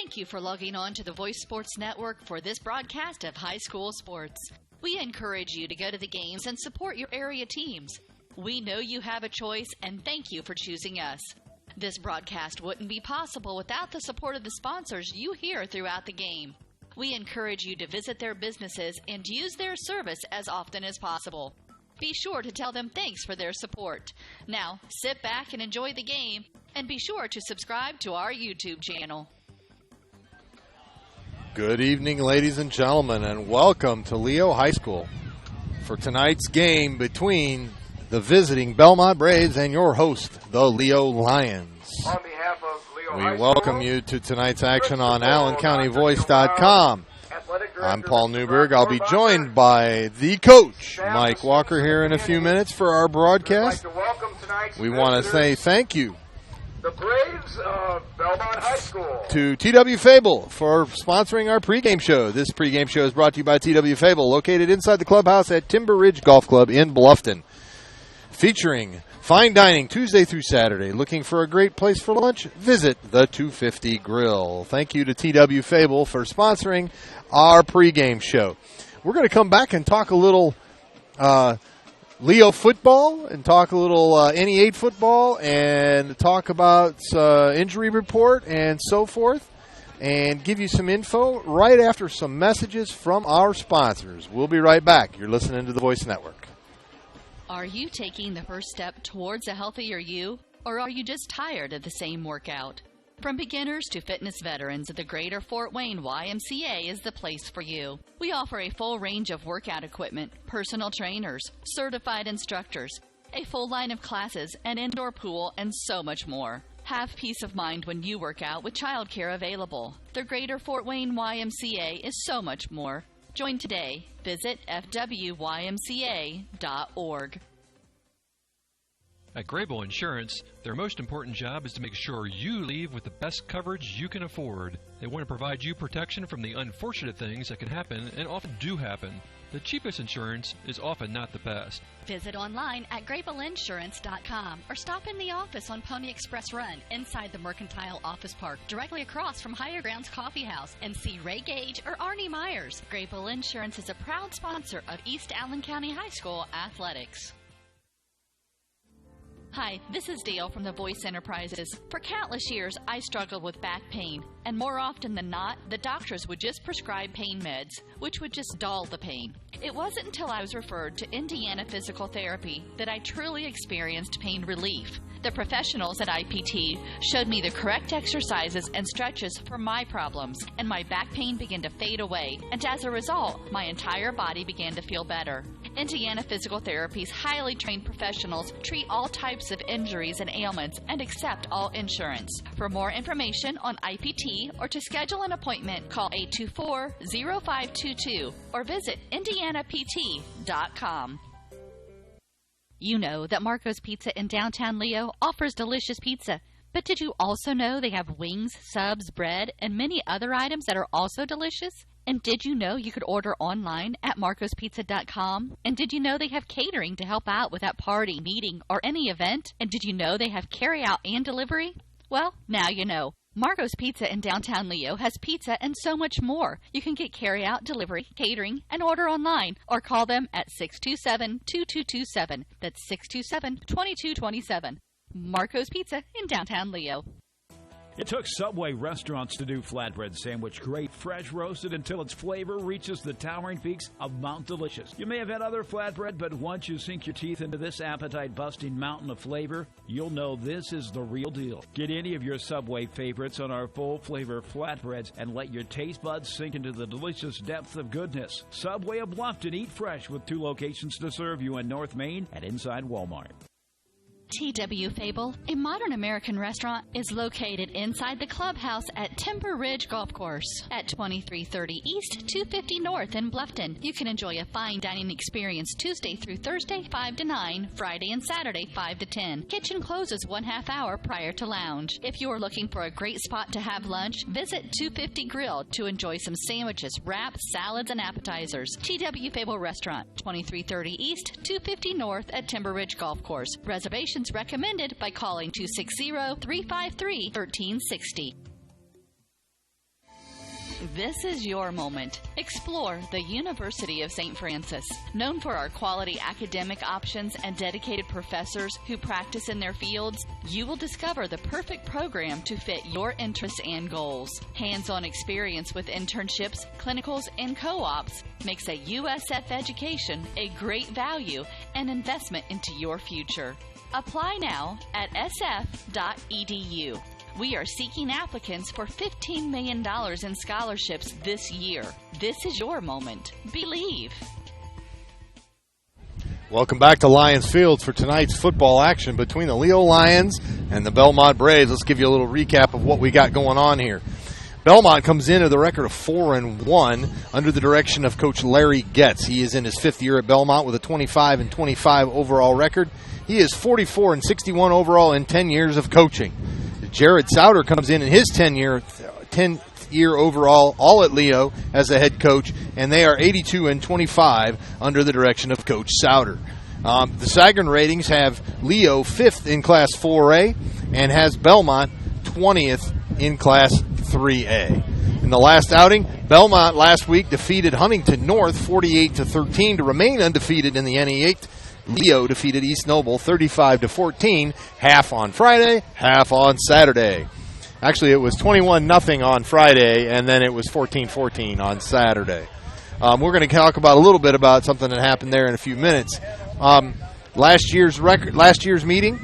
Thank you for logging on to the Voice Sports Network for this broadcast of high school sports. We encourage you to go to the games and support your area teams. We know you have a choice, and thank you for choosing us. This broadcast wouldn't be possible without the support of the sponsors you hear throughout the game. We encourage you to visit their businesses and use their service as often as possible. Be sure to tell them thanks for their support. Now, sit back and enjoy the game, and be sure to subscribe to our YouTube channel. Good evening, ladies and gentlemen, and welcome to Leo High School for tonight's game between the visiting Bellmont Braves and your host, the Leo Lions. On behalf of Leo We High welcome School, you to tonight's action on AllenCountyVoice.com. I'm Paul Newberg. I'll be joined by the coach, Mike Walker, here in a few minutes for our broadcast. We want to say thank you the Braves of Bellmont High School to TW Fable for sponsoring our pregame show. This pregame show is brought to you by TW Fable, located inside the clubhouse at Timber Ridge Golf Club in Bluffton. Featuring fine dining Tuesday through Saturday. Looking for a great place for lunch? Visit the 250 Grill. Thank you to TW Fable for sponsoring our pregame show. We're going to come back and talk a little Leo football and talk a little NE8 football and talk about injury report and so forth and give you some info right after some messages from our sponsors. We'll be right back. You're listening to the Voice Network. Are you taking the first step towards a healthier you, or are you just tired of the same workout? From beginners to fitness veterans, the Greater Fort Wayne YMCA is the place for you. We offer a full range of workout equipment, personal trainers, certified instructors, a full line of classes, an indoor pool, and so much more. Have peace of mind when you work out with childcare available. The Greater Fort Wayne YMCA is so much more. Join today. Visit fwymca.org. At Grable Insurance, their most important job is to make sure you leave with the best coverage you can afford. They want to provide you protection from the unfortunate things that can happen and often do happen. The cheapest insurance is often not the best. Visit online at GrableInsurance.com or stop in the office on Pony Express Run inside the Mercantile Office Park, directly across from Higher Grounds Coffee House, and see Ray Gage or Arnie Myers. Grable Insurance is a proud sponsor of East Allen County High School athletics. Hi, this is Dale from the Voice Enterprises. For countless years, I struggled with back pain, and more often than not, the doctors would just prescribe pain meds, which would just dull the pain. It wasn't until I was referred to Indiana Physical Therapy that I truly experienced pain relief. The professionals at IPT showed me the correct exercises and stretches for my problems, and my back pain began to fade away, and as a result, my entire body began to feel better. Indiana Physical Therapy's highly trained professionals treat all types of injuries and ailments and accept all insurance. For more information on IPT or to schedule an appointment, call 824-0522 or visit indianapt.com. You know that Marco's Pizza in downtown Leo offers delicious pizza. But did you also know they have wings, subs, bread, and many other items that are also delicious? And did you know you could order online at marcospizza.com? And did you know they have catering to help out with that party, meeting, or any event? And did you know they have carry-out and delivery? Well, now you know. Marco's Pizza in downtown Leo has pizza and so much more. You can get carry-out, delivery, catering, and order online, or call them at 627-2227. That's 627-2227. Marco's Pizza in downtown Leo. It took Subway restaurants to do flatbread sandwich great, fresh roasted until its flavor reaches the towering peaks of Mount Delicious. You may have had other flatbread, but once you sink your teeth into this appetite-busting mountain of flavor, you'll know this is the real deal. Get any of your Subway favorites on our full-flavor flatbreads and let your taste buds sink into the delicious depth of goodness. Subway of Bluffton, eat fresh with 2 locations to serve you in North Main and inside Walmart. TW Fable, a modern American restaurant, is located inside the clubhouse at Timber Ridge Golf Course at 2330 East, 250 North in Bluffton. You can enjoy a fine dining experience Tuesday through Thursday, 5 to 9, Friday and Saturday, 5 to 10. Kitchen closes 1/2 hour prior to lounge. If you are looking for a great spot to have lunch, visit 250 Grill to enjoy some sandwiches, wraps, salads, and appetizers. TW Fable Restaurant, 2330 East, 250 North at Timber Ridge Golf Course. Reservations recommended by calling 260-353-1360. This is your moment. Explore the University of St. Francis. Known for our quality academic options and dedicated professors who practice in their fields, you will discover the perfect program to fit your interests and goals. Hands-on experience with internships, clinicals, and co-ops makes a USF education a great value and investment into your future. Apply now at sf.edu. We are seeking applicants for $15 million in scholarships this year. This is your moment. Believe. Welcome back to Lions Fields for tonight's football action between the Leo Lions and the Bellmont Braves. Let's give you a little recap of what we got going on here. Bellmont comes in with a record of 4-1 under the direction of Coach Larry Getz. He is in his 5th year at Bellmont with a 25-25 overall record. He is 44-61 overall in 10 years of coaching. Jared Souter comes in his 10th year overall, all at Leo as a head coach, and they are 82-25 under the direction of Coach Souter. The Sagarin ratings have Leo 5th in Class 4A and has Bellmont 20th in Class 3A. In the last outing, Bellmont last week defeated Huntington North 48-13 to remain undefeated in the NE8. Leo defeated East Noble 35-14, half on Friday, half on Saturday. Actually, it was 21-0 on Friday, and then it was 14-14 on Saturday. We're going to talk about a little bit about something that happened there in a few minutes. Last year's meeting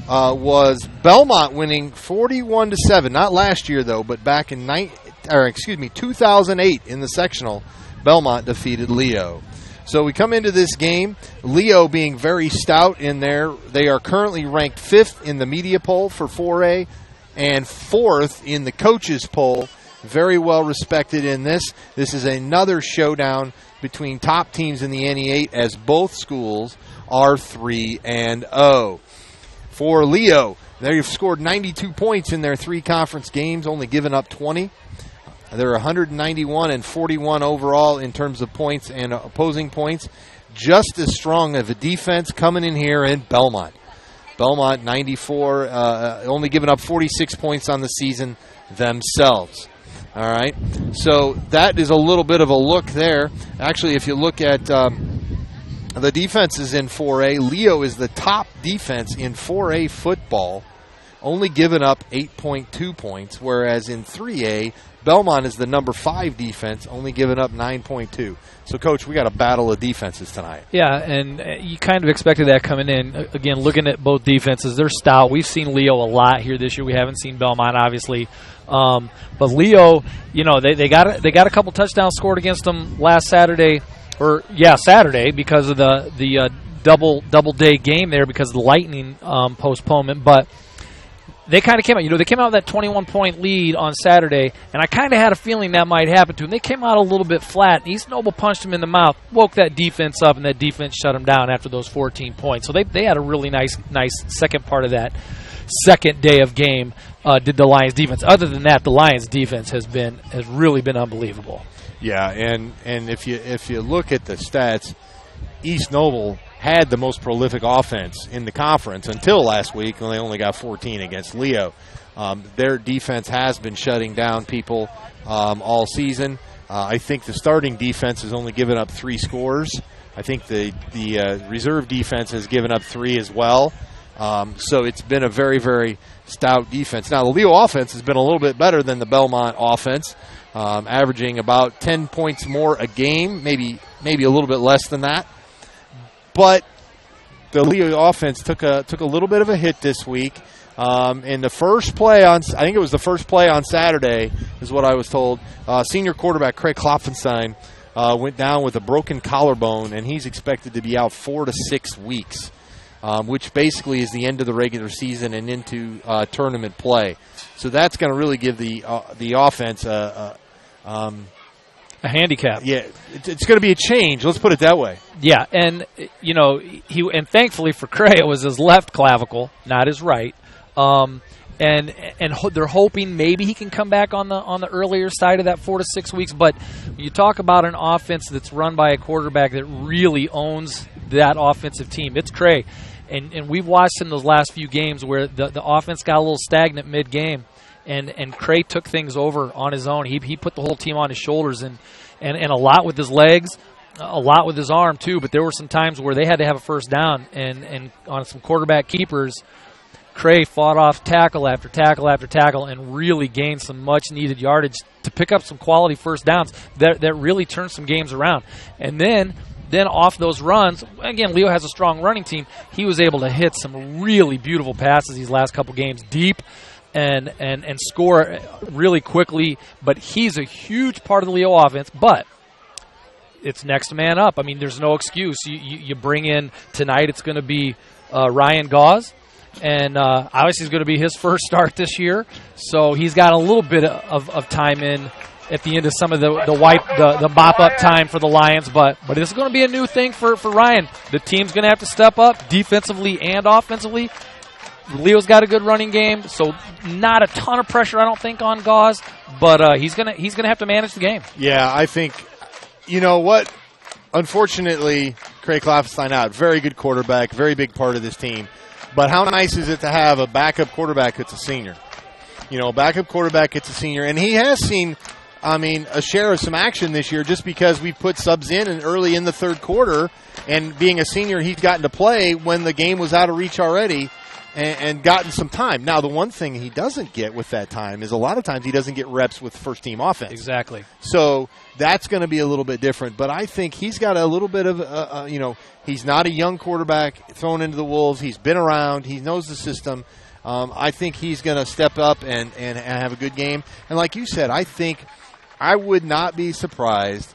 was Bellmont winning 41-7. Not last year though, but back in 2008 in the sectional, Bellmont defeated Leo. So we come into this game, Leo being very stout in there. They are currently ranked 5th in the media poll for 4A and 4th in the coaches poll. Very well respected in this. This is another showdown between top teams in the NE8 as both schools are 3-0. For Leo, they've scored 92 points in their 3 conference games, only given up 20. They're 191-41 overall in terms of points and opposing points. Just as strong of a defense coming in here in Bellmont. Bellmont 94, only giving up 46 points on the season themselves. All right, so that is a little bit of a look there. Actually, if you look at the defenses in 4A, Leo is the top defense in 4A football, only giving up 8.2 points, whereas in 3A, Bellmont is the number 5 defense, only giving up 9.2. So, Coach, we got a battle of defenses tonight. Yeah, and you kind of expected that coming in. Again, looking at both defenses, they're stout. We've seen Leo a lot here this year. We haven't seen Bellmont, obviously. But Leo, you know, they got a couple touchdowns scored against them last Saturday, Saturday because of the double day game there because of the Lightning postponement. But they kind of came out, they came out with that 21-point lead on Saturday, and I kind of had a feeling that might happen to them. They came out a little bit flat. East Noble punched them in the mouth, woke that defense up, and that defense shut them down after those 14 points. So they had a really nice second part of that second day of game, did the Lions defense. Other than that, the Lions defense has really been unbelievable. Yeah, and if you look at the stats, East Noble had the most prolific offense in the conference until last week when they only got 14 against Leo. Their defense has been shutting down people all season. I think the starting defense has only given up 3 scores. I think the reserve defense has given up 3 as well. So it's been a very, very stout defense. Now, the Leo offense has been a little bit better than the Bellmont offense, averaging about 10 points more a game, maybe a little bit less than that. But the Leo offense took a little bit of a hit this week. In the first play I think it was the first play on Saturday, is what I was told. Senior quarterback Craig Klopfenstein went down with a broken collarbone, and he's expected to be out 4 to 6 weeks, which basically is the end of the regular season and into tournament play. So that's going to really give the offense a handicap. Yeah, it's going to be a change. Let's put it that way. Yeah, and and thankfully for Cray, it was his left clavicle, not his right. And they're hoping maybe he can come back on the earlier side of that 4 to 6 weeks. But when you talk about an offense that's run by a quarterback that really owns that offensive team, it's Cray. And we've watched in those last few games where the offense got a little stagnant mid-game. and Cray took things over on his own. He put the whole team on his shoulders, and a lot with his legs, a lot with his arm too. But there were some times where they had to have a first down, and on some quarterback keepers, Cray fought off tackle after tackle after tackle and really gained some much-needed yardage to pick up some quality first downs that really turned some games around. And then off those runs, again, Leo has a strong running team. He was able to hit some really beautiful passes these last couple games, deep and score really quickly. But he's a huge part of the Leo offense. But it's next man up. I mean, there's no excuse. You bring in tonight, it's going to be Ryan Gauze. And obviously, it's going to be his first start this year, so he's got a little bit of time in at the end of some of the mop up time for the Lions. But this is going to be a new thing for Ryan. The team's going to have to step up defensively and offensively. Leo's got a good running game, so not a ton of pressure, I don't think, on Gauze, but he's gonna have to manage the game. Yeah, I think, you know what? Unfortunately, Craig Klopfenstein out. Very good quarterback, very big part of this team. But how nice is it to have a backup quarterback that's a senior? You know, a backup quarterback that's a senior. And he has seen, a share of some action this year just because we put subs in and early in the third quarter. And being a senior, he's gotten to play when the game was out of reach already and gotten some time. Now, the one thing he doesn't get with that time is a lot of times he doesn't get reps with first-team offense. Exactly. So that's going to be a little bit different. But I think he's got a little bit of, he's not a young quarterback thrown into the Wolves. He's been around. He knows the system. I think he's going to step up and have a good game. And like you said, I think I would not be surprised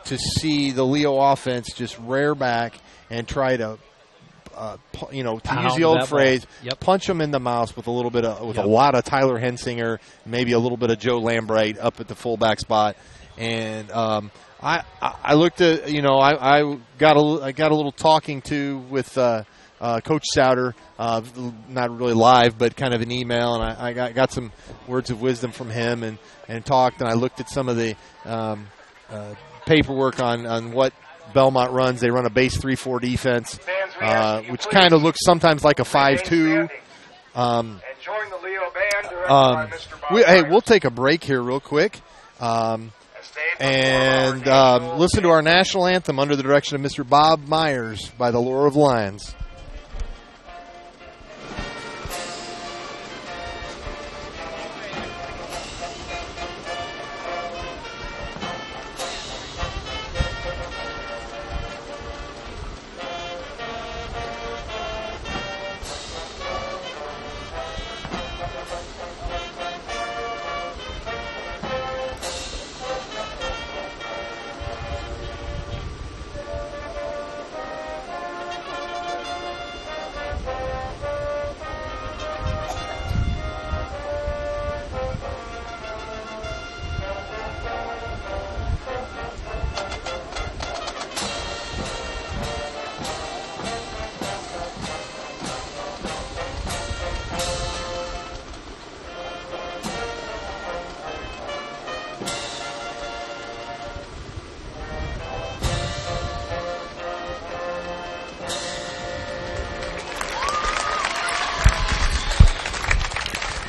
to see the Leo offense just rear back and try to to use the old phrase, punch them in the mouth with a little bit of, a lot of Tyler Hensinger, maybe a little bit of Joe Lambright up at the fullback spot. And I looked at, I got a little talking to with Coach Souter, not really live, but kind of an email, and I got some words of wisdom from him and talked, and I looked at some of the paperwork on what Bellmont runs. They run a base 3-4 defense, which kind of looks sometimes like a 5-2. Enjoying the Leo band directed by Mr. Bob we'll take a break here real quick. And listen to our national anthem under the direction of Mr. Bob Myers by the Lure of Lions.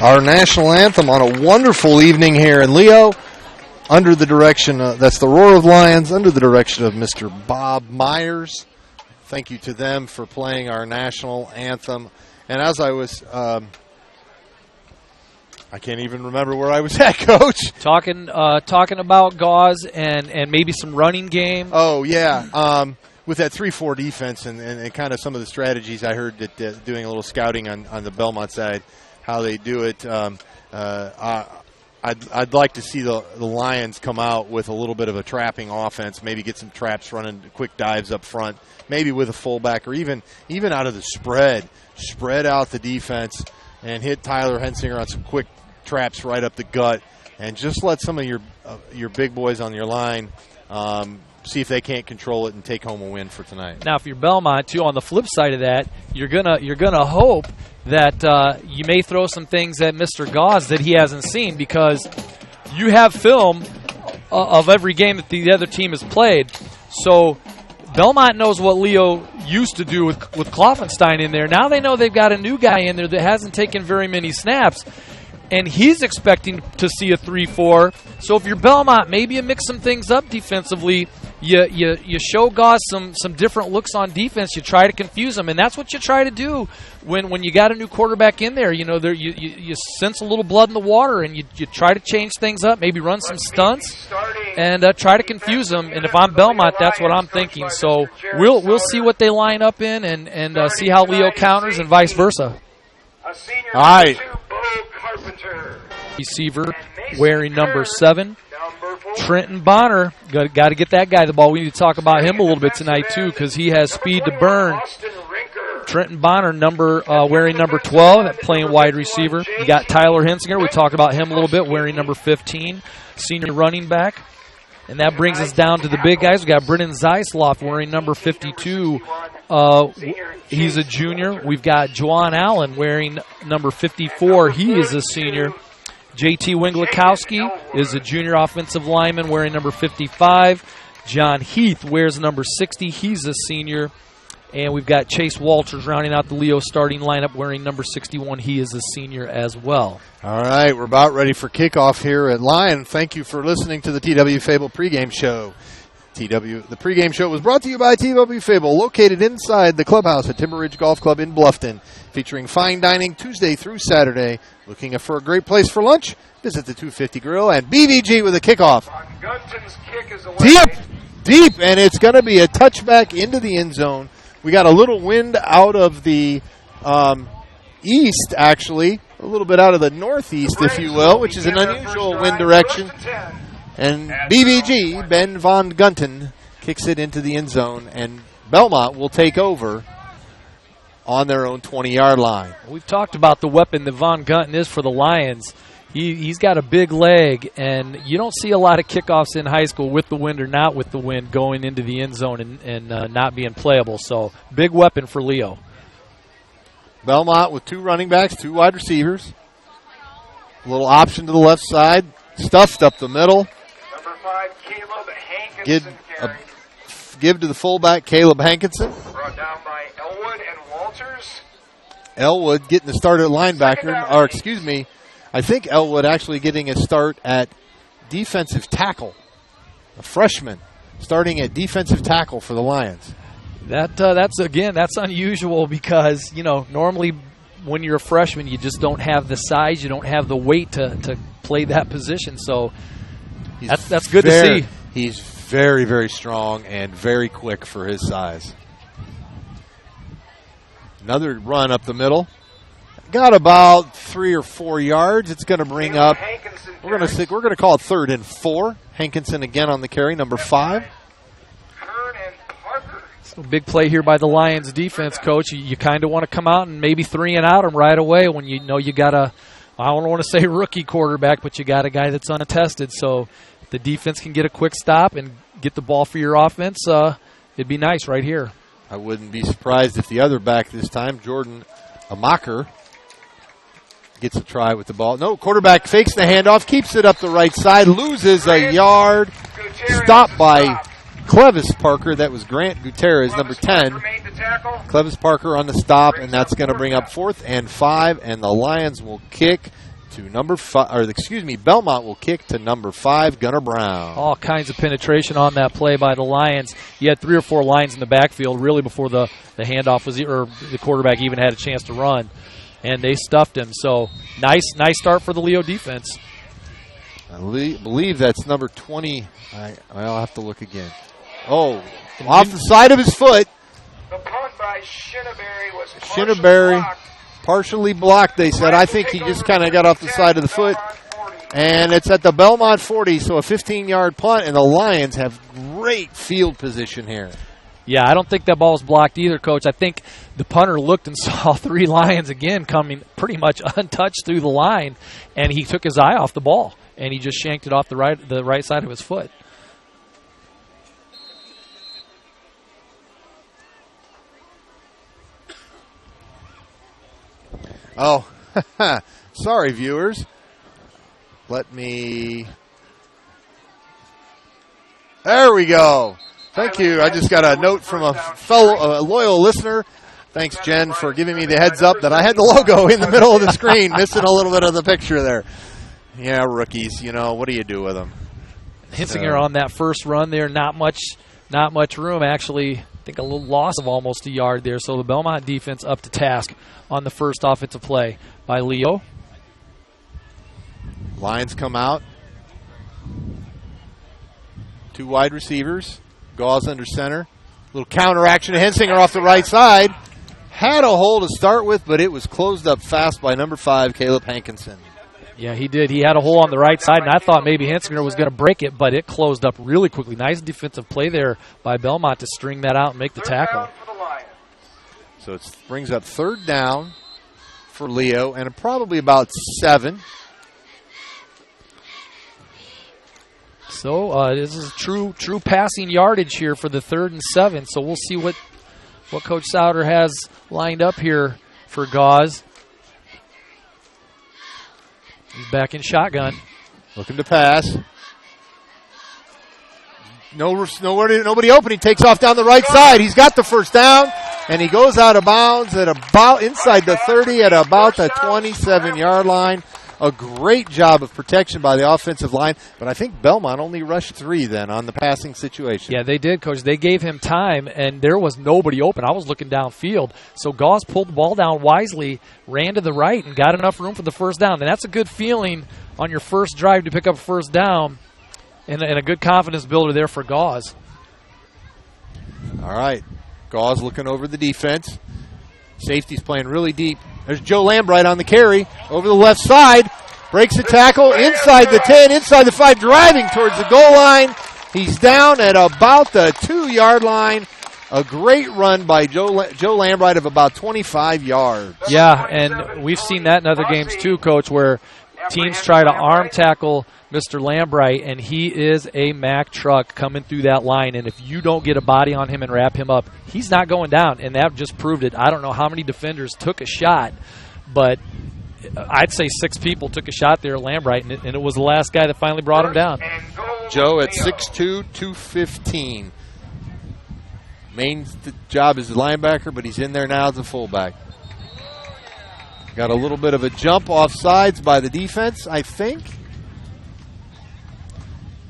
Our national anthem on a wonderful evening here in Leo, under the direction that's the Roar of Lions, under the direction of Mr. Bob Myers. Thank you to them for playing our national anthem. And as I was, I can't even remember where I was at, Coach. Talking about Gauze and maybe some running game. Oh yeah. With that 3-4 defense and kind of some of the strategies I heard that doing a little scouting on the Bellmont side, how they do it. I'd like to see the Lions come out with a little bit of a trapping offense, maybe get some traps running, quick dives up front, maybe with a fullback or even out of the spread out the defense and hit Tyler Hensinger on some quick traps right up the gut, and just let some of your big boys on your line see if they can't control it and take home a win for tonight. Now, if you're Bellmont, too, on the flip side of that, you're gonna hope that you may throw some things at Mr. Gauze that he hasn't seen, because you have film of every game that the other team has played. So Bellmont knows what Leo used to do with Klopfenstein in there. Now they know they've got a new guy in there that hasn't taken very many snaps. and he's expecting to see a 3-4. So if you're Bellmont, maybe you mix some things up defensively. You show Goss some different looks on defense. You try to confuse them, and that's what you try to do when you got a new quarterback in there. You know, you sense a little blood in the water, and you try to change things up, maybe run some stunts, and try to confuse them. And if I'm Bellmont, that's what I'm thinking. So we'll see what they line up in, and see how Leo counters, and vice versa. All right. Receiver wearing number 7. Trenton Bonner, got to get that guy the ball. We need to talk about him a little bit tonight, too, because he has speed to burn. Trenton Bonner, wearing number 12, playing wide receiver. You got Tyler Hensinger. We talked about him a little bit, wearing number 15, senior running back. And that brings us down to the big guys. We got Brennan Zeisloff wearing number 52. He's a junior. We've got Juwan Allen wearing number 54. He is a senior. J.T. Winglikowski is a junior offensive lineman wearing number 55. John Heath wears number 60. He's a senior. And we've got Chase Walters rounding out the Leo starting lineup wearing number 61. He is a senior as well. All right, we're about ready for kickoff here at Lion. Thank you for listening to the TW Fable pregame show. The pregame show was brought to you by TW Fable, located inside the clubhouse at Timber Ridge Golf Club in Bluffton, featuring fine dining Tuesday through Saturday. Looking for a great place for lunch? Visit the 250 Grill and BVG with a kickoff. Gunton's kick is away. Deep, and it's going to be a touchback into the end zone. We got a little wind out of the east, actually, a little bit out of the northeast, if you will, which is an unusual wind direction. And BVG, Ben Von Gunton, kicks it into the end zone, and Bellmont will take over on their own 20-yard line. We've talked about the weapon that Von Gunton is for the Lions. He's got a big leg, and you don't see a lot of kickoffs in high school with the wind or not with the wind going into the end zone and not being playable. So big weapon for Leo. Bellmont with 2 running backs, 2 wide receivers. A little option to the left side, stuffed up the middle. Number 5, Caleb Hankinson. Give to the fullback, Caleb Hankinson. Brought down by Elwood and Walters. Elwood getting the start at linebacker, or excuse me, I think Elwood actually getting a start at defensive tackle. A freshman starting at defensive tackle for the Lions. That's unusual because, normally when you're a freshman, you just don't have the size, you don't have the weight to play that position. So that's good to see. He's very, very strong and very quick for his size. Another run up the middle. Got about 3 or 4 yards. It's going to bring up. We're going to call it 3rd and 4. Hankinson again on the carry, number 5. So big play here by the Lions defense, Coach. You kind of want to come out and maybe 3 and out them right away when you know you got I don't want to say rookie quarterback, but you got a guy that's unattested. So if the defense can get a quick stop and get the ball for your offense, it'd be nice right here. I wouldn't be surprised if the other back this time, Jordan Amaker, gets a try with the ball. No, quarterback fakes the handoff, keeps it up the right side, loses a yard. Stopped by Clevis Parker. That was Grant Gutierrez, number 10. Clevis Parker on the stop, and that's going to bring up 4th and 5, and the Lions will kick to number 5, Bellmont will kick to number 5, Gunnar Brown. All kinds of penetration on that play by the Lions. You had 3 or 4 lines in the backfield really before the handoff was, or the quarterback even had a chance to run. And they stuffed him. So nice start for the Leo defense. I believe that's number 20. I'll have to look again. Oh, off the side of his foot. The punt by Shinneberry was partially blocked, they said. I think he just kind of got off the side of the foot. And it's at the Bellmont 40, so a 15-yard punt, and the Lions have great field position here. Yeah, I don't think that ball was blocked either, Coach. I think the punter looked and saw 3 Lions again coming pretty much untouched through the line, and he took his eye off the ball, and he just shanked it off the right side of his foot. Oh, sorry, viewers. Let me. There we go. Thank you. I just got a note from a loyal listener. Thanks, Jen, for giving me the heads up that I had the logo in the middle of the screen, missing a little bit of the picture there. Yeah, rookies, what do you do with them? Hinsinger on that first run there, not much room. Actually, I think a little loss of almost a yard there. So the Bellmont defense up to task on the first offensive play by Leo. Lions come out. 2 wide receivers. Gauze under center. Little counter action. Hensinger off the right side. Had a hole to start with, but it was closed up fast by number 5, Caleb Hankinson. Yeah, he did. He had a hole on the right side, and I thought maybe Hensinger was going to break it, but it closed up really quickly. Nice defensive play there by Bellmont to string that out and make the tackle. So it brings up 3rd down for Leo, and probably about 7. So this is true passing yardage here for the 3rd and 7. So we'll see what Coach Souter has lined up here for Gauze. He's back in shotgun. Looking to pass. Nobody open. He takes off down the right side. He's got the first down, and he goes out of bounds at about inside the 30 at about the 27-yard line. A great job of protection by the offensive line, but I think Bellmont only rushed 3 then on the passing situation. Yeah, they did, Coach. They gave him time, and there was nobody open. I was looking downfield. So Gauze pulled the ball down wisely, ran to the right, and got enough room for the first down. And that's a good feeling on your first drive to pick up first down, and a good confidence builder there for Gauze. All right. Gauze looking over the defense. Safety's playing really deep. There's Joe Lambright on the carry over the left side. Breaks a tackle inside the 10, inside the 5, driving towards the goal line. He's down at about the 2-yard line. A great run by Joe Lambright of about 25 yards. Yeah, and we've seen that in other games too, Coach, where teams try to arm tackle Mr. Lambright, and he is a Mack truck coming through that line. And if you don't get a body on him and wrap him up, he's not going down, and that just proved it. I don't know how many defenders took a shot, but I'd say 6 people took a shot there at Lambright, and it was the last guy that finally brought him down. Joe at 6'2", 215. Main job is the linebacker, but he's in there now as a fullback. Got a little bit of a jump off sides by the defense, I think.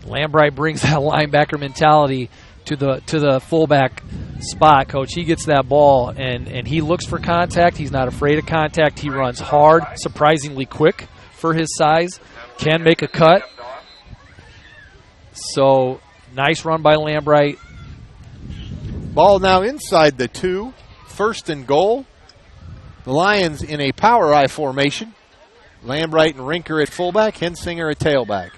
Lambright brings that linebacker mentality to the fullback spot, Coach. He gets that ball, and he looks for contact. He's not afraid of contact. He runs hard, surprisingly quick for his size, can make a cut. So, nice run by Lambright. Ball now inside the 2, 1st and goal. The Lions in a power I formation. Lambright and Rinker at fullback, Hensinger at tailback.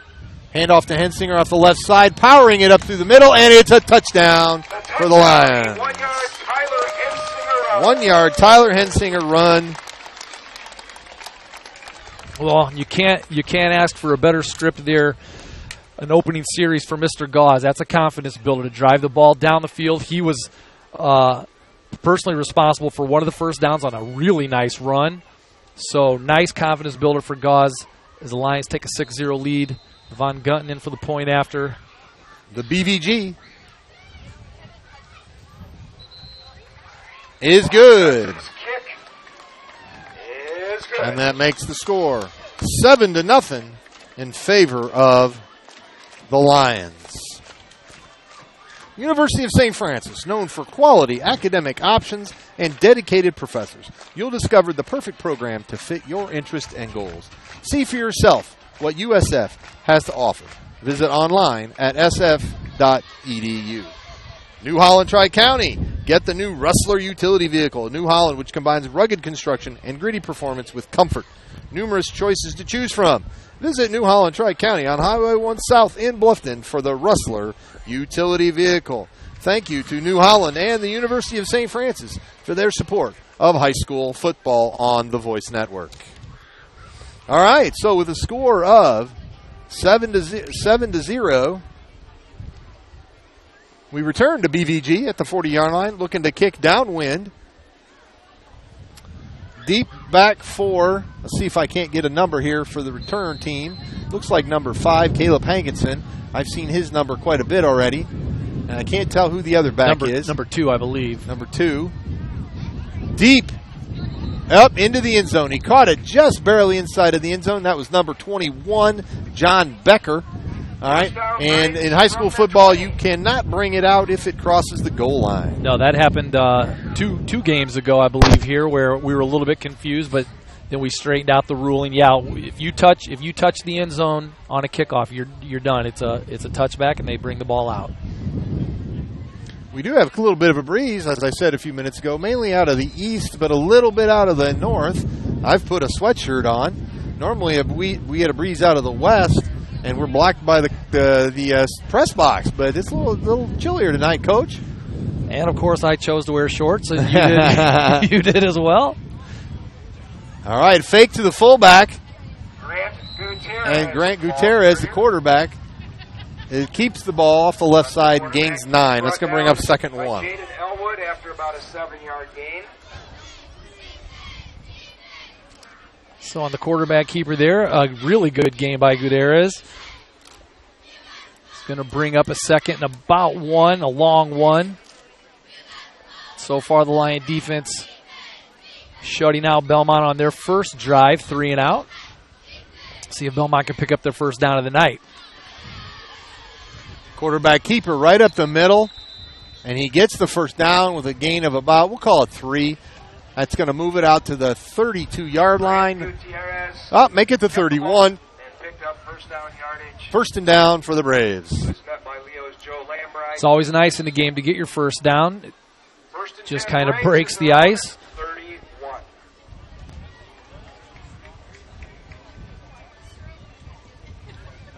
Handoff to Hensinger off the left side, powering it up through the middle, and it's a touchdown for the Lions. 1 yard Tyler Hensinger run. Well, you can't ask for a better script there. An opening series for Mr. Gauze. That's a confidence builder to drive the ball down the field. He was personally responsible for one of the first downs on a really nice run. So nice confidence builder for Gauze as the Lions take a 6-0 lead. Von Gunton in for the point after. The BVG is good. And that makes the score 7-0 in favor of the Lions. University of St. Francis, known for quality academic options and dedicated professors. You'll discover the perfect program to fit your interests and goals. See for yourself what USF has to offer. Visit online at sf.edu. New Holland Tri-County. Get the new Rustler utility vehicle. New Holland, which combines rugged construction and gritty performance with comfort. Numerous choices to choose from. Visit New Holland Tri-County on Highway 1 South in Bluffton for the Rustler utility vehicle. Thank you to New Holland and the University of St. Francis for their support of high school football on the Voice Network. All right, so with a score of 7-0, we return to BVG at the 40-yard line, looking to kick downwind. Deep back 4. Let's see if I can't get a number here for the return team. Looks like number 5, Caleb Hankinson. I've seen his number quite a bit already. And I can't tell who the other back is. Number 2, I believe. Number 2. Deep. Up into the end zone. He caught it just barely inside of the end zone. That was number 21, John Becker. All right. And in high school football, you cannot bring it out if it crosses the goal line. No, that happened two games ago, I believe, here, where we were a little bit confused, but then we straightened out the ruling. Yeah, if you touch the end zone on a kickoff, you're done. It's a touchback, and they bring the ball out. We do have a little bit of a breeze, as I said a few minutes ago, mainly out of the east, but a little bit out of the north. I've put a sweatshirt on. Normally we get a breeze out of the west, and we're blocked by the press box, but it's a little chillier tonight, Coach. And, of course, I chose to wear shorts, and you did as well. All right, fake to the fullback. Grant Gutierrez. And Grant Gutierrez, the quarterback, it keeps the ball off the left side, gains 9. That's going to bring up second and 1. Jaden Elwood after about a 7-yard gain. So on the quarterback keeper there, a really good game by Gutierrez. It's going to bring up a second and about 1, a long one. So far the Lion defense shutting out Bellmont on their first drive, 3 and out. See if Bellmont can pick up their first down of the night. Quarterback keeper right up the middle, and he gets the first down with a gain of about, we'll call it 3. That's going to move it out to the 32-yard line. Make it to 31. And picked up first down yardage. First and down for the Braves. Met by Leo's Joe Lambright. It's always nice in the game to get your first down. It just kind of breaks the ice. 31.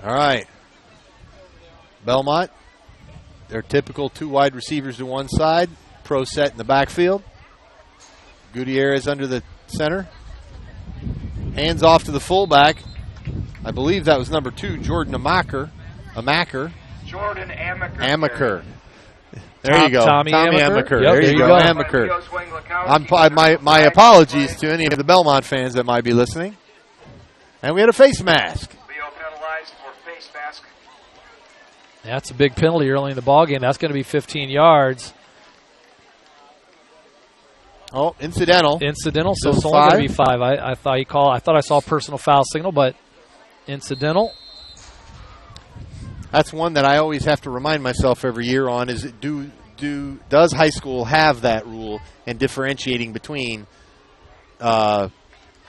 All right. Bellmont, their typical 2 wide receivers to one side. Pro set in the backfield. Gutierrez under the center. Hands off to the fullback. I believe that was number 2, Jordan Amaker. Jordan Amaker. Amaker. There you go. Tommy Amaker. Yep, there you go. Amaker. My apologies to any of the Bellmont fans that might be listening. And we had a face mask. Leo penalized for face mask. That's a big penalty early in the ballgame. That's going to be 15 yards. Oh, incidental. So it's only going to be 5. I thought I saw a personal foul signal, but incidental. That's one that I always have to remind myself every year on is does high school have that rule and differentiating between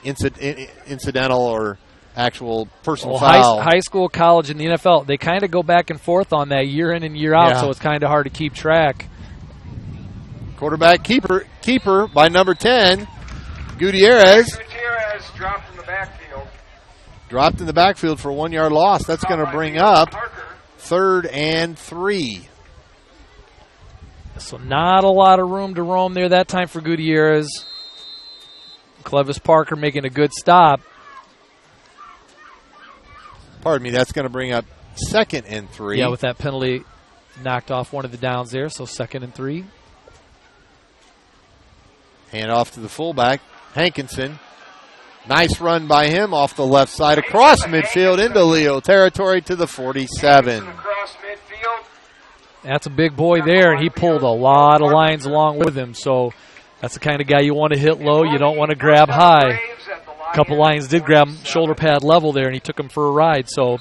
incidental or actual personal foul? High school, college, and the NFL, they kind of go back and forth on that year in and year out, so it's kind of hard to keep track. Quarterback keeper by number 10, Gutierrez. Gutierrez dropped in the backfield. Dropped in the backfield for a 1-yard loss. That's going to bring up 3rd and 3. So not a lot of room to roam there that time for Gutierrez. Clevis Parker making a good stop. Pardon me, that's going to bring up 2nd and 3. Yeah, with that penalty knocked off one of the downs there, so 2nd and 3. Hand off to the fullback, Hankinson. Nice run by him off the left side, across midfield into Leo territory to the 47. That's a big boy there, and he pulled a lot of lines along with him, so that's the kind of guy you want to hit low. You don't want to grab high. A couple lines did grab him shoulder pad level there, and he took him for a ride, so...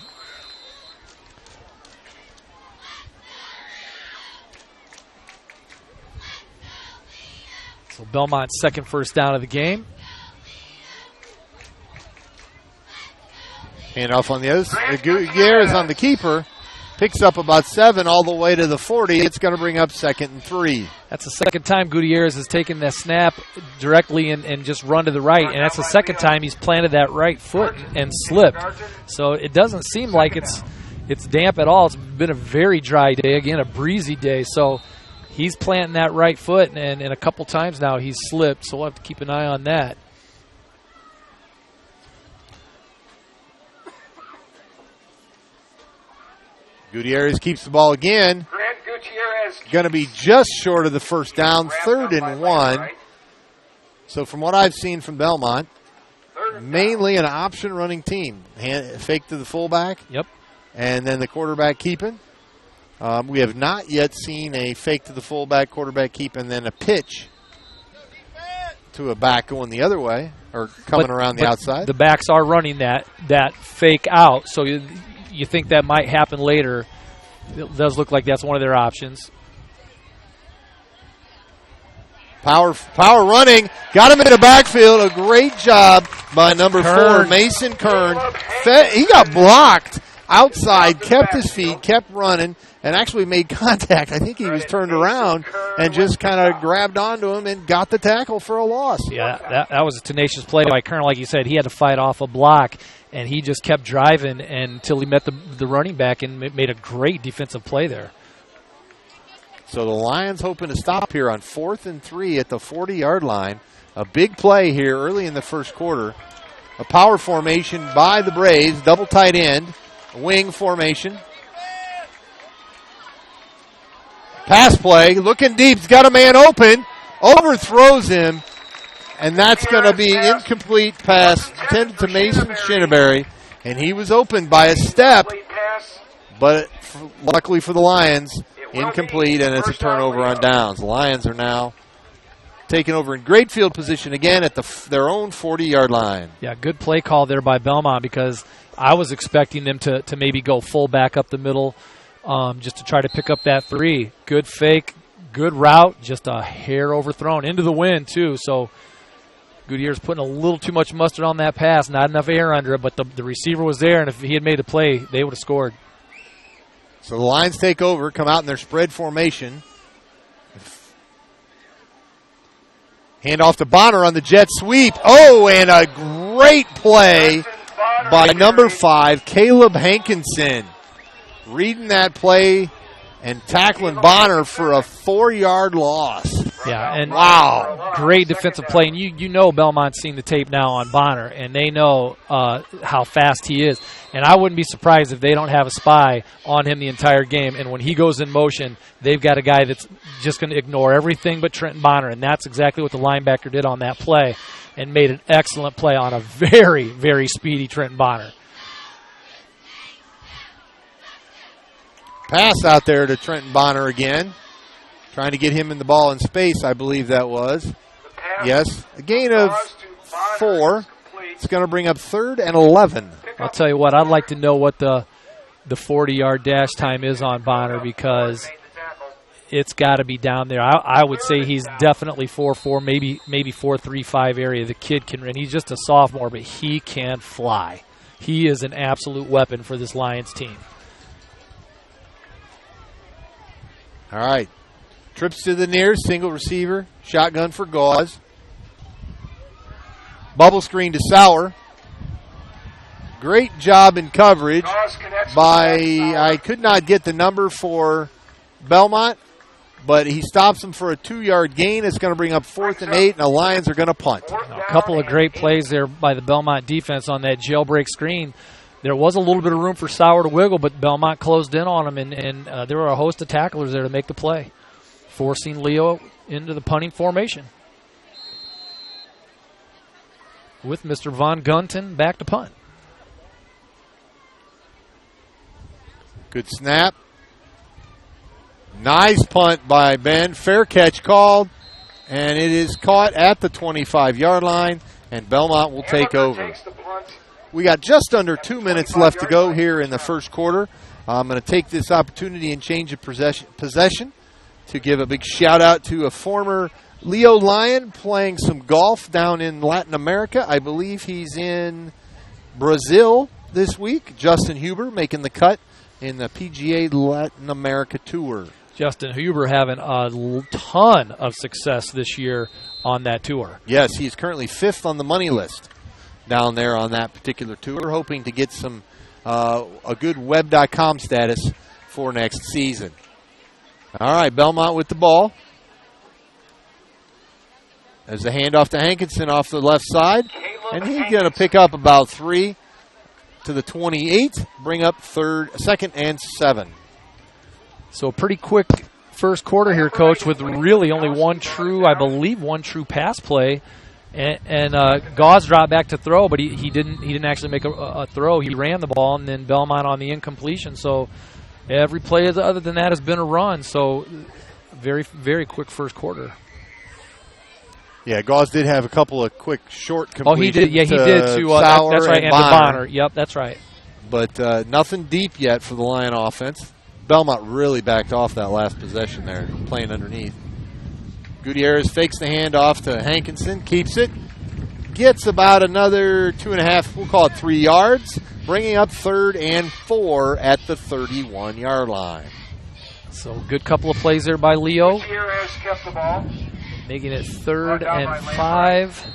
So Bellmont's second first down of the game. Hand off on the other. Gutierrez on the keeper. Picks up about 7 all the way to the 40. It's going to bring up 2nd and 3. That's the second time Gutierrez has taken that snap directly and just run to the right. And that's the second time he's planted that right foot and slipped. So it doesn't seem like it's damp at all. It's been a very dry day. Again, a breezy day. So he's planting that right foot, and a couple times now he's slipped. So we'll have to keep an eye on that. Gutierrez keeps the ball again. Grant Gutierrez. Going to be just short of the first down, 3rd and 1. So from what I've seen from Bellmont, mainly an option running team. Fake to the fullback. Yep. And then the quarterback keeping. We have not yet seen a fake to the fullback, quarterback keep, and then a pitch to a back going the other way or coming around the outside. The backs are running that fake out, so you think that might happen later. It does look like that's one of their options. Power running. Got him in the backfield. A great job by number 4, Mason Kern. He got blocked outside, kept his feet, kept running, and actually made contact. I think he was turned around and just kind of grabbed onto him and got the tackle for a loss. Yeah, that was a tenacious play by Kern. Like you said, he had to fight off a block, and he just kept driving until he met the running back and made a great defensive play there. So the Lions hoping to stop here on 4th and 3 at the 40-yard line. A big play here early in the first quarter. A power formation by the Braves, double tight end, wing formation. Pass play, looking deep, he's got a man open, overthrows him, and that's going to be incomplete pass intended to Mason Shinneberry, and he was opened by a step, but luckily for the Lions, incomplete, and it's a turnover on downs. The Lions are now taking over in great field position again at their own 40-yard line. Yeah, good play call there by Bellmont, because I was expecting them to maybe go full back up the middle just to try to pick up that 3. Good fake, good route, just a hair overthrown into the wind too. So Goodyear's putting a little too much mustard on that pass, not enough air under it, but the receiver was there, and if he had made a play, they would have scored. So the Lions take over, come out in their spread formation. Hand off to Bonner on the jet sweep. Oh, and a great play by number 5, Caleb Hankinson. Reading that play and tackling Bonner for a 4-yard loss. Yeah, and wow. Great defensive play. And you know Belmont's seen the tape now on Bonner, and they know how fast he is. And I wouldn't be surprised if they don't have a spy on him the entire game. And when he goes in motion, they've got a guy that's just going to ignore everything but Trenton Bonner. And that's exactly what the linebacker did on that play and made an excellent play on a very, very speedy Trenton Bonner. Pass out there to Trenton Bonner again. Trying to get him in the ball in space, I believe that was. Yes. A gain of 4. It's going to bring up 3rd and 11. I'll tell you what, I'd like to know what the 40-yard dash time is on Bonner, because it's got to be down there. I would say he's definitely 4.4, maybe 4.35 area. The kid can run. He's just a sophomore, but he can fly. He is an absolute weapon for this Lions team. All right. Trips to the near, single receiver, shotgun for Gauze. Bubble screen to Sauer. Great job in coverage by, I could not get the number for Bellmont, but he stops him for a 2-yard gain. It's going to bring up 4th and 8, and the Lions are going to punt. A couple of great plays there by the Bellmont defense on that jailbreak screen. There was a little bit of room for Sauer to wiggle, but Bellmont closed in on him, and there were a host of tacklers there to make the play, forcing Leo into the punting formation with Mr. Von Gunton back to punt. Good snap. Nice punt by Ben. Fair catch called, and it is caught at the 25-yard line, and Bellmont will take over. We got just under 2 minutes left to go here in the first quarter. I'm going to take this opportunity and change of possession to give a big shout-out to a former Leo Lion playing some golf down in Latin America. I believe he's in Brazil this week. Justin Huber making the cut in the PGA Latin America Tour. Justin Huber having a ton of success this year on that tour. Yes, he's currently 5th on the money list down there on that particular tour, hoping to get some a good web.com status for next season. All right, Bellmont with the ball. There's a handoff to Hankinson off the left side, and he's going to pick up about 3 to the 28, bring up 2nd and 7. So a pretty quick first quarter here, Coach, with really only one true pass play. And Gauze dropped back to throw, but he didn't actually make a throw. He ran the ball, and then Bellmont on the incompletion. So every play other than that has been a run. So very, very quick first quarter. Yeah, Gauze did have a couple of quick, short completions. Oh, he did. Yeah, he did to Sauer that's right, and to Bonner. Yep, that's right. But nothing deep yet for the Lion offense. Bellmont really backed off that last possession there, playing underneath. Gutierrez fakes the handoff to Hankinson, keeps it, gets about another 2.5, we'll call it 3 yards, bringing up 3rd and 4 at the 31-yard line. So good couple of plays there by Leo. Gutierrez kept the ball. Making it 3rd and 5.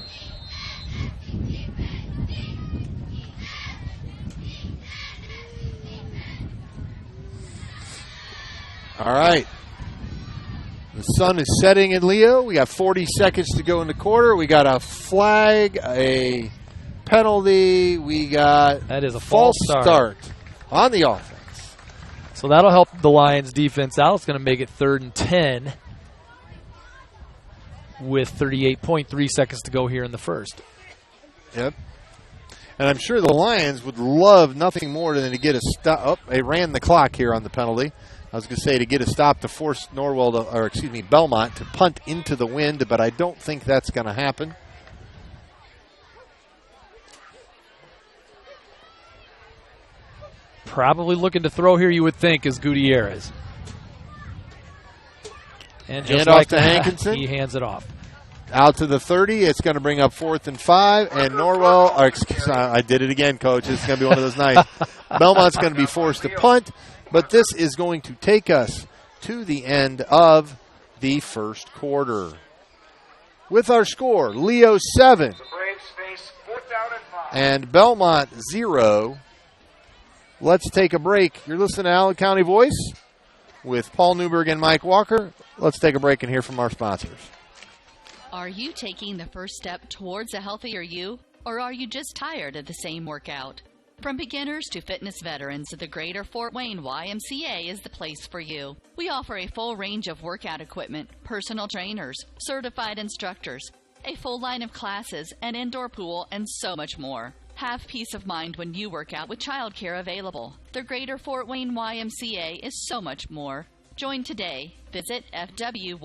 All right. The sun is setting in Leo. We got 40 seconds to go in the quarter. We got a flag, a penalty. We got that is a false start on the offense. So that'll help the Lions defense out. It's going to make it 3rd and 10 with 38.3 seconds to go here in the first. Yep. And I'm sure the Lions would love nothing more than to get a stop. Oh, they ran the clock here on the penalty. I was going to say to get a stop to force Bellmont to punt into the wind, but I don't think that's going to happen. Probably looking to throw here, you would think, is Gutierrez. And just hand like off to that, Hankinson. he hands it off. Out to the 30. It's going to bring up 4th and 5. And I did it again, Coach. It's going to be one of those nights. Belmont's going to be forced to punt. But this is going to take us to the end of the first quarter. With our score, Leo 7 and Bellmont 0. Let's take a break. You're listening to Allen County Voice with Paul Newberg and Mike Walker. Let's take a break and hear from our sponsors. Are you taking the first step towards a healthier you, or are you just tired of the same workout? From beginners to fitness veterans, the Greater Fort Wayne YMCA is the place for you. We offer a full range of workout equipment, personal trainers, certified instructors, a full line of classes, an indoor pool, and so much more. Have peace of mind when you work out with childcare available. The Greater Fort Wayne YMCA is so much more. Join today. Visit fwymca.org.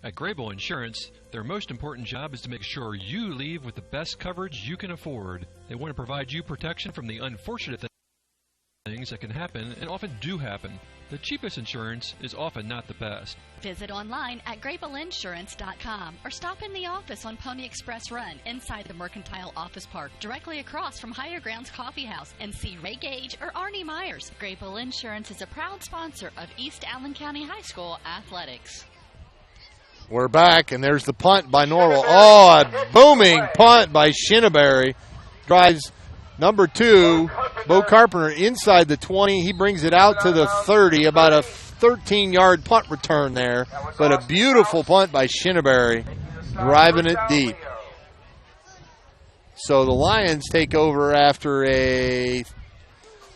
At Grable Insurance, their most important job is to make sure you leave with the best coverage you can afford. They want to provide you protection from the unfortunate things that can happen and often do happen. The cheapest insurance is often not the best. Visit online at grabellinsurance.com or stop in the office on Pony Express Run inside the Mercantile Office Park, directly across from Higher Grounds Coffee House, and see Ray Gage or Arnie Myers. Grable Insurance is a proud sponsor of East Allen County High School athletics. We're back, and there's the punt by Norwell. Oh, a booming punt by Shinneberry. Drives number 2, Bo Carpenter, inside the 20. He brings it out to the 30, about a 13-yard punt return there. But a beautiful punt by Shinneberry, driving it deep. So the Lions take over after we're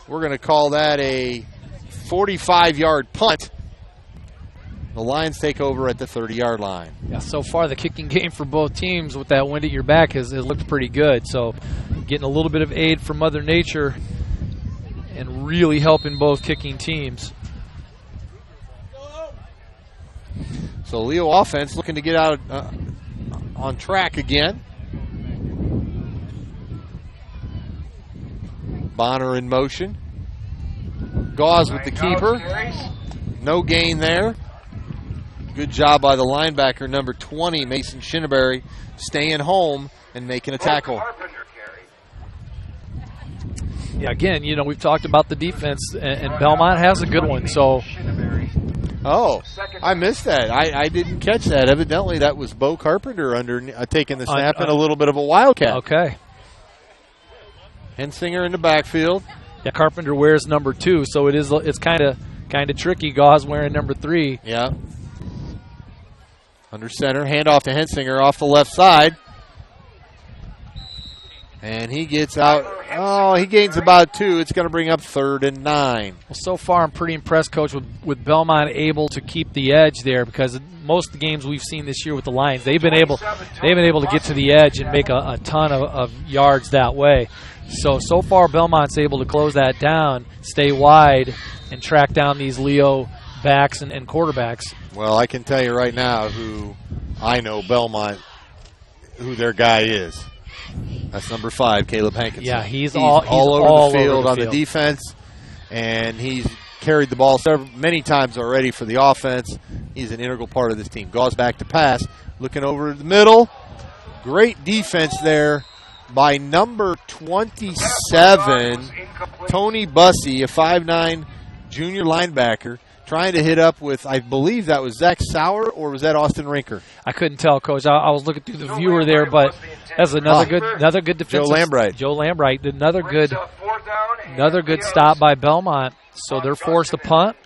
going to call that a 45-yard punt. The Lions take over at the 30-yard line. Yeah, so far the kicking game for both teams with that wind at your back has looked pretty good. So getting a little bit of aid from Mother Nature and really helping both kicking teams. So Leo offense looking to get out on track again. Bonner in motion. Gauze with the keeper. No gain there. Good job by the linebacker, number 20, Mason Shinneberry, staying home and making a tackle. Yeah, again, we've talked about the defense, and Bellmont has a good one. So, I missed that. I didn't catch that. Evidently, that was Bo Carpenter taking the snap and a little bit of a wildcat. Okay. Hensinger in the backfield. Yeah, Carpenter wears number 2, so it's kind of tricky. Gauze wearing number 3. Yeah. Under center, handoff to Hensinger off the left side. And he gets out. Oh, he gains about 2. It's going to bring up 3rd and 9. Well, so far I'm pretty impressed, Coach, with Bellmont able to keep the edge there, because most of the games we've seen this year with the Lions, they've been able to get to the edge and make a ton of yards that way. So far Belmont's able to close that down, stay wide, and track down these Leo backs and quarterbacks. Well, I can tell you right now who I know Bellmont, who their guy is. That's number 5, Caleb Hankinson. Yeah, he's all over the field on the defense, and he's carried the ball many times already for the offense. He's an integral part of this team. Goes back to pass, looking over the middle. Great defense there by number 27, Tony Bussey, a 5'9" junior linebacker, trying to hit up with, I believe that was Zach Sauer, or was that Austin Rinker? I couldn't tell, Coach. I was looking through the viewer there, but that's another good defensive. Joe Lambright. Another good stop by Bellmont. So they're forced to punt.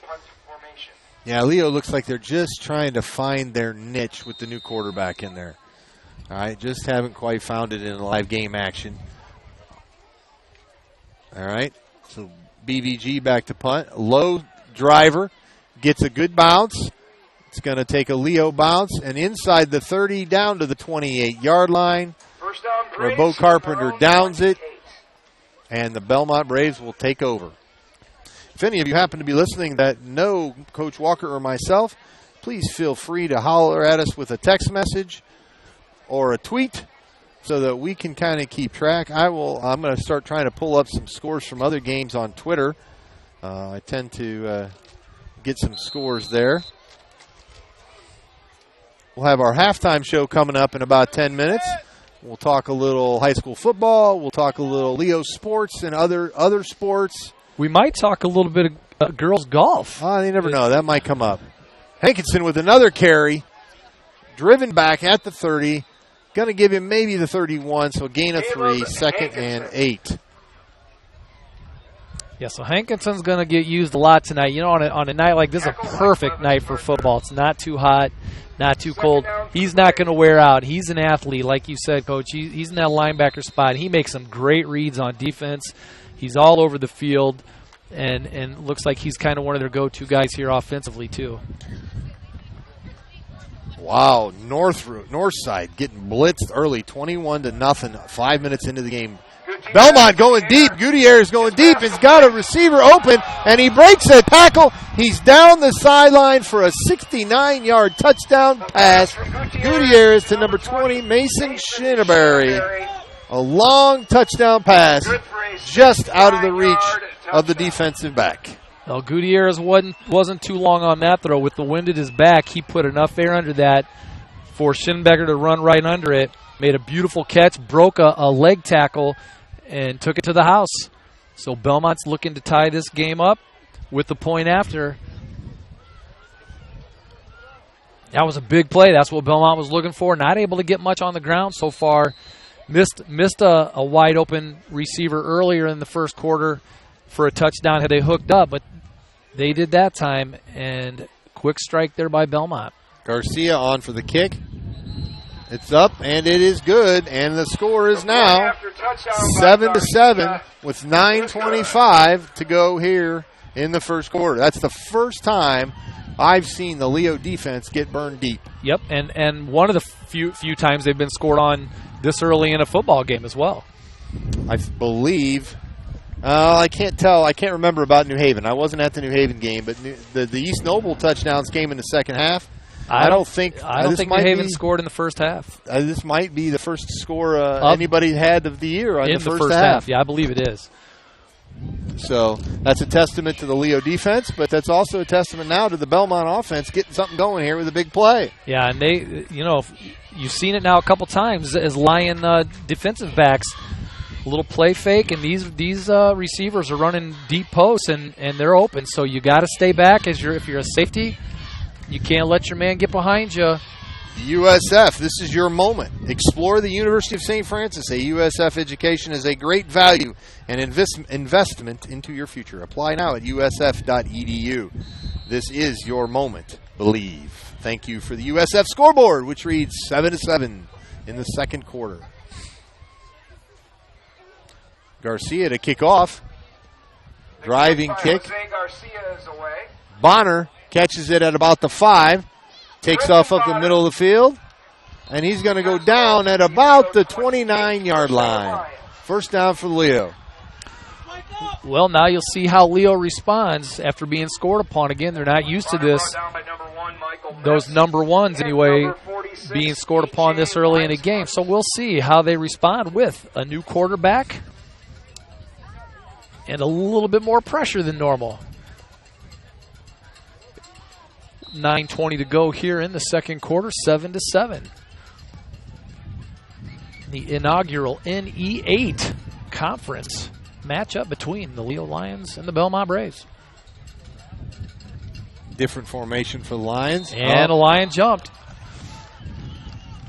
Yeah, Leo looks like they're just trying to find their niche with the new quarterback in there. All right, just haven't quite found it in live game action. All right, so BVG back to punt. Low driver gets a good bounce. It's going to take a Leo bounce, and inside the 30 down to the 28-yard line, where Bo Carpenter downs it, and the Bellmont Braves will take over. If any of you happen to be listening that know Coach Walker or myself, please feel free to holler at us with a text message or a tweet so that we can kind of keep track. I'm going to start trying to pull up some scores from other games on Twitter. I tend to get some scores there. We'll have our halftime show coming up in about 10 minutes. We'll talk a little high school football. We'll talk a little Leo sports and other sports. We might talk a little bit of girls golf. You never know. That might come up. Hankinson with another carry. Driven back at the 30. Going to give him maybe the 31, so gain of 3, 2nd and 8. Yeah, so Hankinson's going to get used a lot tonight. You know, on a night like this, a perfect night for football. It's not too hot, not too cold. He's not going to wear out. He's an athlete, like you said, Coach. He's in that linebacker spot. He makes some great reads on defense. He's all over the field, and looks like he's kind of one of their go-to guys here offensively, too. Wow, north side getting blitzed early, 21-0, 5 minutes into the game. Bellmont going deep. Gutierrez going deep. He's got a receiver open, and he breaks a tackle. He's down the sideline for a 69-yard touchdown pass. Gutierrez to number 20, Mason Shinneberry. A long touchdown pass just out of the reach of the defensive back. Well, Gutierrez wasn't too long on that throw. With the wind at his back, he put enough air under that for Schinneberger to run right under it. Made a beautiful catch, broke a leg tackle, and took it to the house. So Bellmont's looking to tie this game up with the point after. That was a big play. That's what Bellmont was looking for. Not able to get much on the ground so far. Missed a wide-open receiver earlier in the first quarter for a touchdown had they hooked up, but they did that time, and quick strike there by Bellmont. Garcia on for the kick. It's up, and it is good, and the score is now 7-7 with 9:25 to go here in the first quarter. That's the first time I've seen the Leo defense get burned deep. Yep, and one of the few times they've been scored on this early in a football game as well. I believe. I can't tell. I can't remember about New Haven. I wasn't at the New Haven game, but the East Noble touchdowns came in the second half. I don't think New Haven scored in the first half. This might be the first score anybody had of the year in the first half. Yeah, I believe it is. So that's a testament to the Leo defense, but that's also a testament now to the Bellmont offense getting something going here with a big play. Yeah, and they, you've seen it now a couple times as Lion defensive backs. A little play fake, and these receivers are running deep posts, and they're open. So you got to stay back if you're a safety. You can't let your man get behind you. USF, this is your moment. Explore the University of St. Francis. A USF education is a great value and investment into your future. Apply now at usf.edu. This is your moment. Believe. Thank you for the USF scoreboard, which reads 7-7 in the second quarter. Garcia to kick off. Driving kick. Bonner catches it at about the 5. Takes off up the middle of the field. And he's going to go down at about the 29-yard line. First down for Leo. Well, now you'll see how Leo responds after being scored upon. Again, they're not used to this. Those number ones, anyway, being scored upon this early in the game. So we'll see how they respond with a new quarterback and a little bit more pressure than normal. 9:20 to go here in the second quarter, 7-7. The inaugural NE8 conference matchup between the Leo Lions and the Bellmont Braves. Different formation for the Lions. And a Lion jumped.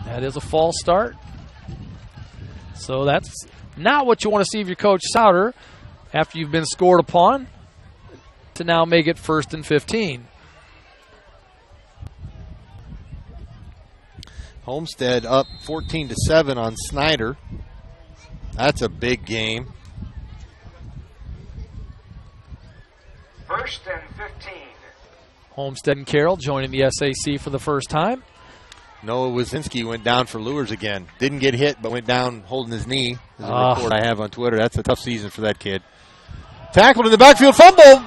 That is a false start. So that's not what you want to see of your coach Souter after you've been scored upon to now make it 1st and 15. Homestead up 14-7 on Snyder. That's a big game. 1st and 15. Homestead and Carroll joining the SAC for the first time. Noah Wazinski went down for lures again. Didn't get hit, but went down holding his knee. There's a report I have on Twitter. That's a tough season for that kid. Tackled in the backfield, fumble.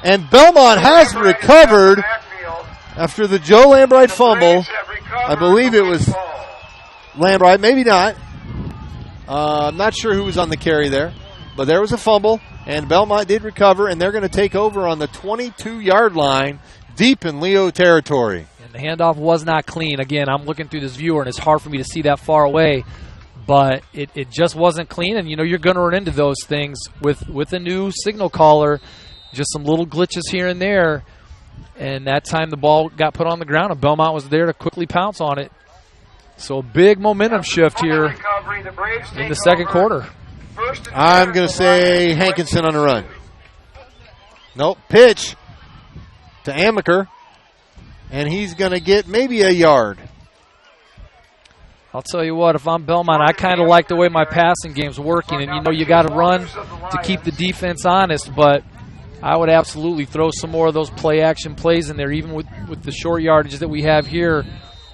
And Bellmont has recovered after the Joe Lambright fumble. I believe it was Lambright, maybe not. I'm not sure who was on the carry there. But there was a fumble, and Bellmont did recover, and they're going to take over on the 22-yard line deep in Leo territory. And the handoff was not clean. Again, I'm looking through this viewer, and it's hard for me to see that far away. But it just wasn't clean, and, you're going to run into those things with a new signal caller, just some little glitches here and there. And that time the ball got put on the ground, and Bellmont was there to quickly pounce on it. So a big momentum shift here in the second quarter. I'm going to say Hankinson on the run. Nope, pitch to Amaker, and he's going to get maybe a yard. I'll tell you what, if I'm Bellmont, I kind of like the way my passing game's working. And, you got to run to keep the defense honest, but I would absolutely throw some more of those play-action plays in there, even with the short yardages that we have here,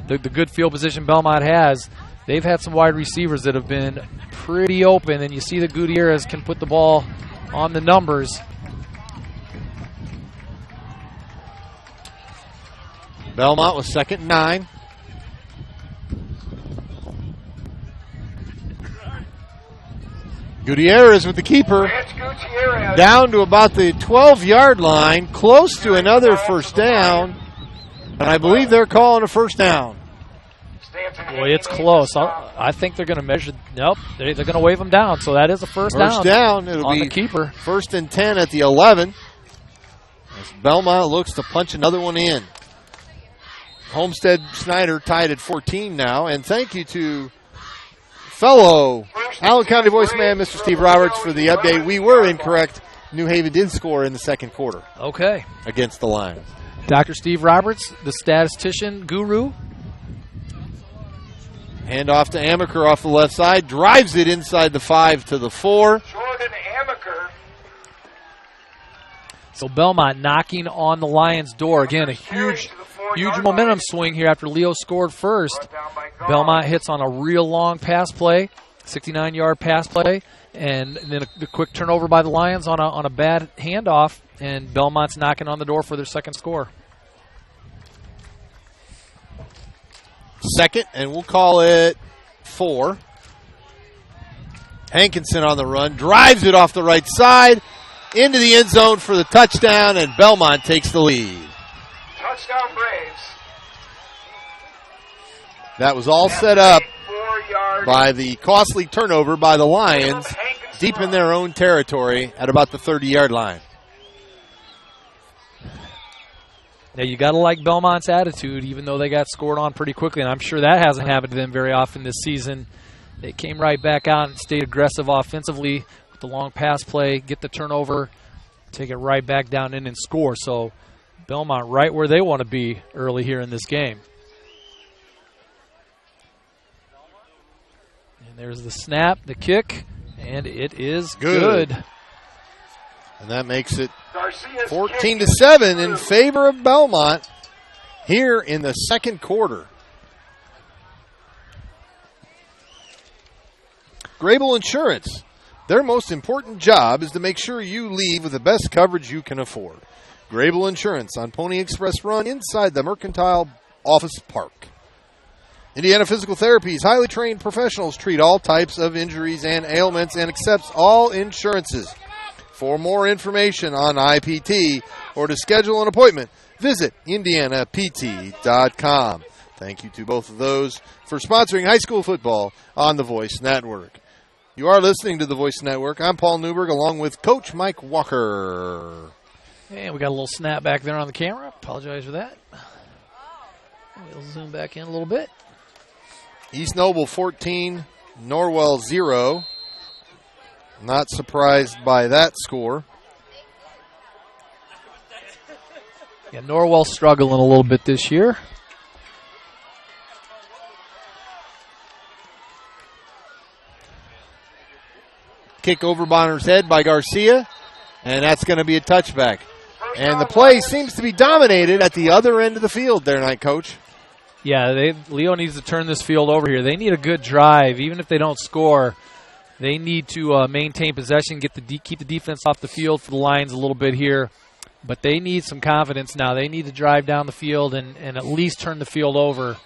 the good field position Bellmont has. They've had some wide receivers that have been pretty open, and you see that Gutierrez can put the ball on the numbers. Bellmont was 2nd and 9. Gutierrez with the keeper. Down to about the 12-yard line, close to another first down. And I believe they're calling a first down. Boy, it's close. I think they're going to measure. Nope, they're going to wave them down. So that is a first down. First down. It'll on be the keeper. 1st and 10 at the 11. As Bellmont looks to punch another one in. Homestead Snyder tied at 14 now. And thank you to fellow Allen County voiceman, Mr. Steve Roberts, for the update. We were incorrect. New Haven did score in the second quarter. Okay. Against the Lions. Dr. Steve Roberts, the statistician guru. Hand off to Amaker off the left side. Drives it inside the 5 to the 4. Jordan Amaker. So Bellmont knocking on the Lions' door. Again, a huge momentum swing here after Leo scored first. Bellmont hits on a real long pass play, 69-yard pass play, and then a quick turnover by the Lions on a bad handoff, and Bellmont's knocking on the door for their second score. 2nd, and we'll call it 4. Hankinson on the run, drives it off the right side, into the end zone for the touchdown, and Bellmont takes the lead. Touchdown Braves. That was all set up by the costly turnover by the Lions deep in their own territory at about the 30-yard line. Now, you got to like Bellmont's attitude, even though they got scored on pretty quickly, and I'm sure that hasn't happened to them very often this season. They came right back out and stayed aggressive offensively with the long pass play, get the turnover, take it right back down in and score. So Bellmont right where they want to be early here in this game. And there's the snap, the kick, and it is good. And that makes it 14-7 in favor of Bellmont here in the second quarter. Grable Insurance, Their most important job is to make sure you leave with the best coverage you can afford. Grable Insurance on Pony Express Run inside the Mercantile Office Park. Indiana Physical Therapy's highly trained professionals treat all types of injuries and ailments and accepts all insurances. For more information on IPT or to schedule an appointment, visit indianapt.com. Thank you to both of those for sponsoring high school football on the Voice Network. You are listening to the Voice Network. I'm Paul Newberg along with Coach Mike Walker. And we got a little snap back there on the camera. Apologize for that. We'll zoom back in a little bit. East Noble 14, Norwell 0. Not surprised by that score. Yeah, Norwell struggling a little bit this year. Kick over Bonner's head by Garcia, and that's going to be a touchback. And the play seems to be dominated at the other end of the field there tonight, Coach. Yeah, Leo needs to turn this field over here. They need a good drive. Even if they don't score, they need to maintain possession, keep the defense off the field for the Lions a little bit here. But they need some confidence now. They need to drive down the field and at least turn the field over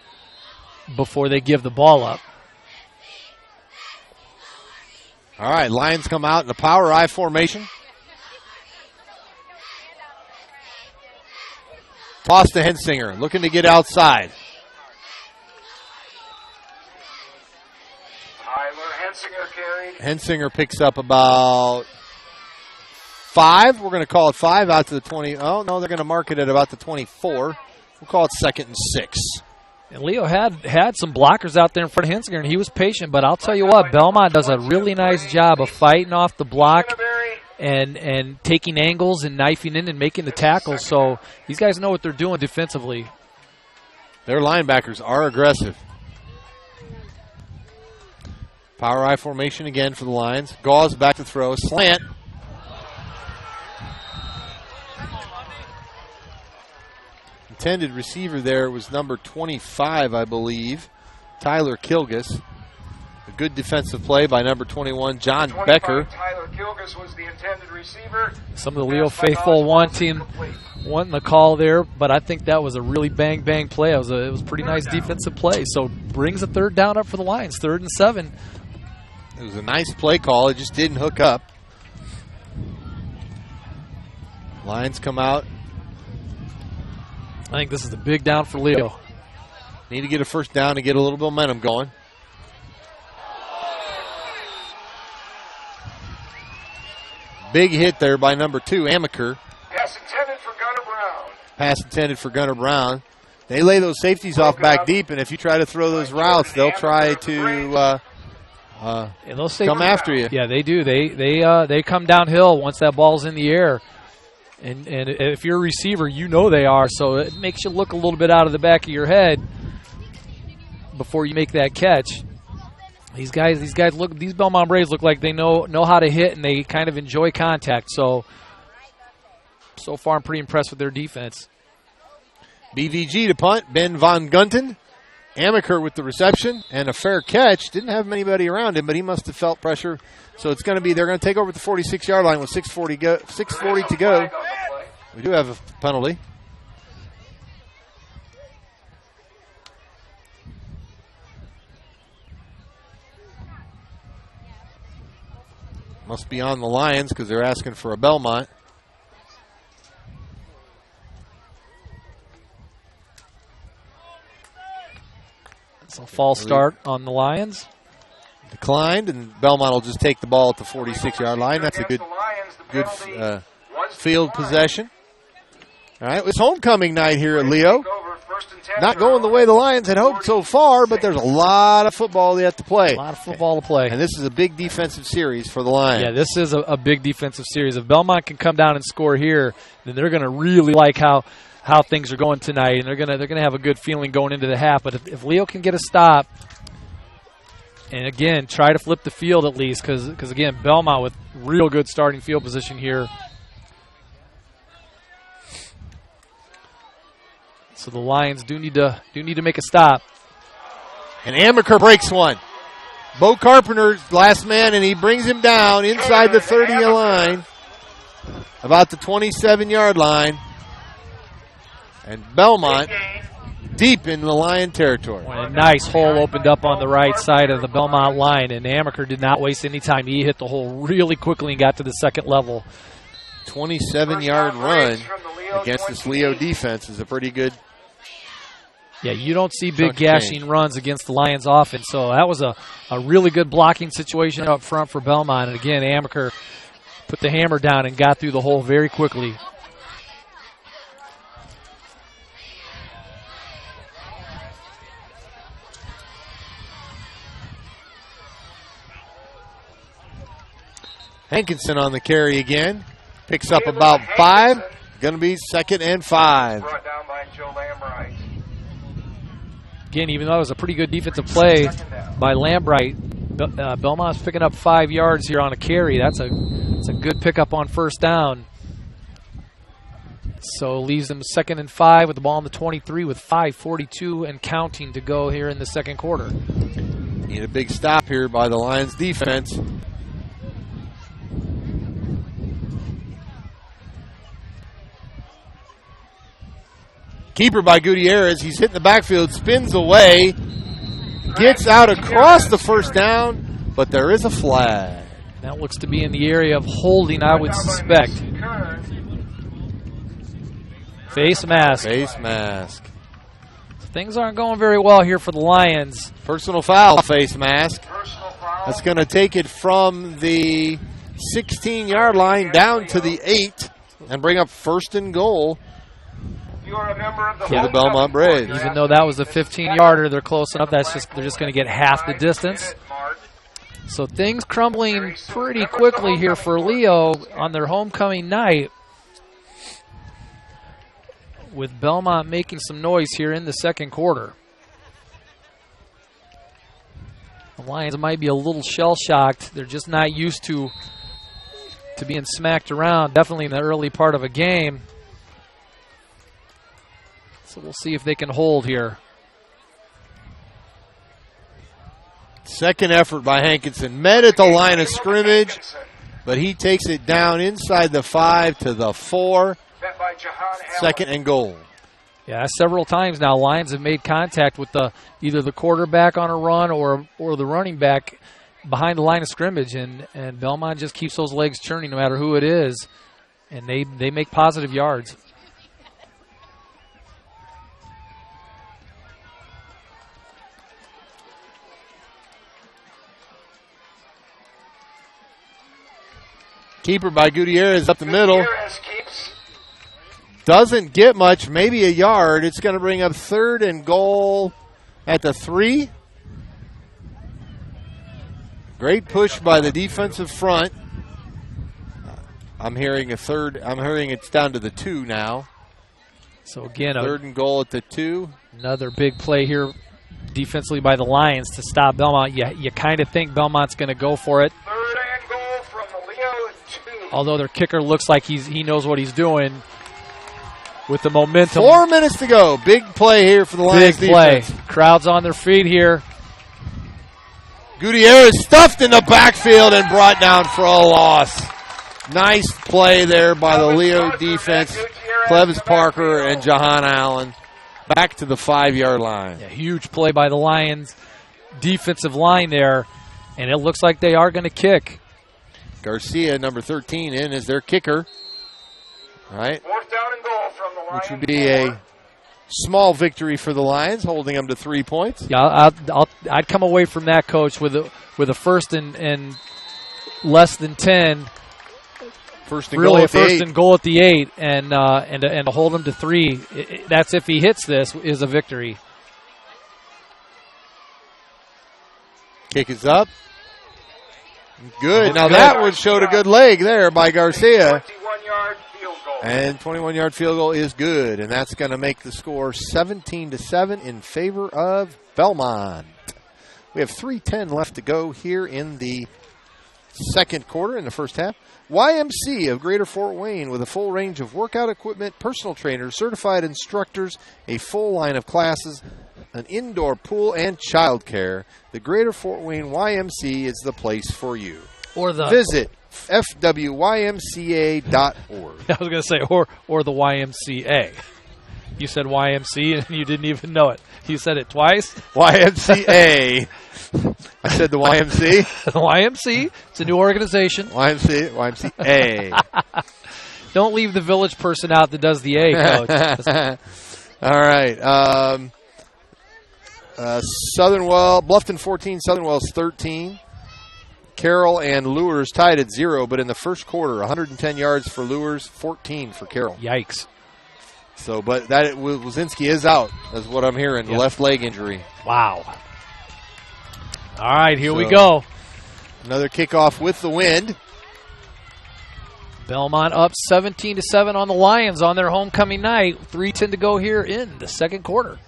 before they give the ball up. All right, Lions come out in a power I formation. Toss to Hensinger, looking to get outside. Hensinger carried. Hensinger picks up about 5. We're going to call it 5 out to the 20. Oh, no, they're going to mark it at about the 24. We'll call it 2nd and 6. And Leo had some blockers out there in front of Hensinger, and he was patient. But I'll tell you what, Bellmont does a really nice job of fighting off the block and taking angles and knifing in and making the tackles. So these guys know what they're doing defensively. Their linebackers are aggressive. Power I formation again for the Lions. Gauze back to throw. Slant. Intended receiver there was number 25, I believe, Tyler Kilgus. A good defensive play by number 21, John Becker. Tyler Kilgus was the intended receiver. Some of the Leo faithful wanting the call there, but I think that was a really bang play. It was a pretty nice defensive play. So brings a 3rd down up for the Lions, 3rd and 7. It was a nice play call. It just didn't hook up. Lions come out. I think this is a big down for Leo. Need to get a 1st down to get a little momentum going. Big hit there by number 2, Amaker. Pass intended for Gunnar Brown. Pass intended for Gunnar Brown. They lay those safeties off back deep, and if you try to throw those routes, they'll try to come after you. Yeah, they do. They come downhill once that ball's in the air. And if you're a receiver, you know they are, so it makes you look a little bit out of the back of your head before you make that catch. These Bellmont Braves look like they know how to hit, and they kind of enjoy contact. So far I'm pretty impressed with their defense. BVG to punt, Ben Von Gunten. Amaker with the reception and a fair catch. Didn't have anybody around him, but he must have felt pressure. So it's going to be, they're going to take over the 46-yard line with 6:40 to go. We do have a penalty. Must be on the Lions because they're asking for a Bellmont. It's a false start on the Lions. Declined, and Bellmont will just take the ball at the 46-yard line. That's a good field possession. All right, it's homecoming night here at Leo. Not going the way the Lions had hoped so far, but there's a lot of football yet to play. A lot of football to play. And this is a big defensive series for the Lions. Yeah, this is a big defensive series. If Bellmont can come down and score here, then they're going to really like how things are going tonight, and they're gonna have a good feeling going into the half. But if Leo can get a stop, and again try to flip the field at least, because again Bellmont with real good starting field position here. So the Lions do need to make a stop. And Amaker breaks one. Bo Carpenter, last man, and he brings him down inside the 30 line, about the 27-yard line. And Bellmont deep in the Lion territory. A nice hole opened up on the right side of the Bellmont line, and Amaker did not waste any time. He hit the hole really quickly and got to the second level. 27-yard run against this Leo defense is a pretty good. Yeah, you don't see big gashing runs against the Lions offense, so that was a really good blocking situation up front for Bellmont. And again, Amaker put the hammer down and got through the hole very quickly. Hankinson on the carry again. Picks up about 5. Going to be 2nd and 5. Brought down by Joe Lambright. Again, even though it was a pretty good defensive play by Lambright, Belmont's picking up 5 yards here on a carry. That's a good pickup on first down. So leaves them 2nd and 5 with the ball on the 23 with 5:42 and counting to go here in the second quarter. Need a big stop here by the Lions defense. Keeper by Gutierrez. He's hitting the backfield, spins away, gets out across the first down, but there is a flag. That looks to be in the area of holding, I would suspect. Face mask. Face mask. Things aren't going very well here for the Lions. Personal foul, face mask. That's going to take it from the 16-yard line down to the 8 and bring up 1st and goal. You're a member of the For the Bellmont Braves. Even though that was a 15-yarder, they're close enough. They're just going to get half the distance. So things crumbling pretty quickly here for Leo on their homecoming night, with Bellmont making some noise here in the second quarter. The Lions might be a little shell-shocked. They're just not used to being smacked around, definitely in the early part of a game. So we'll see if they can hold here. Second effort by Hankinson. Met at the line of scrimmage, but he takes it down inside the 5 to the 4. 2nd and goal. Yeah, several times now Lions have made contact with either the quarterback on a run or the running back behind the line of scrimmage, and Bellmont just keeps those legs churning no matter who it is, and they make positive yards. Keeper by Gutierrez up the middle. Doesn't get much, maybe a yard. It's going to bring up 3rd and goal at the 3. Great push by the defensive front. I'm hearing a 3rd. I'm hearing it's down to the 2 now. So again, 3rd and goal at the 2. Another big play here defensively by the Lions to stop Bellmont. You kind of think Belmont's going to go for it. 3rd and goal from the Leo 2. Although their kicker looks like he knows what he's doing with the momentum. 4 minutes to go. Big play here for the Lions defense. Big play. Crowd's on their feet here. Gutierrez stuffed in the backfield and brought down for a loss. Nice play there by the Leo defense. Clevis Parker and Jahan Allen back to the 5-yard line. Yeah, huge play by the Lions defensive line there, and it looks like they are going to kick. Garcia, number 13, in as their kicker. All right. 4th down and goal from the Lions. Which would be a small victory for the Lions, holding them to 3 points. Yeah, I'd come away from that, Coach, with a 1st and less than 10. First and really goal a at the 1st 8. and goal at the 8, and to hold them to 3. That's if he hits this, is a victory. Kick is up. Good. Now that one showed a good leg there by Garcia. 21-yard field goal. And 21-yard field goal is good, and that's going to make the score 17-7 in favor of Bellmont. We have 3:10 left to go here in the second quarter, in the first half. YMC of Greater Fort Wayne, with a full range of workout equipment, personal trainers, certified instructors, a full line of classes, an indoor pool, and childcare, the Greater Fort Wayne YMCA is the place for you. Visit fwymca.org. I was going to say, or the YMCA. You said YMC and you didn't even know it. You said it twice. YMCA. I said the YMC. The YMC. It's a new organization. YMCA. Don't leave the village person out that does the A, Coach. All right. Bluffton 14, Southern Wells 13. Carroll and Lures tied at 0, but in the first quarter, 110 yards for Lures, 14 for Carroll. Yikes. So, but Wazinski is out, is what I'm hearing, Yep. left leg injury. Wow. All right, here we go. Another kickoff with the wind. Bellmont up 17-7 on the Lions on their homecoming night. 3:10 to go here in the second quarter.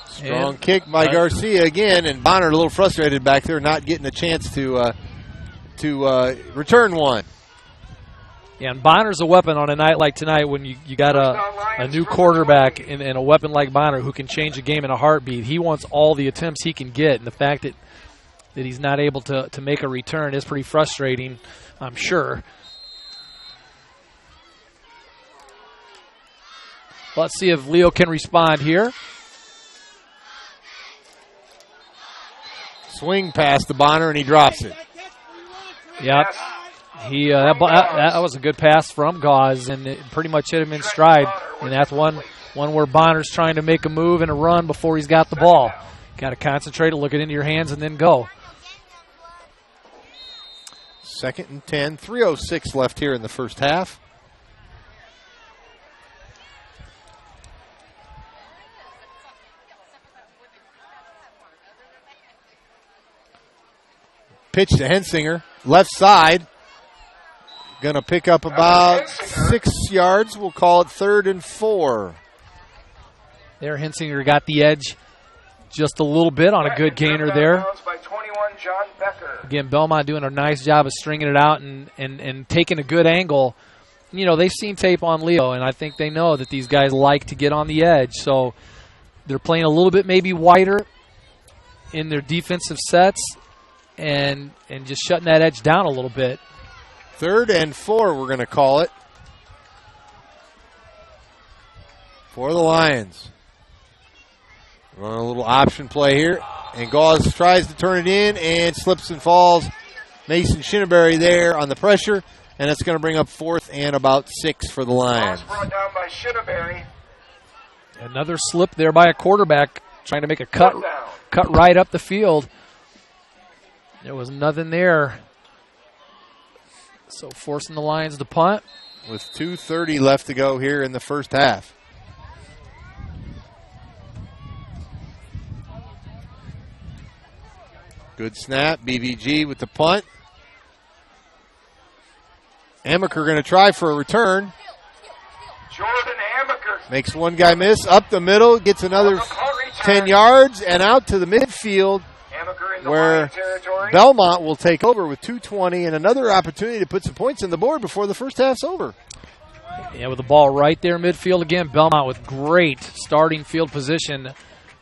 Strong kick by Garcia again, and Bonner a little frustrated back there, not getting a chance to return one. Yeah, and Bonner's a weapon on a night like tonight when you got a new quarterback and a weapon like Bonner who can change a game in a heartbeat. He wants all the attempts he can get, and the fact that he's not able to make a return is pretty frustrating, I'm sure. Let's see if Leo can respond here. Swing pass to Bonner, and he drops it. Yep. That was a good pass from Gauze, and it pretty much hit him in stride. And that's one where Bonner's trying to make a move and a run before he's got the ball. Got to concentrate, look it into your hands, and then go. 2nd and 10, 3:06 left here in the first half. Pitch to Hensinger, left side. Going to pick up about 6 yards. We'll call it 3rd and 4. There, Hensinger got the edge just a little bit on a good gainer there. Again, Bellmont doing a nice job of stringing it out and taking a good angle. You know, they've seen tape on Leo, and I think they know that these guys like to get on the edge. So they're playing a little bit maybe wider in their defensive sets and just shutting that edge down a little bit. 3rd and 4, we're going to call it, for the Lions. Run a little option play here, and Gauze tries to turn it in and slips and falls. Mason Shinneberry there on the pressure, and that's going to bring up 4th and about 6 for the Lions. Brought down by Shinneberry. Another slip there by a quarterback trying to make a cut right up the field. There was nothing there. So forcing the Lions to punt. With 2:30 left to go here in the first half. Good snap. BVG with the punt. Amaker going to try for a return. Jordan Amaker Makes one guy miss. Up the middle. Gets another 10 yards and out to the midfield, where Bellmont will take over with 2:20 and another opportunity to put some points on the board before the first half's over. Yeah, with the ball right there midfield again. Bellmont with great starting field position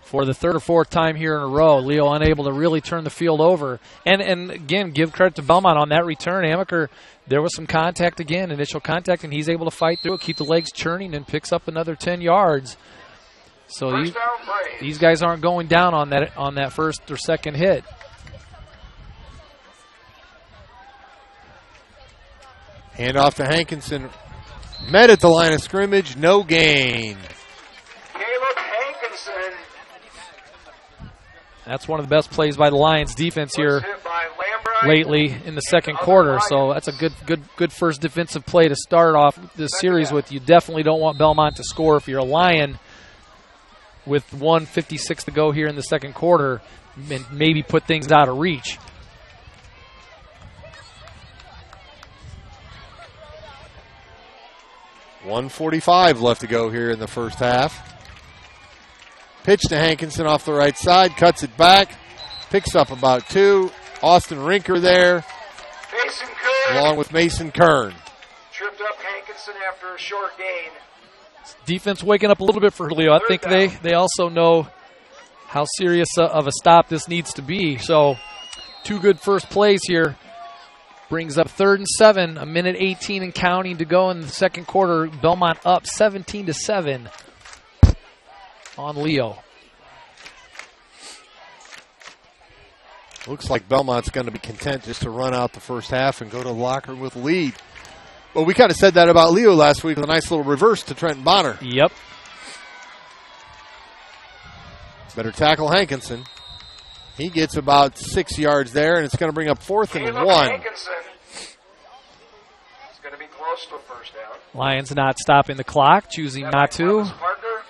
for the 3rd or 4th time here in a row. Leo unable to really turn the field over. And again, give credit to Bellmont on that return. Amaker, there was some contact again, initial contact, and he's able to fight through it, keep the legs churning, and picks up another 10 yards. So these guys aren't going down on that first or second hit. Hand off to Hankinson. Met at the line of scrimmage. No gain. Caleb Hankinson. That's one of the best plays by the Lions defense here lately in the second quarter. So that's a good first defensive play to start off this series with. You definitely don't want Bellmont to score if you're a Lion with 1:56 to go here in the second quarter and maybe put things out of reach. $1:45 left to go here in the first half. Pitch to Hankinson off the right side, cuts it back, picks up about 2. Austin Rinker there, along with Mason Kern. Tripped up Hankinson after a short gain. Defense waking up a little bit for Leo. I think they also know how serious of a stop this needs to be. So 2 good first plays here. Brings up 3rd and 7, a minute 18 and counting to go in the second quarter. Bellmont up 17-7 on Leo. Looks like Belmont's going to be content just to run out the first half and go to the locker room with the lead. Well, we kind of said that about Leo last week with a nice little reverse to Trenton Bonner. Yep. Better tackle Hankinson. He gets about 6 yards there, and it's going to bring up 4th and 1. Hankinson. It's going to be close to a first down. Lions not stopping the clock, choosing not to. Parker.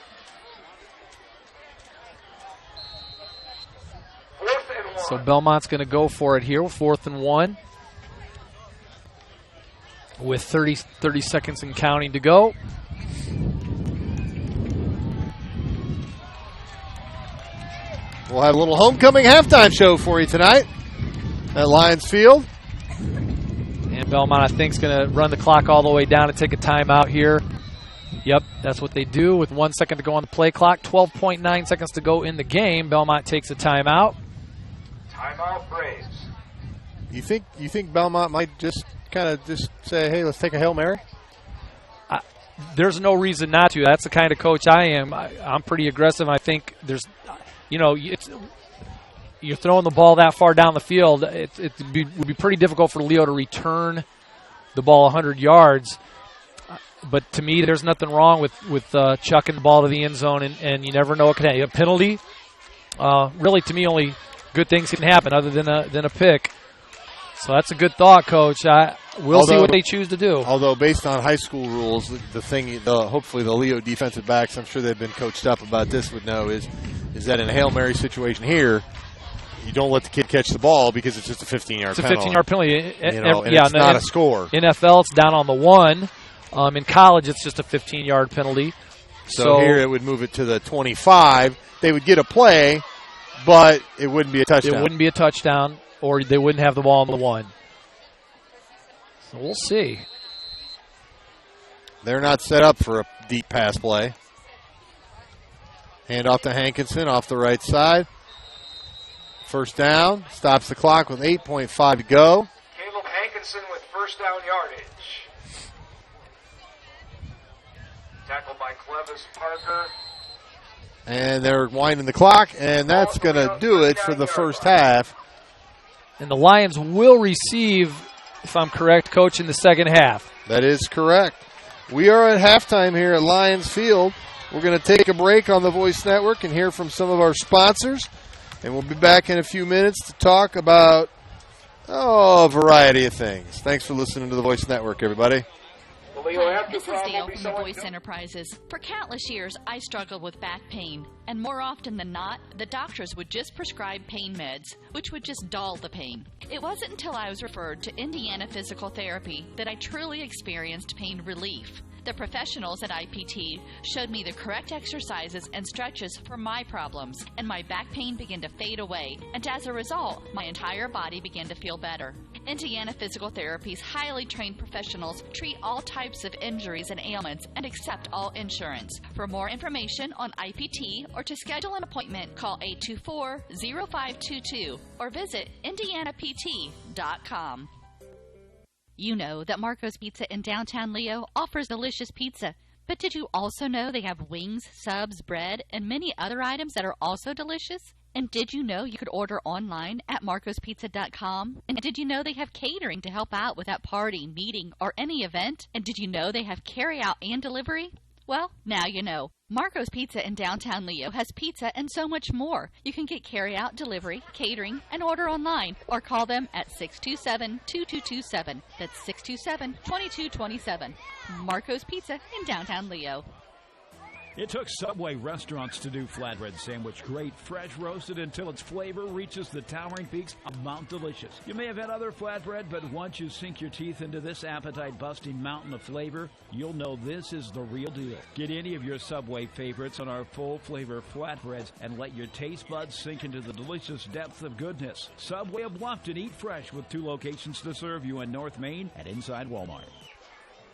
4th and 1. So Belmont's going to go for it here, 4th and 1. With 30 seconds and counting to go. We'll have a little homecoming halftime show for you tonight at Lions Field. And Bellmont, I think, is going to run the clock all the way down and take a timeout here. Yep, that's what they do with 1 second to go on the play clock. 12.9 seconds to go in the game. Bellmont takes a timeout. Timeout Braves. You think Belmont might just kind of just say, hey, let's take a Hail Mary? There's no reason not to. That's the kind of coach I am. I'm pretty aggressive. I think there's, you're throwing the ball that far down the field. It would be pretty difficult for Leo to return the ball 100 yards. But to me, there's nothing wrong with chucking the ball to the end zone, and you never know what can happen. A penalty, really, to me, only good things can happen other than a pick. So that's a good thought, Coach. We'll see what they choose to do. Although, based on high school rules, hopefully the Leo defensive backs, I'm sure they've been coached up about this, would know is that in a Hail Mary situation here, you don't let the kid catch the ball because it's just a 15-yard penalty. It's a 15-yard penalty. It's not a score. NFL, it's down on the 1. In college, it's just a 15-yard penalty. So here it would move it to the 25. They would get a play, but it wouldn't be a touchdown. It wouldn't be a touchdown, or they wouldn't have the ball on the 1. So we'll see. They're not set up for a deep pass play. Hand off to Hankinson off the right side. First down. Stops the clock with 8.5 to go. Caleb Hankinson with first down yardage. Tackled by Clevis Parker. And they're winding the clock, and that's going to do it for the first half. And the Lions will receive, if I'm correct, Coach, in the second half. That is correct. We are at halftime here at Lions Field. We're going to take a break on the Voice Network and hear from some of our sponsors. And we'll be back in a few minutes to talk about a variety of things. Thanks for listening to the Voice Network, everybody. Hi, this is Dale from the Voice Enterprises. For countless years, I struggled with back pain, and more often than not, the doctors would just prescribe pain meds, which would just dull the pain. It wasn't until I was referred to Indiana Physical Therapy that I truly experienced pain relief. The professionals at IPT showed me the correct exercises and stretches for my problems, and my back pain began to fade away, and as a result, my entire body began to feel better. Indiana Physical Therapy's highly trained professionals treat all types of injuries and ailments and accept all insurance. For more information on IPT or to schedule an appointment, call 824-0522 or visit indianapt.com. You know that Marco's Pizza in downtown Leo offers delicious pizza. But did you also know they have wings, subs, bread, and many other items that are also delicious? And did you know you could order online at marcospizza.com? And did you know they have catering to help out with that party, meeting, or any event? And did you know they have carry-out and delivery? Well, now you know. Marco's Pizza in downtown Leo has pizza and so much more. You can get carry-out, delivery, catering, and order online, or call them at 627-2227. That's 627-2227. Marco's Pizza in downtown Leo. It took Subway restaurants to do flatbread sandwich great, fresh roasted until its flavor reaches the towering peaks of Mount Delicious. You may have had other flatbread, but once you sink your teeth into this appetite-busting mountain of flavor, you'll know this is the real deal. Get any of your Subway favorites on our full-flavor flatbreads and let your taste buds sink into the delicious depth of goodness. Subway of Bluffton, eat fresh with 2 locations to serve you in North Main and inside Walmart.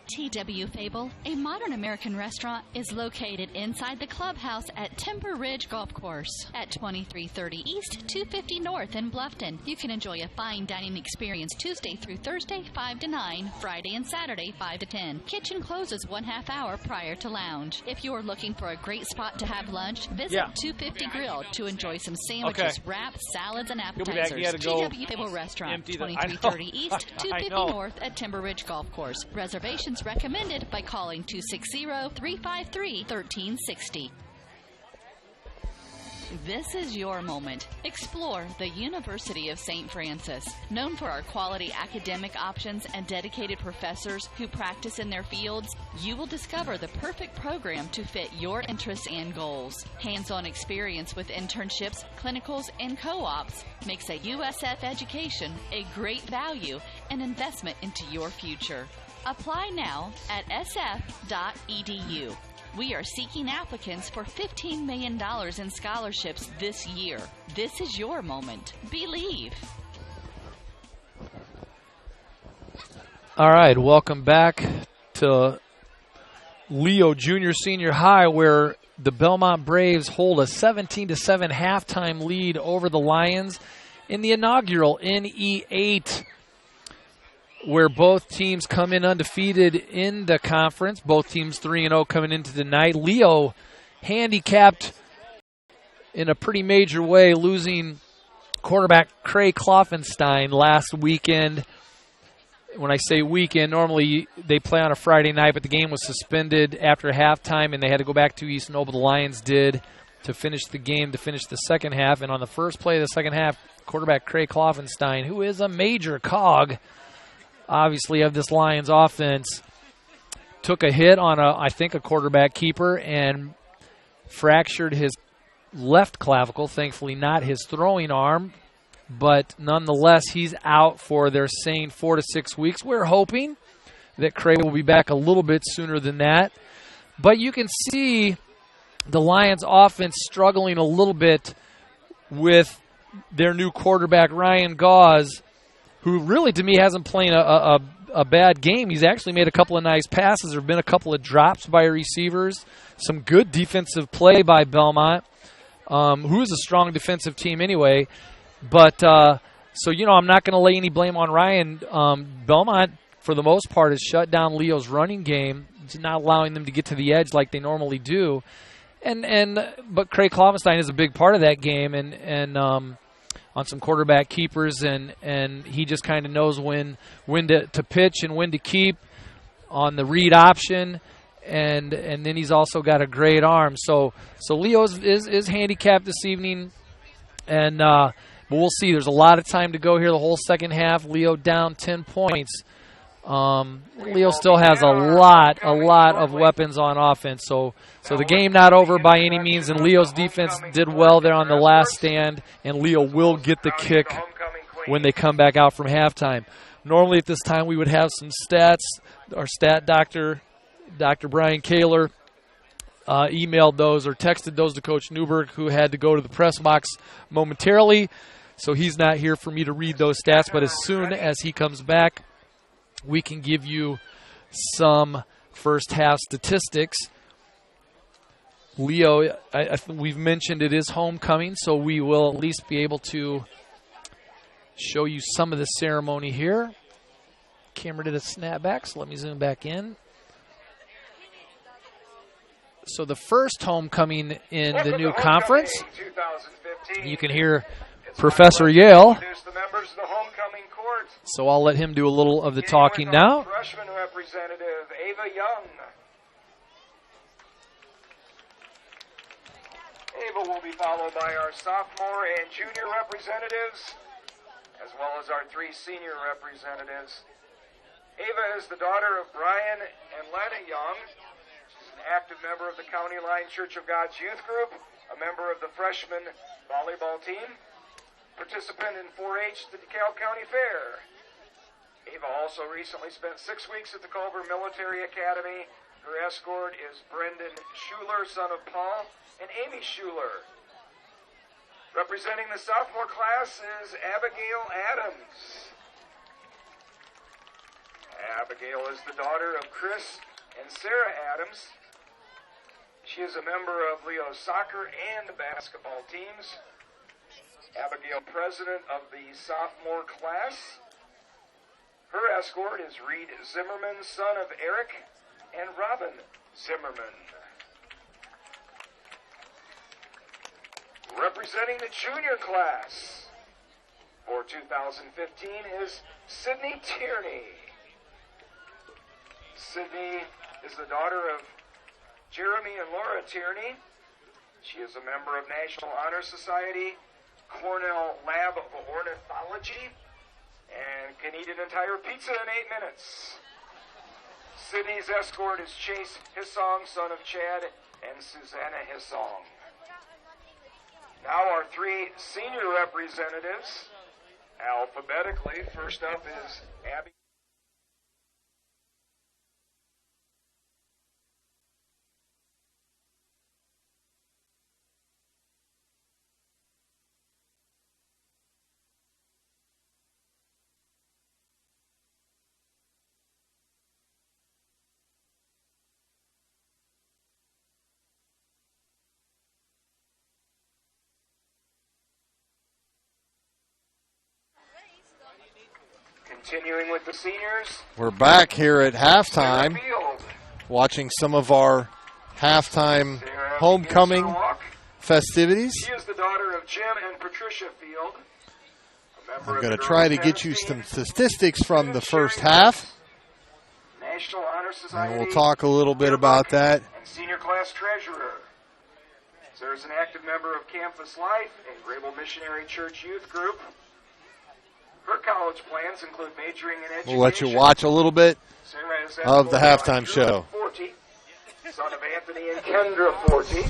TW Fable, a modern American restaurant, is located inside the clubhouse at Timber Ridge Golf Course at 2330 East, 250 North in Bluffton. You can enjoy a fine dining experience Tuesday through Thursday, 5 to 9, Friday and Saturday, 5 to 10. Kitchen closes 1/2 hour prior to lounge. If you are looking for a great spot to have lunch, visit 250 Grill to enjoy some sandwiches, wraps, salads, and appetizers. TW Fable Restaurant, 2330 East, 250 North at Timber Ridge Golf Course. Reservations recommended by calling 260-353-1360. This is your moment. Explore the University of St. Francis. Known for our quality academic options and dedicated professors who practice in their fields, you will discover the perfect program to fit your interests and goals. Hands-on experience with internships, clinicals, and co-ops makes a USF education a great value and investment into your future. Apply now at sf.edu. We are seeking applicants for $15 million in scholarships this year. This is your moment. Believe. All right, welcome back to Leo Junior Senior High, where the Bellmont Braves hold a 17-7 halftime lead over the Lions in the inaugural NE8, where both teams come in undefeated in the conference. Both teams 3-0 coming into tonight. Leo handicapped in a pretty major way, losing quarterback Craig Kloffenstein last weekend. When I say weekend, normally they play on a Friday night, but the game was suspended after halftime, and they had to go back to East Noble. The Lions did to finish the game, to finish the second half. And on the first play of the second half, quarterback Craig Kloffenstein, who is a major cog, obviously, of this Lions offense, took a hit on I think a quarterback keeper and fractured his left clavicle. Thankfully, not his throwing arm, but nonetheless, he's out for, they're saying, 4 to 6 weeks. We're hoping that Craig will be back a little bit sooner than that. But you can see the Lions offense struggling a little bit with their new quarterback, Ryan Gauze, who really, to me, hasn't played a bad game. He's actually made a couple of nice passes. There have been a couple of drops by receivers. Some good defensive play by Bellmont, who is a strong defensive team anyway. But, I'm not going to lay any blame on Ryan. Bellmont, for the most part, has shut down Leo's running game. It's not allowing them to get to the edge like they normally do. But Craig Kloffenstein is a big part of that game, and on some quarterback keepers, and he just kind of knows when to pitch and when to keep on the read option, and then he's also got a great arm. So Leo is handicapped this evening, and but we'll see. There's a lot of time to go here. The whole second half, Leo down 10 points. Leo still has a lot of weapons on offense. So the game not over by any means, and Leo's defense did well there on the last stand, and Leo will get the kick when they come back out from halftime. Normally at this time we would have some stats. Our stat doctor, Dr. Brian Kaler, emailed those or texted those to Coach Newberg, who had to go to the press box momentarily. So he's not here for me to read those stats, but as soon as he comes back, we can give you some first half statistics. Leo, we've mentioned it is homecoming, so we will at least be able to show you some of the ceremony here. Camera did a snapback, so let me zoom back in. So the first homecoming in the new conference. You can hear Professor Yale. So I'll let him do a little of the talking now. Freshman representative Ava Young. Ava will be followed by our sophomore and junior representatives, as well as our 3 senior representatives. Ava is the daughter of Brian and Lana Young. She's an active member of the County Line Church of God's Youth Group, a member of the freshman volleyball team, participant in 4-H at the DeKalb County Fair. Ava also recently spent 6 weeks at the Culver Military Academy. Her escort is Brendan Schuler, son of Paul, and Amy Schuler. Representing the sophomore class is Abigail Adams. Abigail is the daughter of Chris and Sarah Adams. She is a member of Leo's soccer and basketball teams. Abigail, president of the sophomore class. Her escort is Reed Zimmerman, son of Eric and Robin Zimmerman. Representing the junior class for 2015 is Sydney Tierney. Sydney is the daughter of Jeremy and Laura Tierney. She is a member of National Honor Society, Cornell Lab of Ornithology, and can eat an entire pizza in 8 minutes. Sydney's escort is Chase Hissong, son of Chad and Susanna Hissong. Now our 3 senior representatives, alphabetically. First up is Abby. Continuing with the seniors. We're back here at halftime, watching some of our halftime homecoming festivities. She is the daughter of Jim and Patricia Field. I'm going to try to get you some statistics from the first half, National Honor Society, and we'll talk a little bit about that. And senior class treasurer. Sarah's an active member of Campus Life and Grable Missionary Church Youth Group. Her college plans include majoring in education. We'll let you watch a little bit of the halftime show. Forty, son of Anthony and Kendra Forty.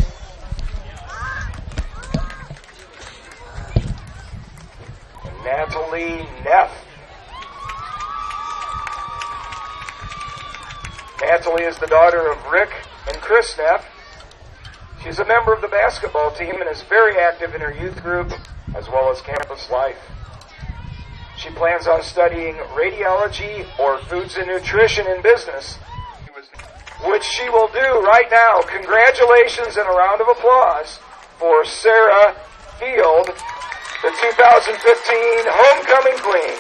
And Natalie Neff. Natalie is the daughter of Rick and Chris Neff. She's a member of the basketball team and is very active in her youth group as well as Campus Life. She plans on studying radiology or foods and nutrition in business, which she will do right now. Congratulations and a round of applause for Sarah Field, the 2015 Homecoming Queen.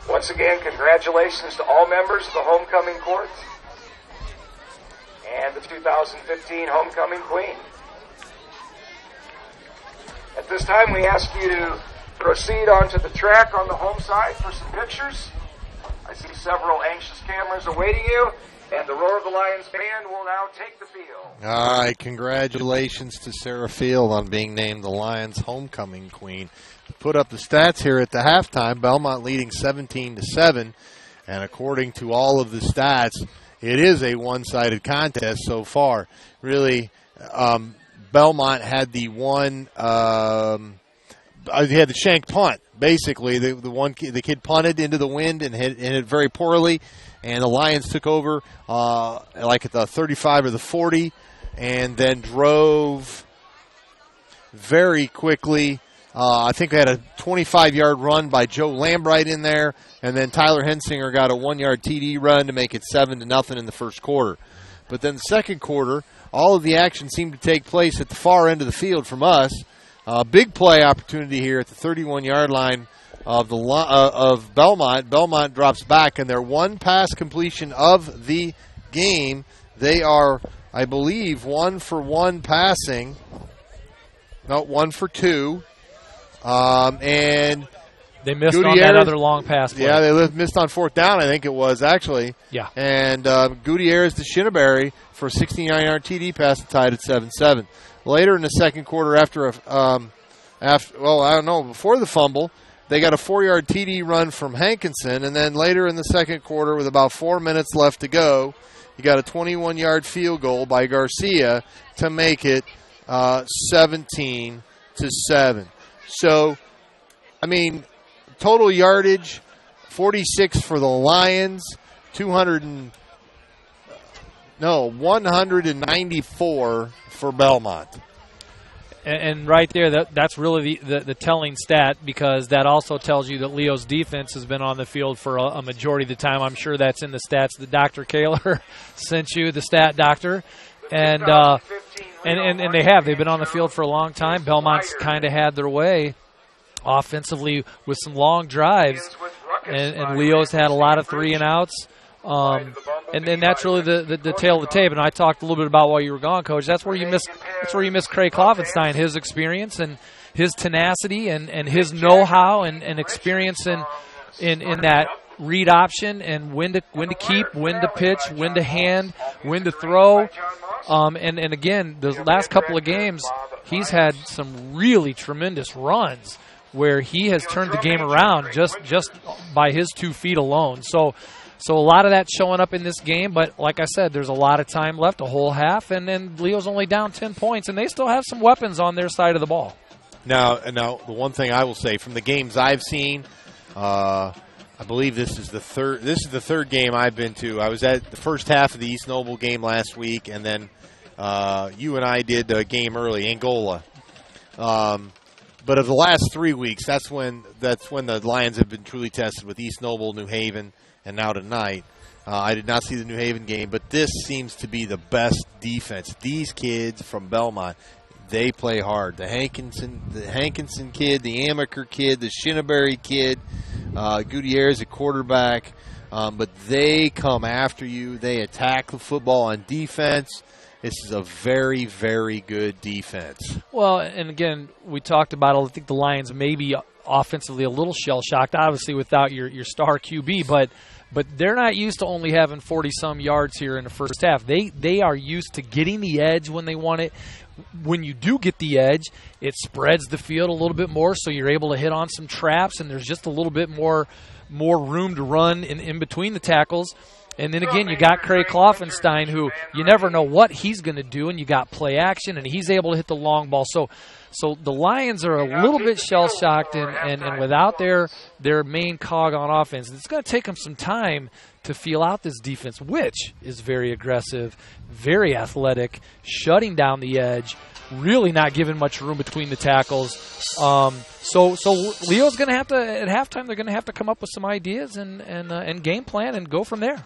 Once again, congratulations to all members of the Homecoming Court and the 2015 Homecoming Queen. At this time, we ask you to proceed onto the track on the home side for some pictures. I see several anxious cameras awaiting you, and the Roar of the Lions band will now take the field. All right, congratulations to Sarah Field on being named the Lions Homecoming Queen. Put up the stats here at the halftime. Bellmont leading 17-7, and according to all of the stats, it is a one-sided contest so far. Really, Bellmont had the one. He had the shank punt. Basically, the kid punted into the wind and hit it very poorly, and the Lions took over like at the 35 or the 40, and then drove very quickly. I think they had a 25-yard run by Joe Lambright in there, and then Tyler Hensinger got a 1-yard TD run to make it 7-0 in the first quarter. But then the second quarter, all of the action seemed to take place at the far end of the field from us. Big play opportunity here at the 31-yard line of Bellmont. Bellmont drops back, and their one pass completion of the game. They are, I believe, 1 for 1 passing. No, 1 for 2. And they missed on that other long pass play. Yeah, they missed on fourth down, I think it was, actually. Yeah. And Gutierrez to Shinneberry for a 69-yard TD pass and tied at 7-7. Later in the second quarter, before the fumble, they got a 4-yard TD run from Hankinson, and then later in the second quarter, with about 4 minutes left to go, you got a 21-yard field goal by Garcia to make it 17-7. So, I mean, total yardage 46 for the Lions, 194 for Bellmont. And right there, that's really the telling stat, because that also tells you that Leo's defense has been on the field for a majority of the time. I'm sure that's in the stats that Dr. Kaler sent you, the stat doctor. And they have. They've been on the field for a long time. Belmont's kind of had their way offensively with some long drives, and Leo's had a lot of 3-and-outs. And then that's really the tail of the tape. And I talked a little bit about while you were gone, Coach. That's where you miss Craig Kloffenstein, his experience and his tenacity and his know-how and experience in that read option and when to keep, when to pitch, when to hand, when to throw. And again, the last couple of games, he's had some really tremendous runs where he has turned the game around just by his 2 feet alone. So a lot of that showing up in this game, but like I said, there's a lot of time left, a whole half, and then Leo's only down 10 points, and they still have some weapons on their side of the ball. Now, the one thing I will say from the games I've seen, I believe this is the third game I've been to. I was at the first half of the East Noble game last week, and then you and I did a game early, Angola. But of the last 3 weeks, that's when the Lions have been truly tested with East Noble, New Haven, and now tonight. I did not see the New Haven game, but this seems to be the best defense. These kids from Bellmont, they play hard. The Hankinson kid, the Amaker kid, the Shinneberry kid, Gutierrez at quarterback, but they come after you. They attack the football on defense. This is a very, very good defense. Well, and again, we talked about, I think the Lions maybe offensively a little shell-shocked, obviously without your star QB, but they're not used to only having 40-some yards here in the first half. They are used to getting the edge when they want it. When you do get the edge, it spreads the field a little bit more, so you're able to hit on some traps, and there's just a little bit more room to run in between the tackles. And then again, you got Craig Kloffenstein, who you never know what he's going to do, and you got play action, and he's able to hit the long ball. So the Lions are a little bit shell-shocked, and without their main cog on offense, it's going to take them some time to feel out this defense, which is very aggressive, very athletic, shutting down the edge, really not giving much room between the tackles. So Leo's going to have to, at halftime, they're going to have to come up with some ideas and game plan and go from there.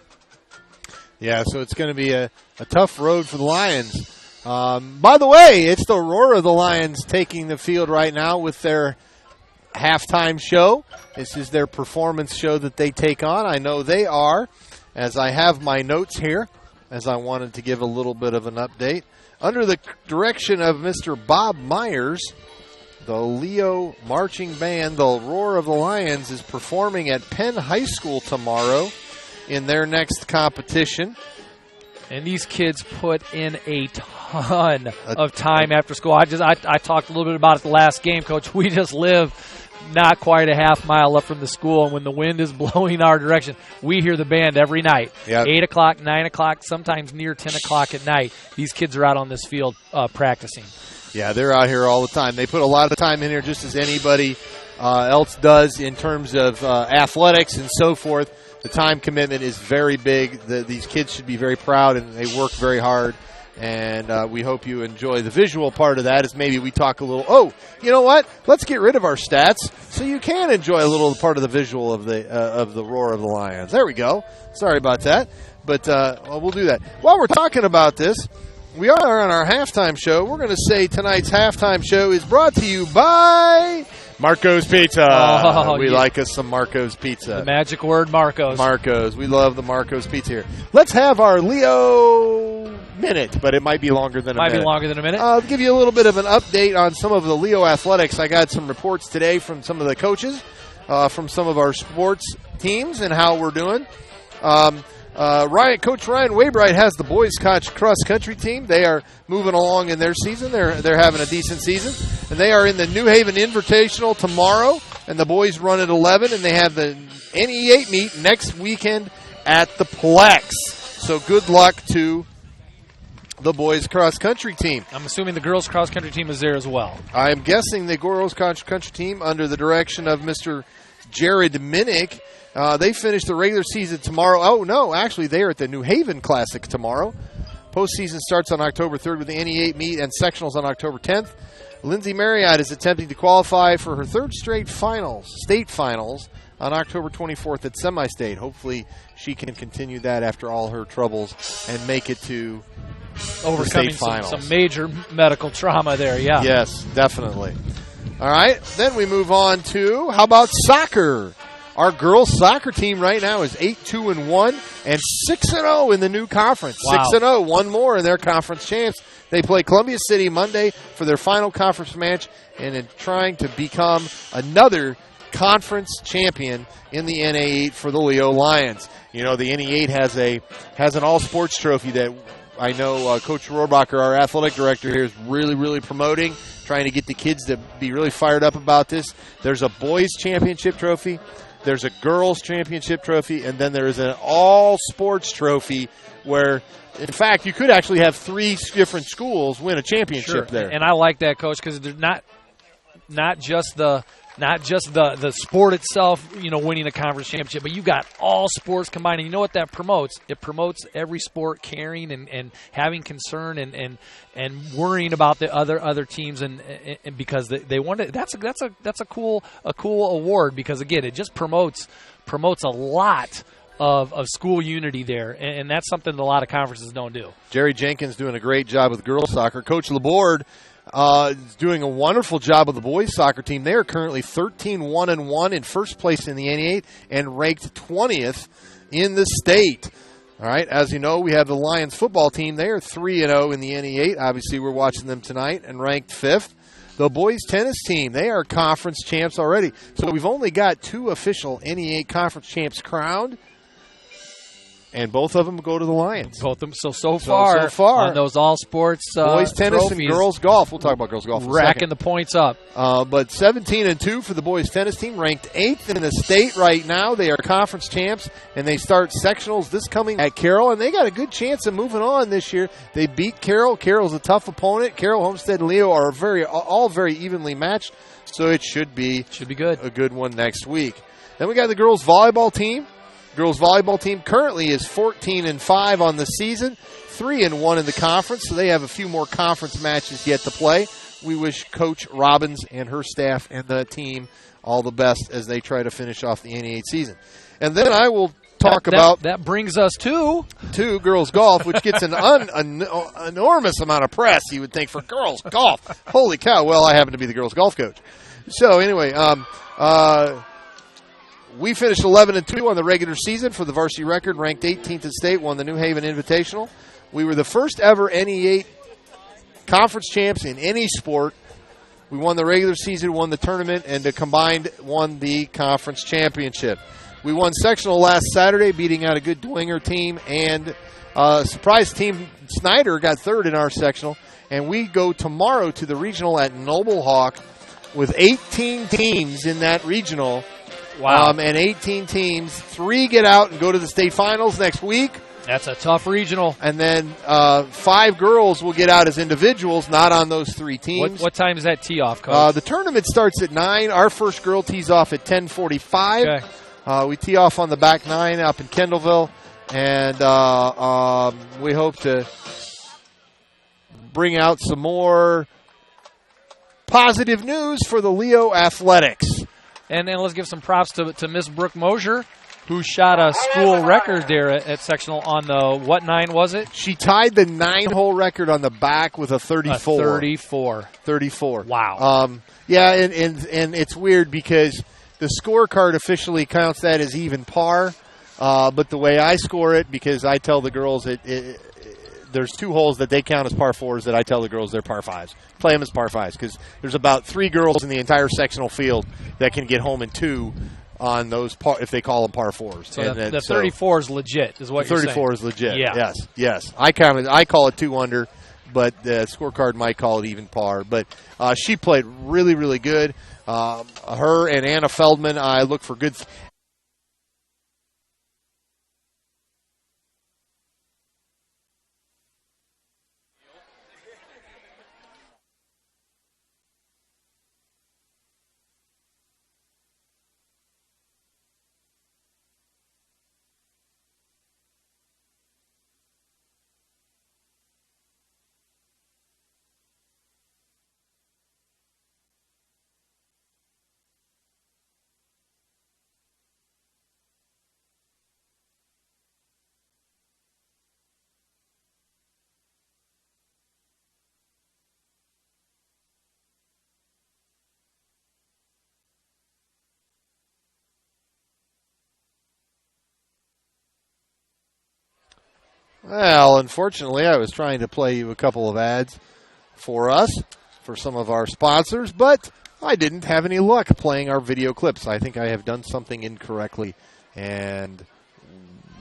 Yeah, so it's going to be a tough road for the Lions. By the way, it's the Roar of the Lions taking the field right now with their halftime show. This is their performance show that they take on. I know they are, as I have my notes here, as I wanted to give a little bit of an update. Under the direction of Mr. Bob Myers, the Leo Marching Band, the Roar of the Lions, is performing at Penn High School tomorrow in their next competition. And these kids put in a ton of time after school. I talked a little bit about it the last game, Coach. We just live not quite a half mile up from the school, and when the wind is blowing our direction, we hear the band every night. Yep. 8 o'clock, 9 o'clock, sometimes near 10 o'clock at night. These kids are out on this field practicing. Yeah, they're out here all the time. They put a lot of time in here, just as anybody else does in terms of athletics and so forth. The time commitment is very big. These kids should be very proud, and they work very hard. And we hope you enjoy the visual part of that, as maybe we talk a little, you know what? Let's get rid of our stats so you can enjoy a little part of the visual of the Roar of the Lions. There we go. Sorry about that, but we'll do that. While we're talking about this, we are on our halftime show. We're going to say tonight's halftime show is brought to you by Marco's Pizza. We like us some Marco's Pizza. The magic word, Marco's. Marco's. We love the Marco's Pizza here. Let's have our Leo minute, but it might be longer than a minute. Might be longer than a minute. I'll give you a little bit of an update on some of the Leo athletics. I got some reports today from some of the coaches from some of our sports teams and how we're doing. Coach Ryan Waybright has the boys cross-country team. They are moving along in their season. They're having a decent season. And they are in the New Haven Invitational tomorrow. And the boys run at 11. And they have the NE8 meet next weekend at the Plex. So good luck to the boys cross-country team. I'm assuming the girls cross-country team is there as well. I'm guessing the girls cross-country team under the direction of Mr. Jared Minnick. They finish the regular season tomorrow. Oh, no, actually, they are at the New Haven Classic tomorrow. Postseason starts on October 3rd with the NE8 meet and sectionals on October 10th. Lindsay Marriott is attempting to qualify for her third straight state finals, on October 24th at Semi-State. Hopefully she can continue that after all her troubles and make it to overcoming the state finals. Some major medical trauma there, yeah. Yes, definitely. All right, then we move on to, how about soccer? Our girls' soccer team right now is 8-2-1 and 6-0 in the new conference. Wow. 6-0, one more in their conference champs. They play Columbia City Monday for their final conference match and in trying to become another conference champion in the NA8 for the Leo Lions. You know, the NE8 has an all-sports trophy that I know Coach Rohrbacher, our athletic director here, is really, really promoting, trying to get the kids to be really fired up about this. There's a boys' championship trophy, there's a girls' championship trophy, and then there is an all-sports trophy where, in fact, you could actually have 3 different schools win a championship there. And I like that, Coach, because they're not just the sport itself, you know, winning a conference championship, but you got all sports combined. And you know what that promotes? It promotes every sport caring and having concern and worrying about the other teams and because they want it. That's a cool award because again, it just promotes a lot of school unity there, and that's something that a lot of conferences don't do. Jerry Jenkins doing a great job with girls soccer. Coach Laborde is doing a wonderful job with the boys soccer team. They are currently 13-1-1 in first place in the NE8 and ranked 20th in the state. All right, as you know, we have the Lions football team. They are 3-0 in the NE8. Obviously, we're watching them tonight and ranked 5th. The boys tennis team, they are conference champs already. So we've only got 2 official NE8 conference champs crowned. And both of them go to the Lions. Both of them. So far on those all sports boys tennis trophies, and girls golf. We'll talk about girls golf in a second. Racking the points up. But 17-2 for the boys tennis team, ranked 8th in the state right now. They are conference champs, and they start sectionals this coming at Carroll, and they got a good chance of moving on this year. They beat Carroll. Carroll's a tough opponent. Carroll, Homestead, and Leo are all very evenly matched, so it should be good. A good one next week. Then we got the girls volleyball team. Girls volleyball team currently is 14-5 on the season, 3-1 in the conference, so they have a few more conference matches yet to play. We wish Coach Robbins and her staff and the team all the best as they try to finish off the NE8 season. And then I will talk about... That brings us to girls golf, which gets an enormous amount of press, you would think, for girls golf. Holy cow. Well, I happen to be the girls golf coach. So anyway, we finished 11-2 on the regular season for the varsity record, ranked 18th in state, won the New Haven Invitational. We were the first ever NE8 conference champs in any sport. We won the regular season, won the tournament, and combined won the conference championship. We won sectional last Saturday, beating out a good Dwenger team, and surprise team Snyder got third in our sectional. And we go tomorrow to the regional at Noble Hawk with 18 teams in that regional. Wow. And 18 teams. 3 get out and go to the state finals next week. That's a tough regional. And then 5 girls will get out as individuals, not on those 3 teams. What time does that tee off, Coach? The tournament starts at 9. Our first girl tees off at 10:45. Okay. We tee off on the back 9 up in Kendallville. And we hope to bring out some more positive news for the Leo Athletics. And then let's give some props to Miss Brooke Mosier, who shot a school record there at sectional on the, what 9 was it? She tied the 9-hole record on the back with a 34. 34. Wow. Yeah, and it's weird because the scorecard officially counts that as even par, but the way I score it, because I tell the girls there's 2 holes that they count as par 4s that I tell the girls they're par 5s. Play them as par 5s because there's about 3 girls in the entire sectional field that can get home in 2 on those if they call them par 4s. So the 34 is legit, is what you're saying. 34 is legit. Yeah. Yes. I call it 2 under, but the scorecard might call it even par. But she played really, really good. Her and Anna Feldman, I look for good. Well, unfortunately, I was trying to play you a couple of ads for us, for some of our sponsors, but I didn't have any luck playing our video clips. I think I have done something incorrectly, and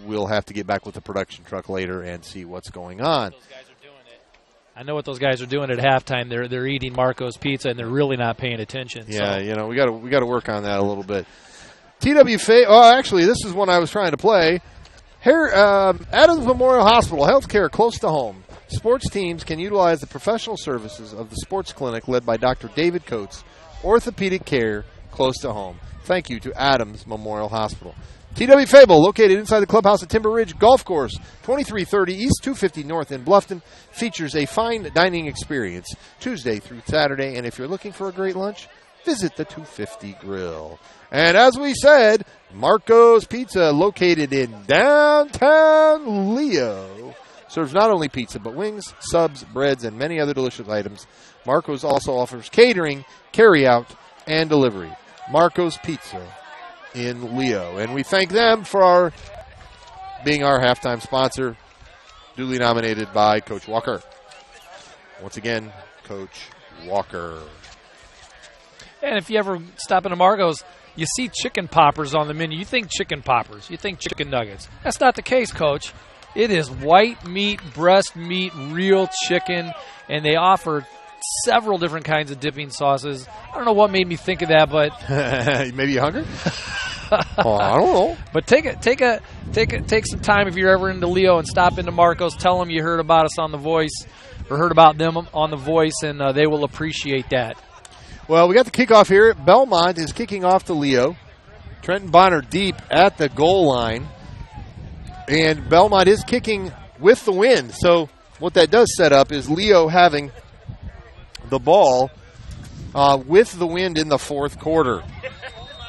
we'll have to get back with the production truck later and see what's going on. I know what those guys are doing at halftime. They're eating Marco's pizza, and they're really not paying attention. Yeah, so. we got to work on that a little bit. Actually, this is one I was trying to play. Here, Adams Memorial Hospital, healthcare close to home. Sports teams can utilize the professional services of the sports clinic led by Dr. David Coates, orthopedic care close to home. Thank you to Adams Memorial Hospital. TW Fable, located inside the clubhouse at Timber Ridge Golf Course, 2330 East 250 North in Bluffton, features a fine dining experience Tuesday through Saturday. And if you're looking for a great lunch, visit the 250 Grill. And as we said, Marco's Pizza, located in downtown Leo, serves not only pizza, but wings, subs, breads, and many other delicious items. Marco's also offers catering, carry-out, and delivery. Marco's Pizza in Leo. And we thank them for being our halftime sponsor, duly nominated by Coach Walker. Once again, Coach Walker. And if you ever stop into Marco's, you see chicken poppers on the menu. You think chicken poppers. You think chicken nuggets. That's not the case, Coach. It is white meat, breast meat, real chicken, and they offer several different kinds of dipping sauces. I don't know what made me think of that, but maybe you're hungry? Oh, I don't know. But take some time if you're ever into Leo and stop into Marco's. Tell them you heard about us on The Voice or heard about them on The Voice, and they will appreciate that. Well, we got the kickoff here. Bellmont is kicking off to Leo. Trenton Bonner deep at the goal line. And Bellmont is kicking with the wind. So what that does set up is Leo having the ball with the wind in the fourth quarter.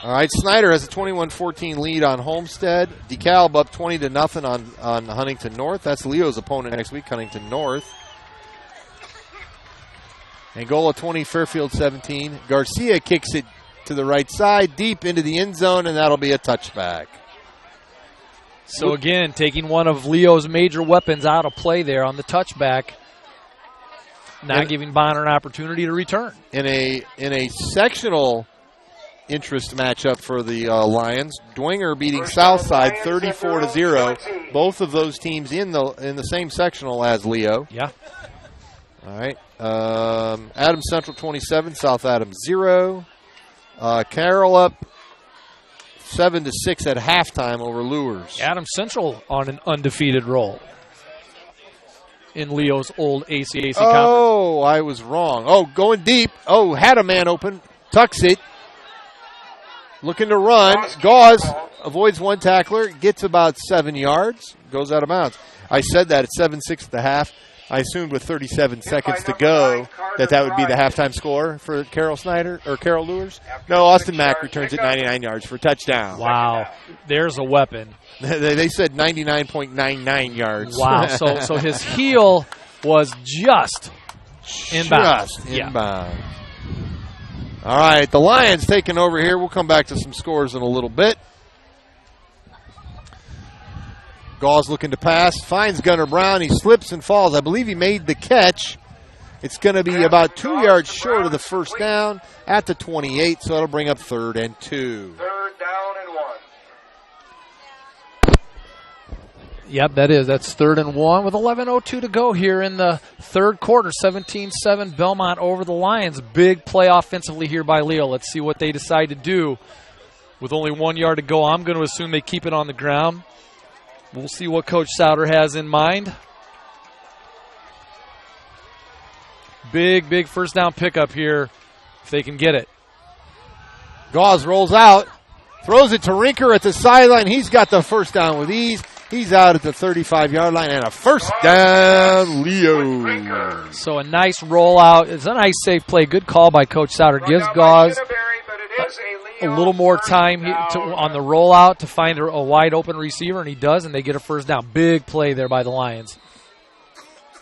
All right, Snyder has a 21-14 lead on Homestead. DeKalb up 20-0 on Huntington North. That's Leo's opponent next week, Huntington North. Angola 20, Fairfield 17. Garcia kicks it to the right side, deep into the end zone, and that'll be a touchback. So again, taking one of Leo's major weapons out of play there on the touchback, not giving Bonner an opportunity to return. In a sectional interest matchup for the Lions, Dwenger beating Southside 34-0. Both of those teams in the same sectional as Leo. Yeah. All right. Adams Central 27, South Adams 0. Carroll up 7-6 at halftime over Lures. Adams Central on an undefeated roll in Leo's old ACAC conference. Oh, I was wrong. Oh, going deep. Oh, had a man open. Tucks it. Looking to run. Gauze avoids one tackler. Gets about 7 yards. Goes out of bounds. I said that at 7-6 at the half. I assumed with 37 seconds to go that would be the halftime score for Carroll Lures. No, Austin Mack returns it 99 yards for a touchdown. Wow. There's a weapon. They said 99.99 yards. Wow. So his heel was just inbound. Inbound. All right, the Lions taking over here. We'll come back to some scores in a little bit. Gauze looking to pass, finds Gunnar Brown. He slips and falls. I believe he made the catch. It's going to be about 2 yards short of the first down at the 28, so that'll bring up 3rd and 2. 3rd down and 1. Yep, that's 3rd and 1 with 11:02 to go here in the third quarter. 17-7 Bellmont over the Lions. Big play offensively here by Leo. Let's see what they decide to do. With only 1 yard to go, I'm going to assume they keep it on the ground. We'll see what Coach Souter has in mind. Big first down pickup here if they can get it. Gauze rolls out, throws it to Rinker at the sideline. He's got the first down with ease. He's out at the 35-yard line, and a first down, Leo. So a nice rollout. It's a nice, safe play. Good call by Coach Souter. Gives Gauze a little more time on the rollout to find a wide-open receiver, and he does, and they get a first down. Big play there by the Lions.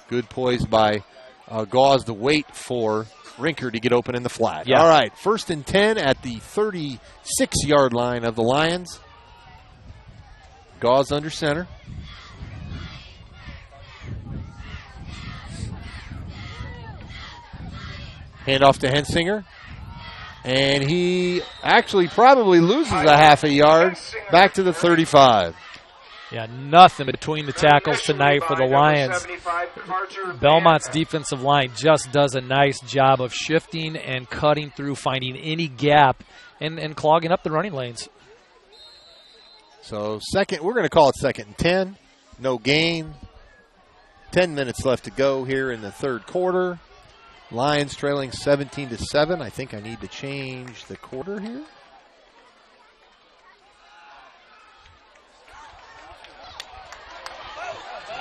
Good poise by Gauze to wait for Rinker to get open in the flat. Yeah. All right, 1st and 10 at the 36-yard line of the Lions. Gauze under center. Handoff to Hensinger. And he actually probably loses a half a yard back to the 35. Yeah, nothing between the tackles tonight for the Lions. Bellmont's defensive line just does a nice job of shifting and cutting through, finding any gap, and clogging up the running lanes. So we're going to call it 2nd and 10. No gain. 10 minutes left to go here in the third quarter. Lions trailing 17-7. I think I need to change the quarter here.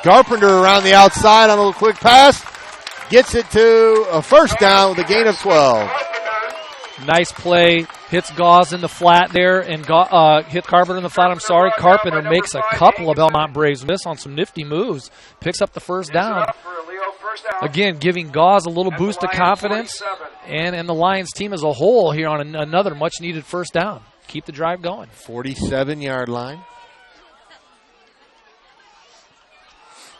Carpenter around the outside on a little quick pass. Gets it to a first down with a gain of 12. Nice play. Hits Gauze in the flat there and hit Carpenter in the flat. Carpenter makes a couple of Bellmont Braves miss on some nifty moves. Picks up the first down. Again, giving Gauze a little boost of confidence. And the Lions team as a whole here on another much-needed first down. Keep the drive going. 47-yard line.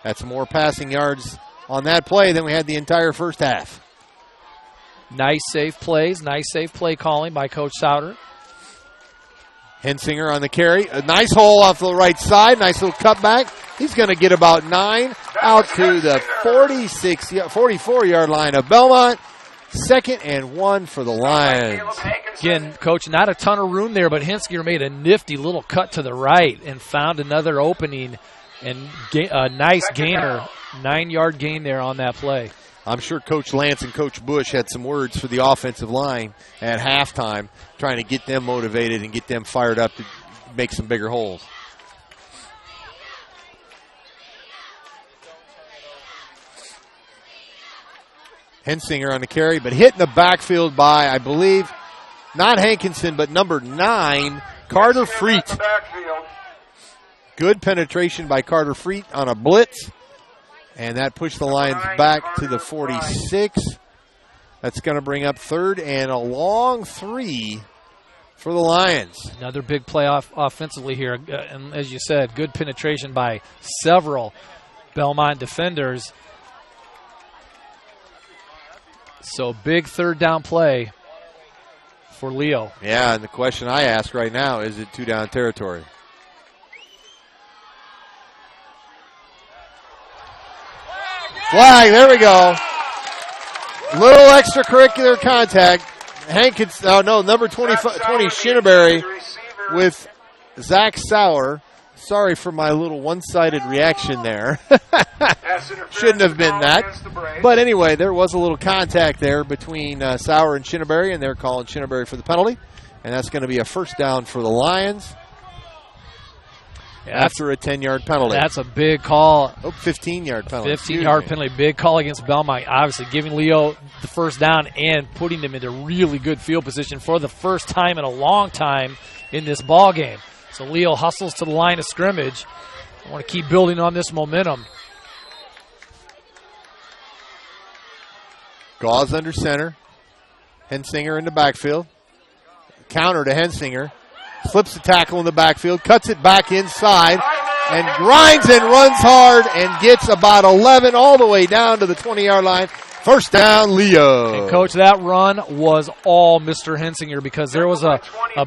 That's more passing yards on that play than we had the entire first half. Nice safe plays. Nice safe play calling by Coach Souter. Hensinger on the carry. A nice hole off the right side. Nice little cutback. He's going to get about 9 out to the 44-yard line of Bellmont. 2nd and 1 for the Lions. Again, Coach, not a ton of room there, but Hensinger made a nifty little cut to the right and found another opening. And a nice gainer, 9-yard gain there on that play. I'm sure Coach Lance and Coach Bush had some words for the offensive line at halftime, trying to get them motivated and get them fired up to make some bigger holes. Hensinger on the carry, but hit in the backfield by, I believe, not Hankinson, but number 9, Carter Freet. Good penetration by Carter Freet on a blitz. And that pushed the Lions back to the 46. That's going to bring up 3rd and a long 3 for the Lions. Another big play offensively here. And as you said, good penetration by several Bellmont defenders. So big 3rd down play for Leo. Yeah, and the question I ask right now, is it 2-down territory? Flag, there we go. Little extracurricular contact. Number 20 Shinneberry with Zach Sauer. Sorry for my little one-sided reaction there. Shouldn't have been that. But anyway, there was a little contact there between Sauer and Shinneberry, and they're calling Shinneberry for the penalty. And that's going to be a first down for the Lions. After a 10-yard penalty. That's a big call. 15-yard penalty. 15-yard penalty. Big call against Bellmont. Obviously giving Leo the first down and putting them into really good field position for the first time in a long time in this ball game. So Leo hustles to the line of scrimmage. I want to keep building on this momentum. Gauze under center. Hensinger in the backfield. Counter to Hensinger. Slips the tackle in the backfield, cuts it back inside, and grinds and runs hard and gets about 11 all the way down to the 20-yard line. First down, Leo. And Coach, that run was all Mr. Hensinger because there was a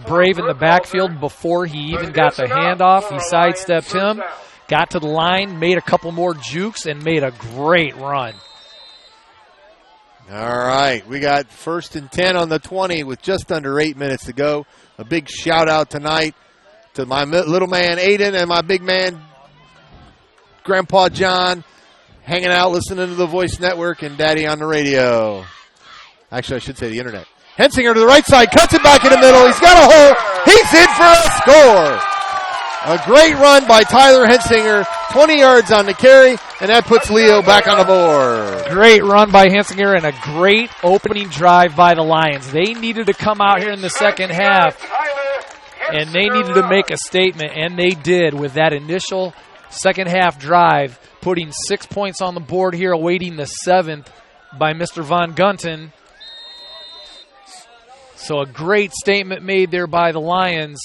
Brave in the backfield before he even got the handoff. He sidestepped him, got to the line, made a couple more jukes, and made a great run. All right, we got 1st and 10 on the 20 with just under 8 minutes to go. A big shout-out tonight to my little man, Aiden, and my big man, Grandpa John, hanging out, listening to the Voice Network and Daddy on the radio. Actually, I should say the Internet. Hensinger to the right side, cuts it back in the middle. He's got a hole. He's in for a score. A great run by Tyler Hensinger, 20 yards on the carry, and that puts Leo back on the board. Great run by Hensinger and a great opening drive by the Lions. They needed to come out here in the second half, and they needed to make a statement, and they did with that initial second half drive, putting 6 points on the board here, awaiting the 7th by Mr. Von Gunton. So a great statement made there by the Lions.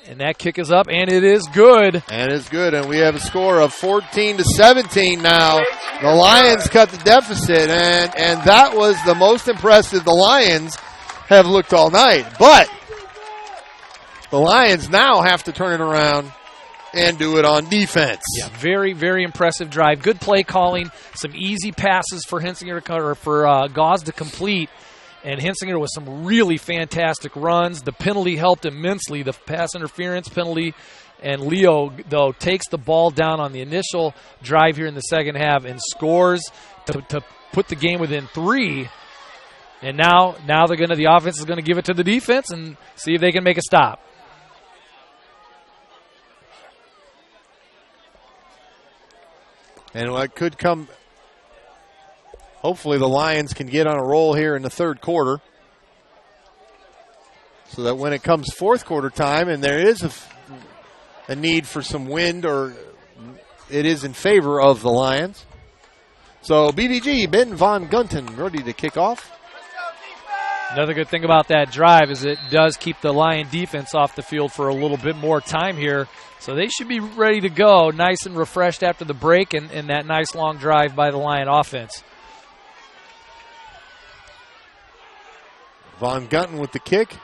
And that kick is up, and it is good. And it's good, and we have a score of 14-17 now. The Lions cut the deficit, and that was the most impressive the Lions have looked all night. But the Lions now have to turn it around and do it on defense. Yeah, very, very impressive drive. Good play calling, some easy passes for Hensinger or for Gauze to complete. And Hensinger with some really fantastic runs. The penalty helped immensely, the pass interference penalty. And Leo, though, takes the ball down on the initial drive here in the second half and scores to put the game within 3. And now the offense is going to give it to the defense and see if they can make a stop. And what could come... Hopefully the Lions can get on a roll here in the third quarter so that when it comes fourth quarter time and there is a need for some wind, or it is in favor of the Lions. So BVG, Ben Von Gunten, ready to kick off. Another good thing about that drive is it does keep the Lion defense off the field for a little bit more time here. So they should be ready to go, nice and refreshed after the break and that nice long drive by the Lion offense. Von Gunten with the kick.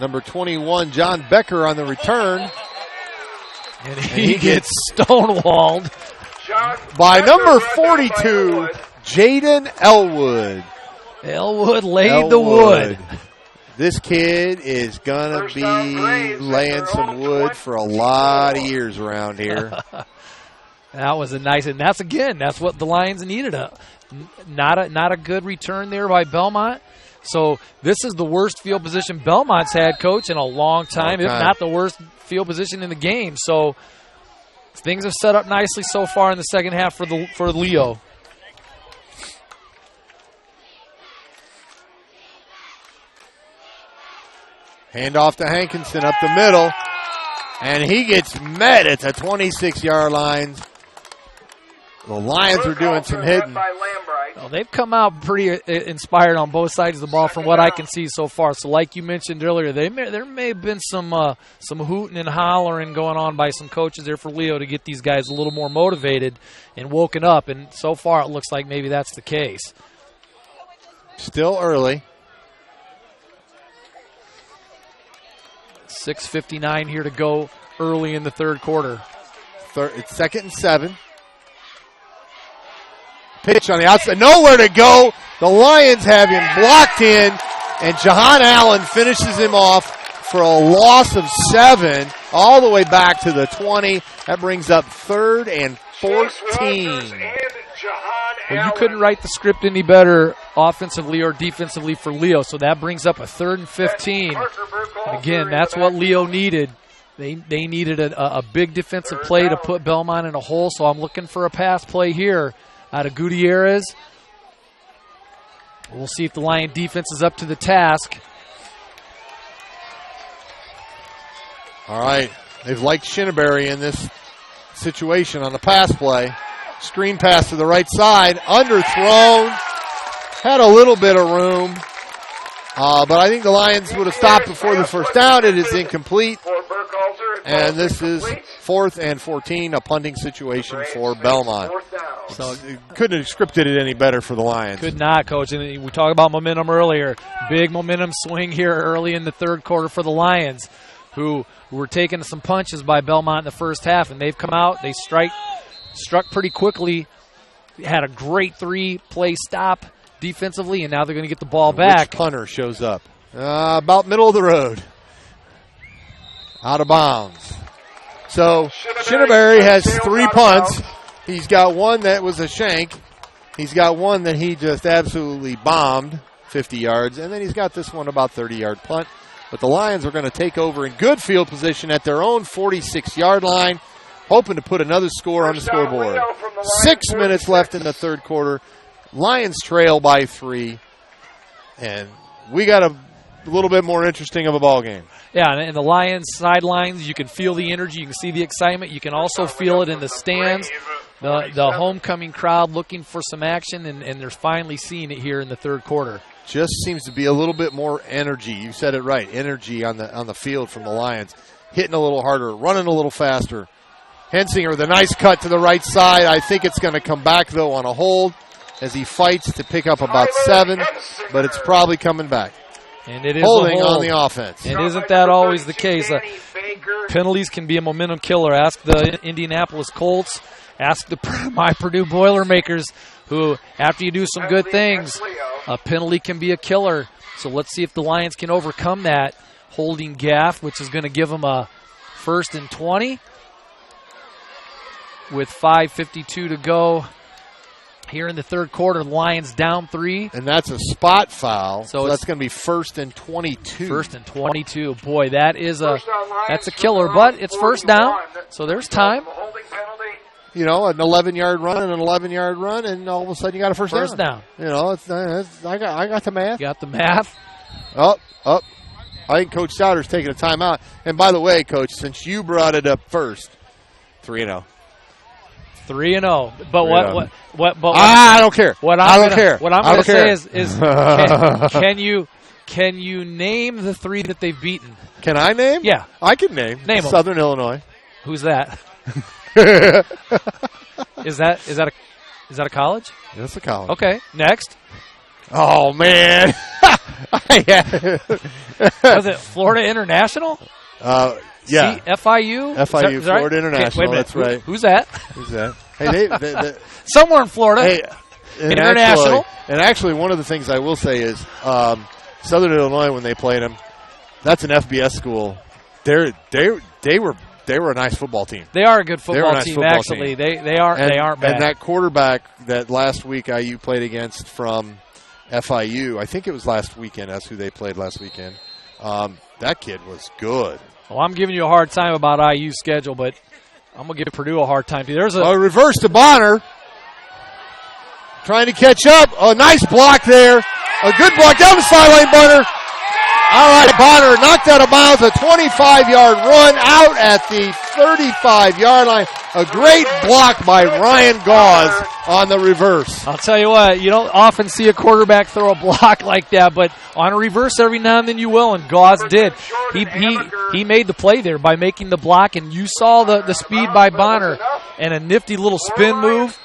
Number 21, John Becker on the return. And he gets stonewalled by number 42, Jaden Elwood. Elwood laid the wood. This kid is going to be laying some wood for a lot of years around here. That was a nice, and that's what the Lions needed. Not a good return there by Bellmont. So this is the worst field position Belmont's had, Coach, in a long time, if not the worst field position in the game. So things are set up nicely so far in the second half for Leo. Hand off to Hankinson up the middle, and he gets met at the 26-yard line. The Lions are doing some hitting. Well, they've come out pretty inspired on both sides of the ball from what I can see so far. So like you mentioned earlier, there may have been some hooting and hollering going on by some coaches there for Leo to get these guys a little more motivated and woken up. And so far it looks like maybe that's the case. Still early. 6:59 here to go early in the third quarter. It's 2nd and 7. Pitch on the outside. Nowhere to go. The Lions have him blocked in, and Jahan Allen finishes him off for a loss of 7 all the way back to the 20. That brings up 3rd and 14. Well, you couldn't write the script any better offensively or defensively for Leo, so that brings up a 3rd and 15. And again, that's what Leo needed. They needed a big defensive play to put Bellmont in a hole, so I'm looking for a pass play here out of Gutierrez. We'll see if the Lion defense is up to the task. All right. They've liked Shinneberry in this situation on the pass play. Screen pass to the right side. Underthrown. Had a little bit of room. But I think the Lions would have stopped before the first down. It is incomplete. And this is 4th and 14, a punting situation for Bellmont. So couldn't have scripted it any better for the Lions. Could not, Coach. And we talked about momentum earlier. Big momentum swing here early in the third quarter for the Lions, who were taking some punches by Bellmont in the first half, and they've come out. They struck pretty quickly, had a great 3-play stop defensively, and now they're going to get the ball back. Which punter shows up? About middle of the road. Out of bounds. So Shinneberry has 3 punts. He's got one that was a shank. He's got one that he just absolutely bombed, 50 yards. And then he's got this one about 30-yard punt. But the Lions are going to take over in good field position at their own 46-yard line, hoping to put another score on the scoreboard. 6 minutes left in the third quarter. Lions trail by 3. And we got a little bit more interesting of a ball game. Yeah, and the Lions sidelines, you can feel the energy, you can see the excitement. You can also feel it in the stands. the homecoming crowd looking for some action, and they're finally seeing it here in the third quarter. Just seems to be a little bit more energy. You said it right, energy on the field from the Lions. Hitting a little harder, running a little faster. Hensinger with a nice cut to the right side. I think it's going to come back, though, on a hold as he fights to pick up about 7, but it's probably coming back. And it is holding a hold on the offense. And isn't that always the case? Penalties can be a momentum killer. Ask the Indianapolis Colts. Ask my Purdue Boilermakers, who, after you do some good things, a penalty can be a killer. So let's see if the Lions can overcome that holding gaff, which is going to give them a 1st and 20 with 5:52 to go. Here in the third quarter, the Lions down 3. And that's a spot foul, so that's going to be 1st and 22. 1st and 22. Boy, that's a killer, but it's first down, so there's time. You know, an 11-yard run and an 11-yard run, and all of a sudden you got a first down. You know, I got the math. You got the math. Up. I think Coach Souter's taking a timeout. And by the way, Coach, since you brought it up first, 3-0. 3-0. But what? I don't care. I don't care. What I'm going to say is can you name the 3 that they've beaten? Can I name? Yeah, I can name. Name them. Southern Illinois. Who's that? Is that a college? That's a college. Okay. Next. Oh man. Was it Florida International? Yeah. FIU? FIU, Florida right? International. Wait a minute. That's right. Who's that? Hey, they somewhere in Florida. Hey, International. And actually, one of the things I will say is Southern Illinois, when they played them, that's an FBS school. They were a nice football team. They are a good football nice team, football actually. Team. They aren't bad. And that quarterback that last week IU played against from FIU, I think it was last weekend. That's who they played last weekend. That kid was good. Well, I'm giving you a hard time about IU's schedule, but I'm going to give Purdue a hard time, too. There's a reverse to Bonner. Trying to catch up. A nice block there. A good block down the sideline, Bonner. All right, Bonner knocked out of bounds, a 25-yard run out at the 35-yard line. A great block by Ryan Gauze on the reverse. I'll tell you what, you don't often see a quarterback throw a block like that, but on a reverse every now and then you will, and Gauze did. He made the play there by making the block, and you saw the speed by Bonner and a nifty little spin move.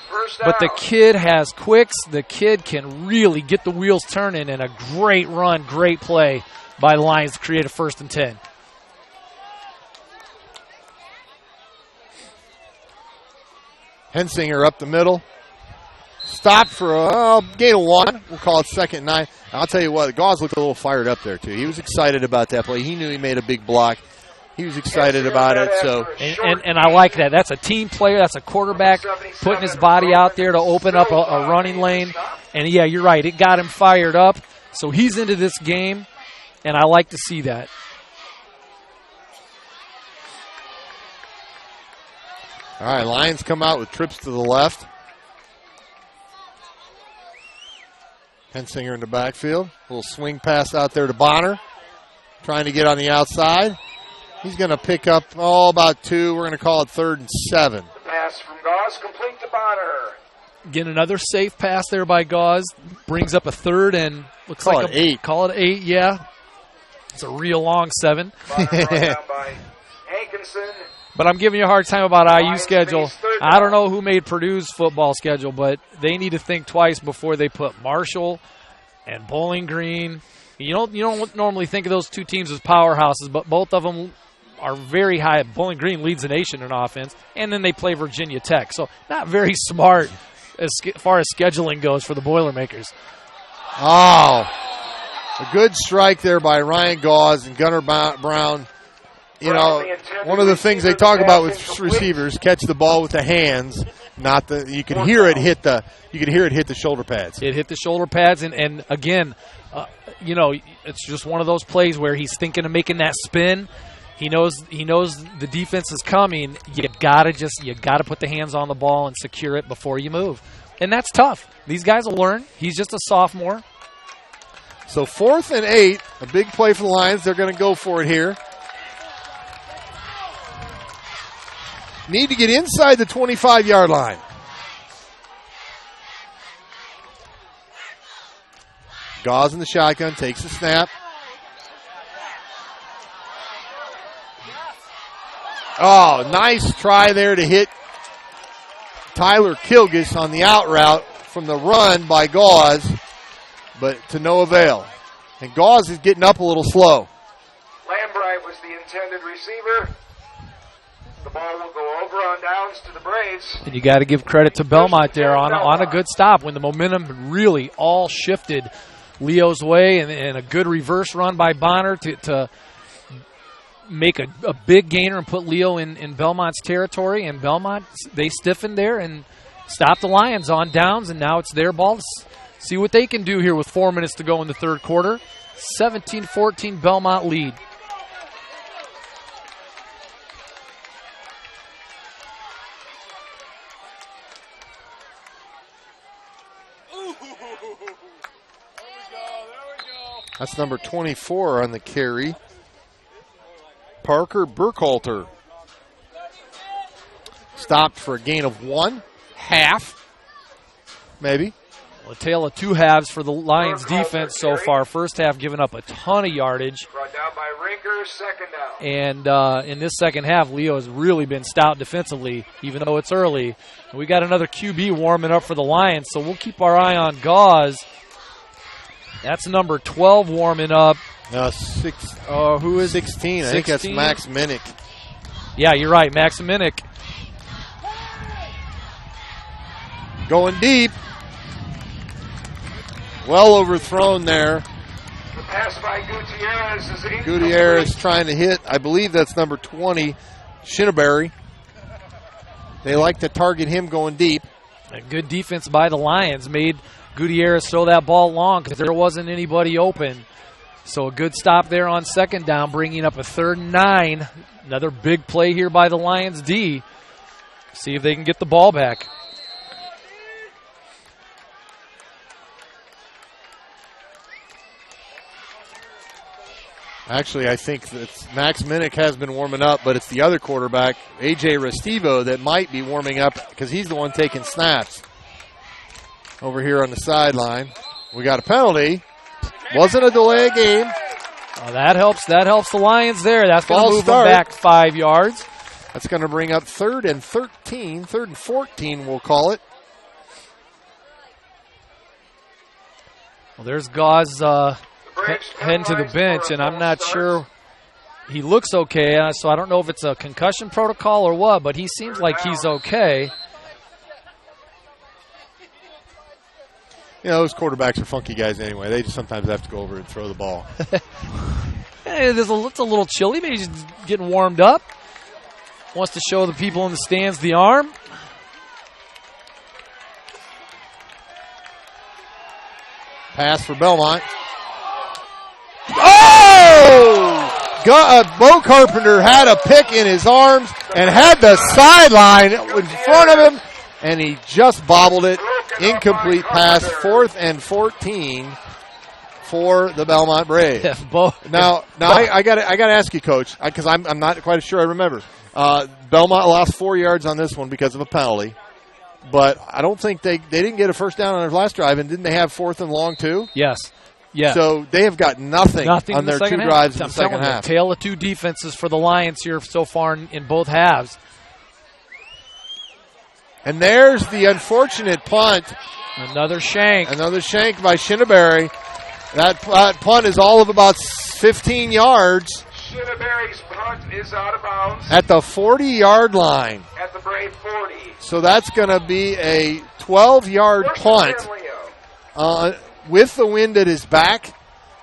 But the kid has quicks. The kid can really get the wheels turning, and a great run, great play by the Lions to create a 1st and 10. Hensinger up the middle. Stopped for a gain of 1. We'll call it 2nd and 9. I'll tell you what, Gauze looked a little fired up there, too. He was excited about that play. He knew he made a big block. He was excited about it. So, and I like that. That's a team player. That's a quarterback putting his body out there to open up a running lane. And, yeah, you're right. It got him fired up. So he's into this game, and I like to see that. All right, Lions come out with trips to the left. Hensinger in the backfield. A little swing pass out there to Bonner. Trying to get on the outside. He's going to pick up, about 2. We're going to call it 3rd and 7. The pass from Gauze complete to Bonner. Get another safe pass there by Gauze. Brings up a 3rd and looks like 8. Call it 8, yeah. It's a real long 7. Bonner brought down by Hankinson. But I'm giving you a hard time about IU's schedule. I don't know who made Purdue's football schedule, but they need to think twice before they put Marshall and Bowling Green. You don't normally think of those two teams as powerhouses, but both of them are very high. Bowling Green leads the nation in offense, and then they play Virginia Tech. So not very smart as far as scheduling goes for the Boilermakers. Oh, a good strike there by Ryan Gauze and Gunnar Brown. You know, one of the things they talk about with receivers, catch the ball with the hands, not the. You can hear it hit the. You can hear it hit the shoulder pads. It hit the shoulder pads, and again, it's just one of those plays where he's thinking of making that spin. He knows the defense is coming. You gotta put the hands on the ball and secure it before you move, and that's tough. These guys will learn. He's just a sophomore. So 4th and 8, a big play for the Lions. They're going to go for it here. Need to get inside the 25-yard line. Gauze in the shotgun, takes the snap. Oh, nice try there to hit Tyler Kilgus on the out route from the run by Gauze, but to no avail. And Gauze is getting up a little slow. Lambright was the intended receiver. The ball will go over on downs to the Braves. And you got to give credit to Bellmont there on a good stop when the momentum really all shifted Leo's way, and a good reverse run by Bonner to make a big gainer and put Leo in Belmont's territory. And Bellmont, they stiffened there and stopped the Lions on downs, and now it's their ball to see what they can do here with 4 minutes to go in the third quarter. 17-14 Bellmont lead. That's number 24 on the carry. Parker Burkhalter. Stopped for a gain of 1.5, maybe. Well, a tale of two halves for the Lions defense so far. First half giving up a ton of yardage. Brought down by Rinker, second down. And in this second half, Leo has really been stout defensively, even though it's early. And we got another QB warming up for the Lions, so we'll keep our eye on Gauze. That's number 12 warming up. Who is 16? I think that's Max Minnick. Yeah, you're right, Max Minnick. Going deep. Well overthrown there. The pass by Gutierrez is incomplete. Gutierrez trying to hit, I believe that's number 20, Shinneberry. They like to target him going deep. A good defense by the Lions made Gutierrez throw that ball long because there wasn't anybody open. So a good stop there on second down, bringing up a 3rd and 9. Another big play here by the Lions D. See if they can get the ball back. Actually, I think that Max Minnick has been warming up, but it's the other quarterback, A.J. Restivo, that might be warming up because he's the one taking snaps. Over here on the sideline. We got a penalty. Wasn't a delay of game. Oh, that helps the Lions there. That's going to move them back 5 yards. That's going to bring up 3rd and 13, 3rd and 14, we'll call it. Well, there's Gauze heading to the bench, and I'm not sure. He looks okay, so I don't know if it's a concussion protocol or what, but he seems like he's okay. You know, those quarterbacks are funky guys anyway. They just sometimes have to go over and throw the ball. It's a little chilly. Maybe he's getting warmed up. Wants to show the people in the stands the arm. Pass for Bellmont. Oh! Bo Carpenter had a pick in his arms and had the sideline in front of him, and he just bobbled it. Incomplete pass, 4th and 14 for the Bellmont Braves. Now I got to ask you, Coach, because I'm not quite sure I remember. Bellmont lost 4 yards on this one because of a penalty, but I don't think they didn't get a first down on their last drive, and didn't they have 4th and long too? Yes. Yeah. So they have got nothing on their 2 drives in the second half. Tale of two defenses for the Lions here so far in both halves. And there's the unfortunate punt. Another shank by Shinneberry. That punt is all of about 15 yards. Shinneberry's punt is out of bounds. At the 40-yard line. At the Brave 40. So that's going to be a 12-yard punt. With the wind at his back,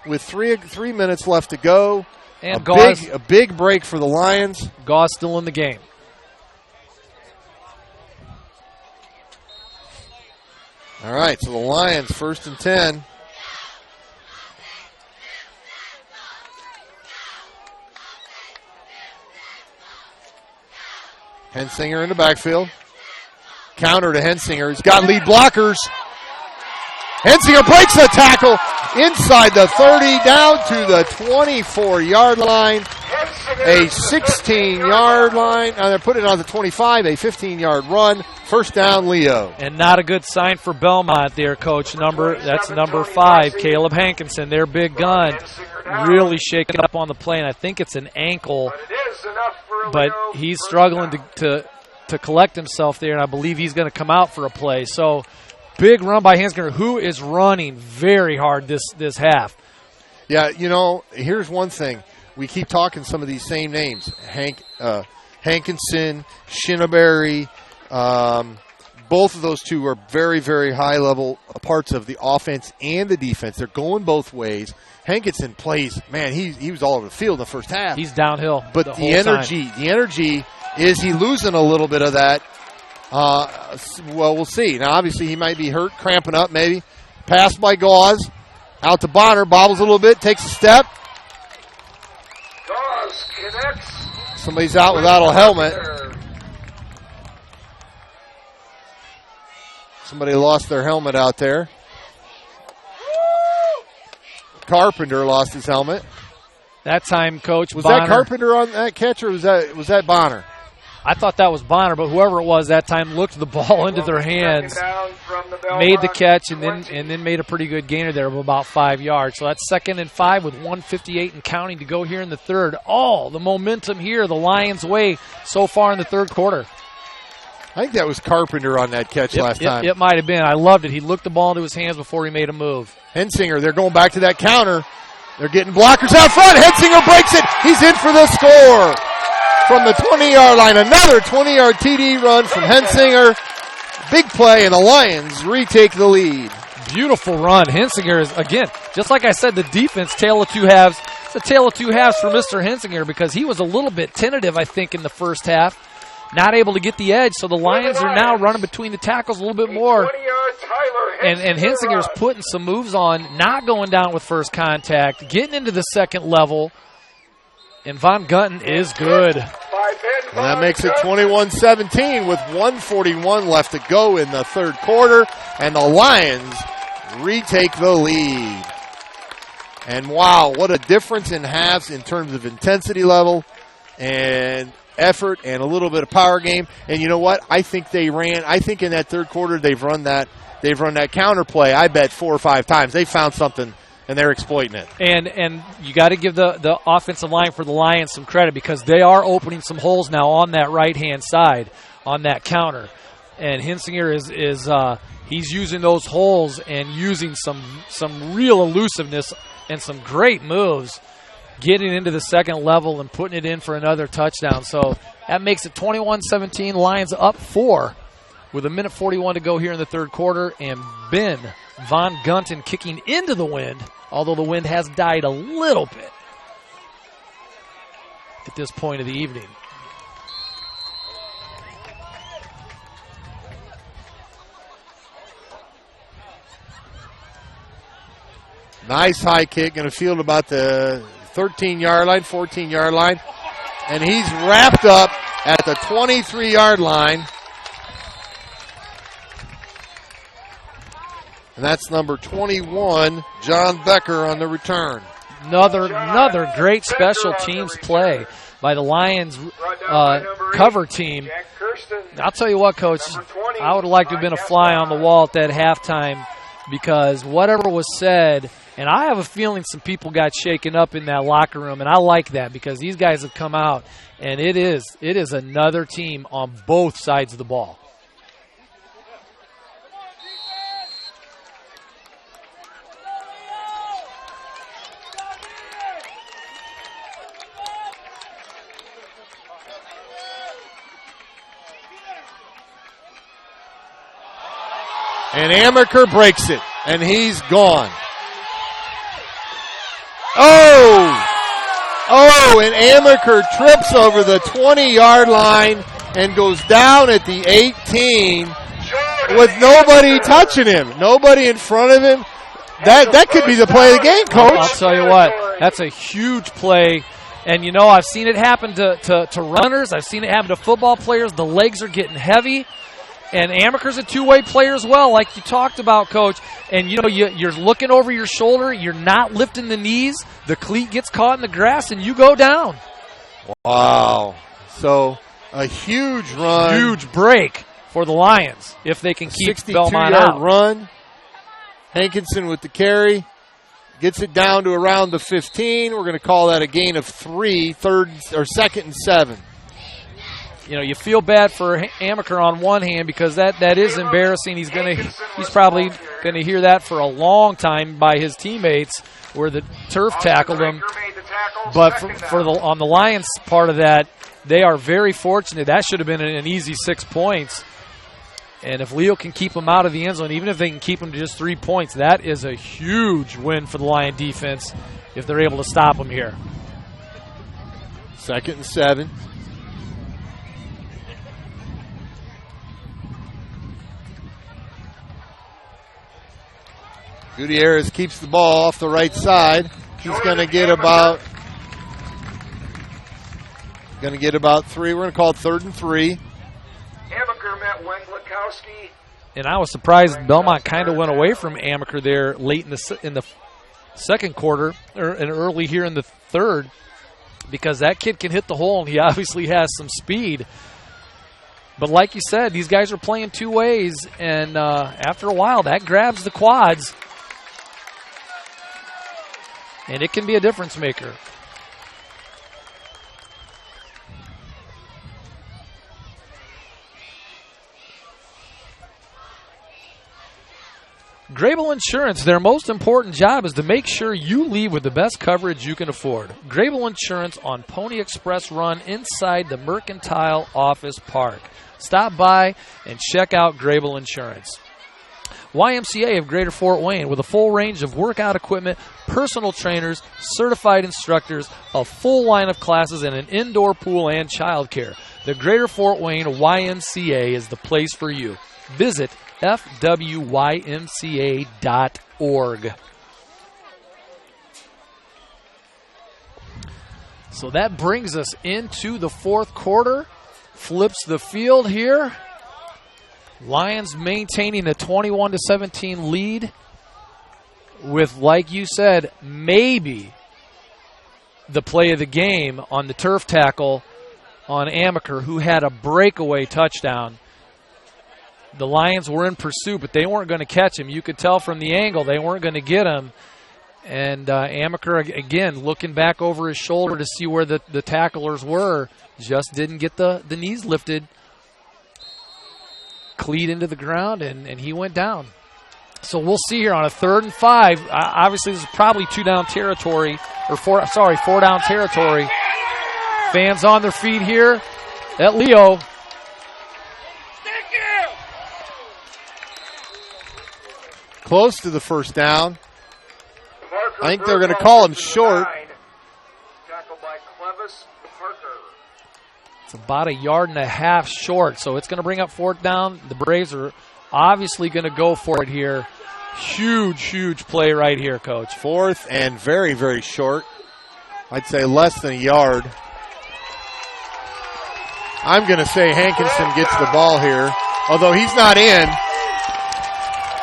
with 3 minutes left to go. And a big break for the Lions. Gauze still in the game. All right, so the Lions 1st and 10. Hensinger in the backfield. Counter to Hensinger. He's got lead blockers. Hensinger breaks the tackle inside the 30, down to the 24-yard line. a 16-yard line. They're putting it on the 25, a 15-yard run. First down, Leo. And not a good sign for Bellmont there, Coach. That's number 5, Caleb Hankinson, their big gun. Really shaking up on the play, and I think it's an ankle. But he's struggling to collect himself there, and I believe he's going to come out for a play. So big run by Hanskinger, who is running very hard this half. Yeah, here's one thing. We keep talking some of these same names. Hankinson, Shinneberry, both of those two are very, very high-level parts of the offense and the defense. They're going both ways. Hankinson plays, man, he was all over the field in the first half. He's downhill. But the energy is he losing a little bit of that? Well, we'll see. Now, obviously, he might be hurt, cramping up maybe. Pass by Gauze. Out to Bonner, bobbles a little bit, takes a step. Gauze connects. Somebody's out without a helmet. Somebody lost their helmet out there. Carpenter lost his helmet. That time, Coach, was Bonner. That Carpenter on that catch, or was that Bonner? I thought that was Bonner, but whoever it was that time looked the ball into their hands, made the catch, and then made a pretty good gainer there of about 5 yards. So that's 2nd and 5 with 1:58 and counting to go here in the third. All the momentum here, the Lions' way so far in the third quarter. I think that was Carpenter on that catch last time. It might have been. I loved it. He looked the ball into his hands before he made a move. Hensinger, they're going back to that counter. They're getting blockers out front. Hensinger breaks it. He's in for the score. From the 20-yard line, another 20-yard TD run from Hensinger. Big play, and the Lions retake the lead. Beautiful run. Hensinger is, again, just like I said, the defense, tale of two halves. It's a tale of two halves for Mr. Hensinger because he was a little bit tentative, I think, in the first half. Not able to get the edge, so the Lions are now running between the tackles a little bit more. And Hensinger's putting some moves on, not going down with first contact, getting into the second level. And Von Gunton is good. And that makes it 21-17 with 1:41 left to go in the third quarter. And the Lions retake the lead. And wow, what a difference in halves in terms of intensity level and effort and a little bit of power game. And you know what? I think in that third quarter they've run that counter play, I bet 4 or 5 times. They found something and they're exploiting it. And you got to give the offensive line for the Lions some credit because they are opening some holes now on that right-hand side on that counter. And Hensinger is he's using those holes and using some real elusiveness and some great moves, getting into the second level and putting it in for another touchdown. So that makes it 21-17. Lions up 4 with 1:41 to go here in the third quarter. And Ben Von Gunton kicking into the wind, although the wind has died a little bit at this point of the evening. Nice high kick, going to field about the 13-yard line, 14-yard line. And he's wrapped up at the 23-yard line. And that's number 21, John Becker on the return. Another great special teams play by the Lions cover team. I'll tell you what, Coach, I would have liked to have been a fly on the wall at that halftime because whatever was said, and I have a feeling some people got shaken up in that locker room, and I like that because these guys have come out, and it is another team on both sides of the ball. And Amaker breaks it, and he's gone. And Amaker trips over the 20-yard line and goes down at the 18 with nobody touching him, nobody in front of him. That could be the play of the game, Coach. I'll tell you what, that's a huge play. And, you know, I've seen it happen to runners. I've seen it happen to football players. The legs are getting heavy. And Amaker's a two-way player as well, like you talked about, Coach. And, you know, you're looking over your shoulder. You're not lifting the knees. The cleat gets caught in the grass, and you go down. Wow. So a huge run. Huge break for the Lions if they can keep Bellmont out. Run. Hankinson with the carry. Gets it down to around the 15. We're going to call that a gain of 3, second and 7. You know, you feel bad for Amaker on one hand because that is embarrassing. He's probably going to hear that for a long time by his teammates where the turf tackled him. But on the Lions part of that, they are very fortunate. That should have been an easy 6 points. And if Leo can keep him out of the end zone, even if they can keep him to just 3 points, that is a huge win for the Lion defense if they're able to stop him here. Second and 7. Gutierrez keeps the ball off the right side. He's going to get about 3. We're going to call it 3rd and 3. Amaker met Wenglakowski. And I was surprised Bellmont kind of went away from Amaker there late in the second quarter, and early here in the third, because that kid can hit the hole, and he obviously has some speed. But like you said, these guys are playing two ways, and after a while, that grabs the quads, and it can be a difference maker. Grable Insurance, their most important job is to make sure you leave with the best coverage you can afford. Grable Insurance on Pony Express Run inside the Mercantile Office Park. Stop by and check out Grable Insurance. YMCA of Greater Fort Wayne with a full range of workout equipment, personal trainers, certified instructors, a full line of classes, and an indoor pool and childcare. The Greater Fort Wayne YMCA is the place for you. Visit fwymca.org. So that brings us into the fourth quarter. Flips the field here. Lions maintaining a 21-17 lead with, like you said, maybe the play of the game on the turf tackle on Amaker, who had a breakaway touchdown. The Lions were in pursuit, but they weren't going to catch him. You could tell from the angle they weren't going to get him. And Amaker, again, looking back over his shoulder to see where the tacklers were, just didn't get the knees lifted. Cleat into the ground, and he went down. So we'll see here on a 3rd and 5. Obviously, this is probably 4-down territory. Fans on their feet here at Leo. Close to the first down. I think they're going to call him short. Tackled by Clevis Parker. It's about 1.5 yards short, so it's going to bring up 4th down. The Braves are obviously going to go for it here. Huge play right here, Coach. 4th and very, very short. I'd say less than 1 yard. I'm going to say Hankinson gets the ball here, although he's not in.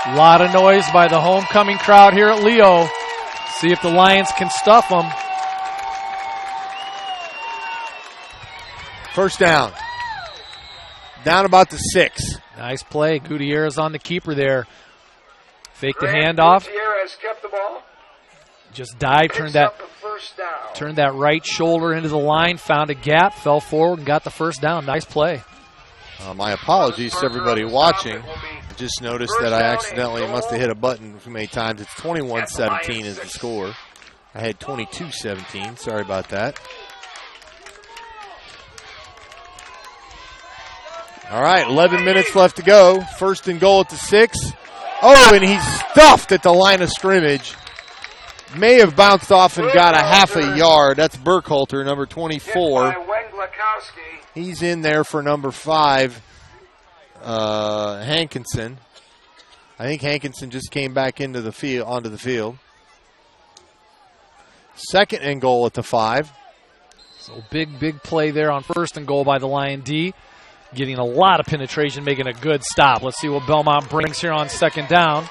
A lot of noise by the homecoming crowd here at Leo. See if the Lions can stuff them. First down. Down about the 6. Nice play. Gutierrez on the keeper there. Fake the handoff. Gutierrez kept the ball. Just dived, turned that right shoulder into the line, found a gap, fell forward, and got the first down. Nice play. My apologies to everybody watching. I just noticed that I accidentally must have hit a button too many times. It's 21-17 is the score. I had 22-17. Sorry about that. All right, 11 minutes left to go. 1st and goal at the 6. Oh, and he's stuffed at the line of scrimmage. May have bounced off and got a 0.5 yard. That's Burkhalter, number 24. He's in there for number 5, Hankinson. I think Hankinson just came back onto the field. 2nd and goal at the 5. So big play there on 1st and goal by the Lion D. Getting a lot of penetration, making a good stop. Let's see what Bellmont brings here on 2nd down.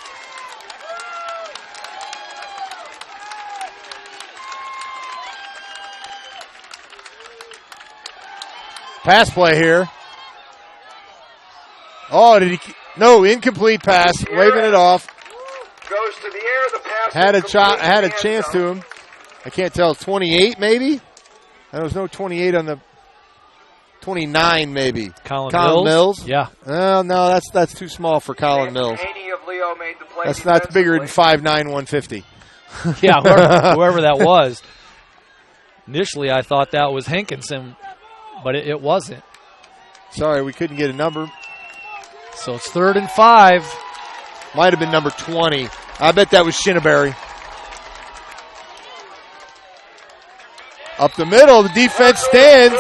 Pass play here. Oh, no, incomplete pass, waving it off. Goes to the air, the pass. Had a chance to him. I can't tell, 28 maybe? There was no 28 on the 29 maybe. Colin Mills? Yeah. Oh, no, that's too small for Colin Mills. Haney of Leo made the play. That's not bigger than 5'9", 150. Yeah, whoever that was. Initially, I thought that was Hankinson, but it wasn't. Sorry, we couldn't get a number. So it's 3rd and 5. Might have been number 20. I bet that was Shinneberry. Up the middle, the defense stands.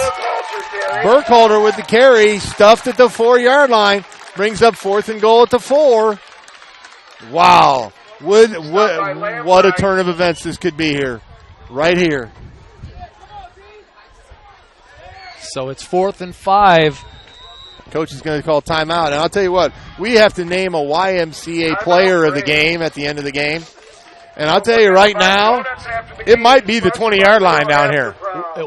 Burkholder with the carry, stuffed at the 4-yard line. Brings up 4th and goal at the 4. Wow. What a turn of events this could be here. Right here. So it's 4th and 5. Coach is going to call timeout. And I'll tell you what, we have to name a YMCA player of the game at the end of the game. And I'll tell you right now, it might be the 20-yard line down here.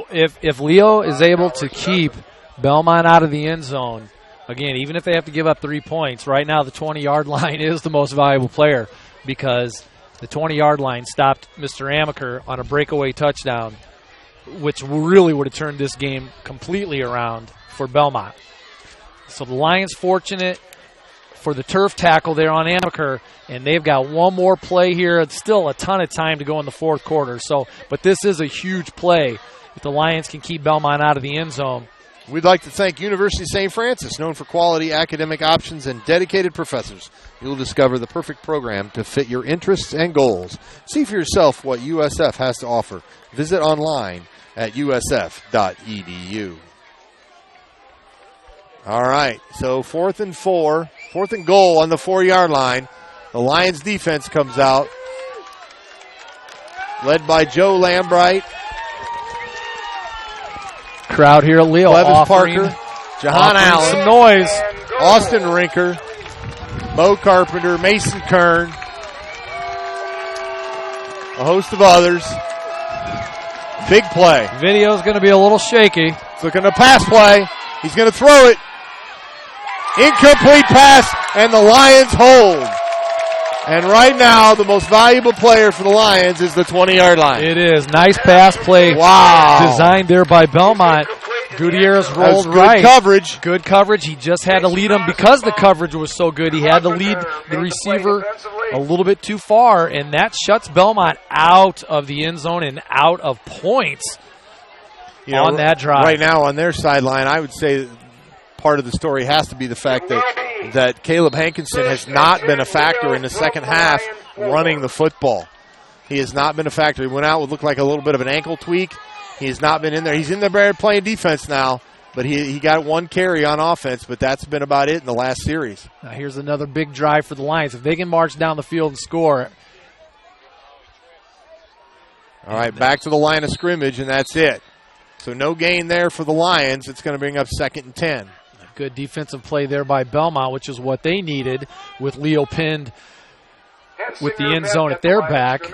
If Leo is able to keep Bellmont out of the end zone, again, even if they have to give up 3 points, right now the 20-yard line is the most valuable player because the 20-yard line stopped Mr. Amaker on a breakaway touchdown, which really would have turned this game completely around for Bellmont. So the Lions fortunate for the turf tackle there on Amaker, and they've got one more play here. It's still a ton of time to go in the 4th quarter. But this is a huge play if the Lions can keep Bellmont out of the end zone. We'd like to thank University of St. Francis, known for quality academic options and dedicated professors. You'll discover the perfect program to fit your interests and goals. See for yourself what USF has to offer. Visit online at usf.edu. All right, so 4th and 4, 4th and goal on the 4-yard line. The Lions defense comes out, led by Joe Lambright. Crowd here at Leo. Levis Parker, Jahan Allen, some noise. Austin Rinker, Mo Carpenter, Mason Kern, a host of others. Big play. Video's going to be a little shaky. It's looking to pass play. He's going to throw it. Incomplete pass, and the Lions hold. And right now, the most valuable player for the Lions is the 20-yard line. It is. Nice pass play. Wow. Designed there by Bellmont. Gutierrez rolled right. Good coverage. Good coverage. He just had to lead him because the coverage was so good. He had to lead the receiver a little bit too far, and that shuts Bellmont out of the end zone and out of points on that drive. Right now on their sideline, I would say part of the story has to be the fact that Caleb Hankinson has not been a factor in the second half running the football. He has not been a factor. He went out with looked like a little bit of an ankle tweak. He has not been in there. He's in there playing defense now, but he got one carry on offense, but that's been about it in the last series. Now here's another big drive for the Lions. If they can march down the field and score. All right, back to the line of scrimmage, and that's it. So no gain there for the Lions. It's going to bring up 2nd and 10. Good defensive play there by Bellmont, which is what they needed with Leo pinned with the end zone at their back.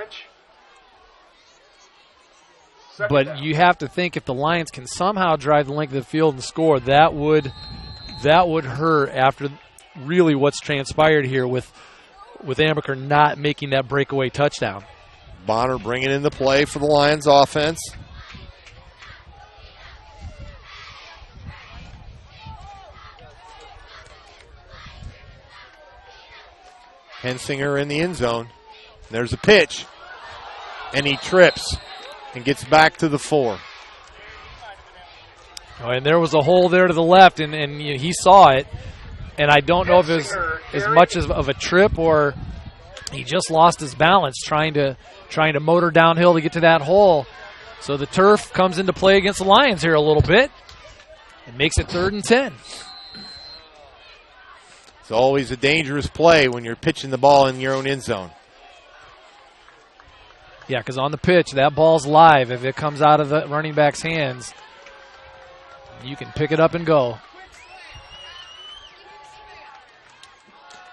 But you have to think if the Lions can somehow drive the length of the field and score, that would hurt after really what's transpired here with Amaker not making that breakaway touchdown. Bonner bringing in the play for the Lions offense. Hensinger in the end zone. There's a pitch, and he trips and gets back to the 4. Oh, and there was a hole there to the left, and he saw it. And I don't know if it was as much of a trip or he just lost his balance trying to motor downhill to get to that hole. So the turf comes into play against the Lions here a little bit. It makes it 3rd and 10. It's always a dangerous play when you're pitching the ball in your own end zone. Yeah, because on the pitch, that ball's live. If it comes out of the running back's hands, you can pick it up and go.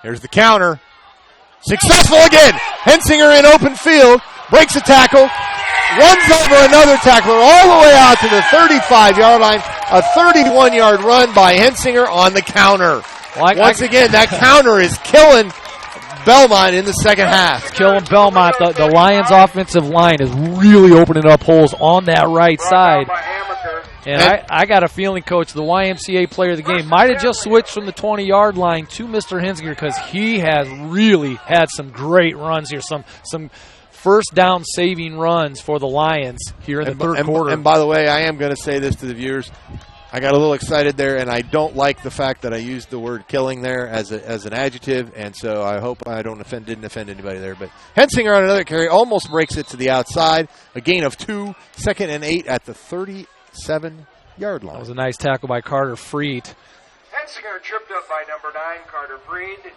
Here's the counter. Successful again. Hensinger in open field. Breaks a tackle. Runs over another tackler all the way out to the 35-yard line A 31-yard run by Hensinger on the counter. Well, Once again, that counter is killing Bellmont in the second half. It's killing Bellmont. The Lions' offensive line is really opening up holes on that right side. And I got a feeling, Coach, the YMCA player of the game might have just switched from the 20-yard line to Mr. Hensinger because he has really had some great runs here, some first down saving runs for the Lions here in the third quarter. And by the way, I am going to say this to the viewers. I got a little excited there, and I don't like the fact that I used the word killing there as an adjective, and so I hope I didn't offend anybody there. But Hensinger on another carry almost breaks it to the outside. A gain of 2, 2nd and 8 at the 37-yard line. That was a nice tackle by Carter Freed. Hensinger tripped up by number 9, Carter Freed.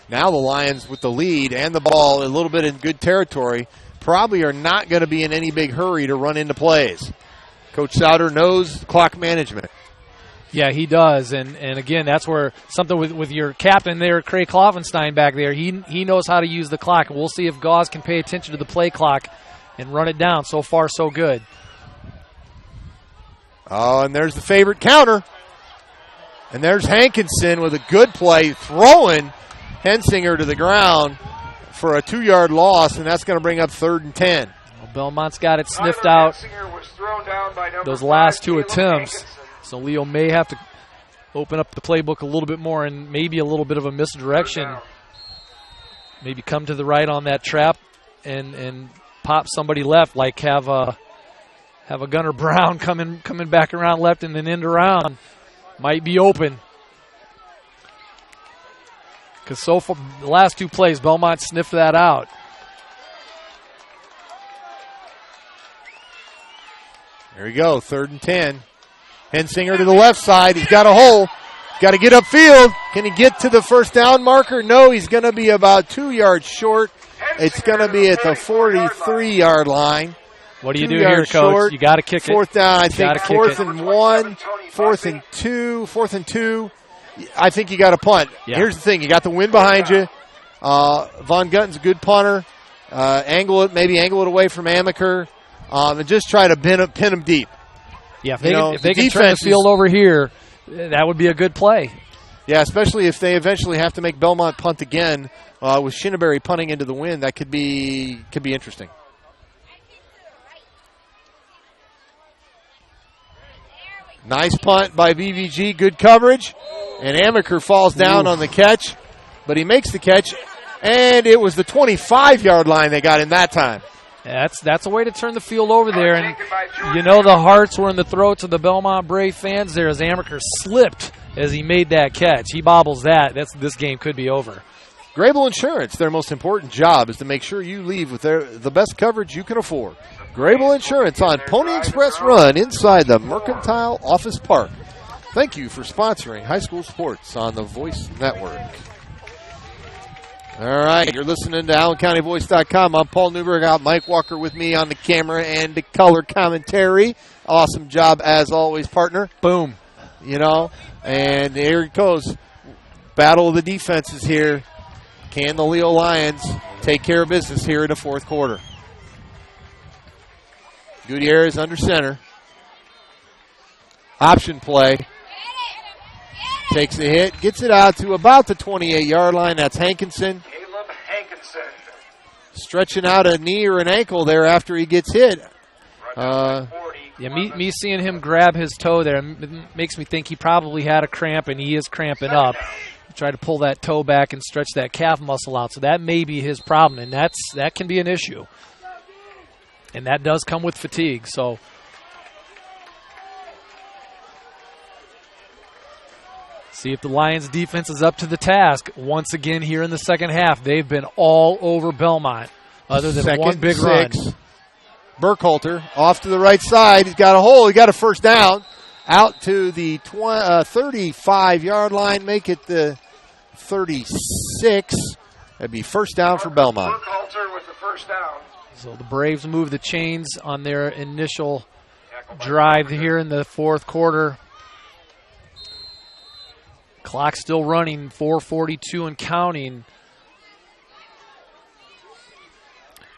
Now the Lions with the lead and the ball a little bit in good territory probably are not going to be in any big hurry to run into plays. Coach Souter knows clock management. Yeah, he does. And again, that's where something with your captain there, Craig Kloffenstein back there, he knows how to use the clock. And we'll see if Gauze can pay attention to the play clock and run it down. So far, so good. Oh, and there's the favorite counter. And there's Hankinson with a good play, throwing Hensinger to the ground for a 2-yard loss, and that's going to bring up 3rd and 10. Well, Belmont's got it sniffed out those last 2 attempts. So Leo may have to open up the playbook a little bit more and maybe a little bit of a misdirection. Maybe come to the right on that trap and pop somebody left, like have a Gunnar Brown coming back around left and then end around. Might be open. Because so far, the last 2 plays, Bellmont sniffed that out. There we go, 3rd and 10. Hensinger to the left side. He's got a hole. Got to get upfield. Can he get to the first down marker? No, he's going to be about 2 yards short. It's going to be at the 43-yard line. What do you do here, Coach? Short. You got to kick it. 4th down, I think 4th and 1, 4th and 2, 4th and 2. I think you got to punt. Yeah. Here's the thing. You got the wind behind you. Von Gutten's a good punter. Angle it away from Amaker, and just try to pin him deep. Yeah, if they can turn the field over here, that would be a good play. Yeah, especially if they eventually have to make Bellmont punt again with Shinneberry punting into the wind. That could be interesting. Nice punt by BVG. Good coverage. And Amaker falls down on the catch, but he makes the catch, and it was the 25-yard line they got him that time. That's a way to turn the field over there, and you know the hearts were in the throats of the Bellmont Brave fans there as Amaker slipped as he made that catch. He bobbles that. This game could be over. Grable Insurance, their most important job is to make sure you leave with the best coverage you can afford. Grable Insurance on Pony Express Run inside the Mercantile Office Park. Thank you for sponsoring high school sports on the Voice Network. All right, you're listening to AllenCountyVoice.com. I'm Paul Newberg. Got Mike Walker with me on the camera and the color commentary. Awesome job as always, partner. Boom. And here it goes. Battle of the defenses here. Can the Leo Lions take care of business here in the 4th quarter? Gutierrez under center. Option play. Takes a hit, gets it out to about the 28-yard line. That's Hankinson. Caleb Hankinson. Stretching out a knee or an ankle there after he gets hit. Me seeing him grab his toe there makes me think he probably had a cramp, and he is cramping up. Try to pull that toe back and stretch that calf muscle out. So that may be his problem, and that can be an issue. And that does come with fatigue. So see if the Lions defense is up to the task once again here in the second half. They've been all over Bellmont other than one big run. Burkhalter off to the right side. He's got a hole. He got a first down. Out to the 35-yard line. Make it the 36. That'd be first down for Bellmont. Burkhalter with the first down. So the Braves move the chains on their initial drive here in the 4th quarter. Clock still running, 4:42 and counting.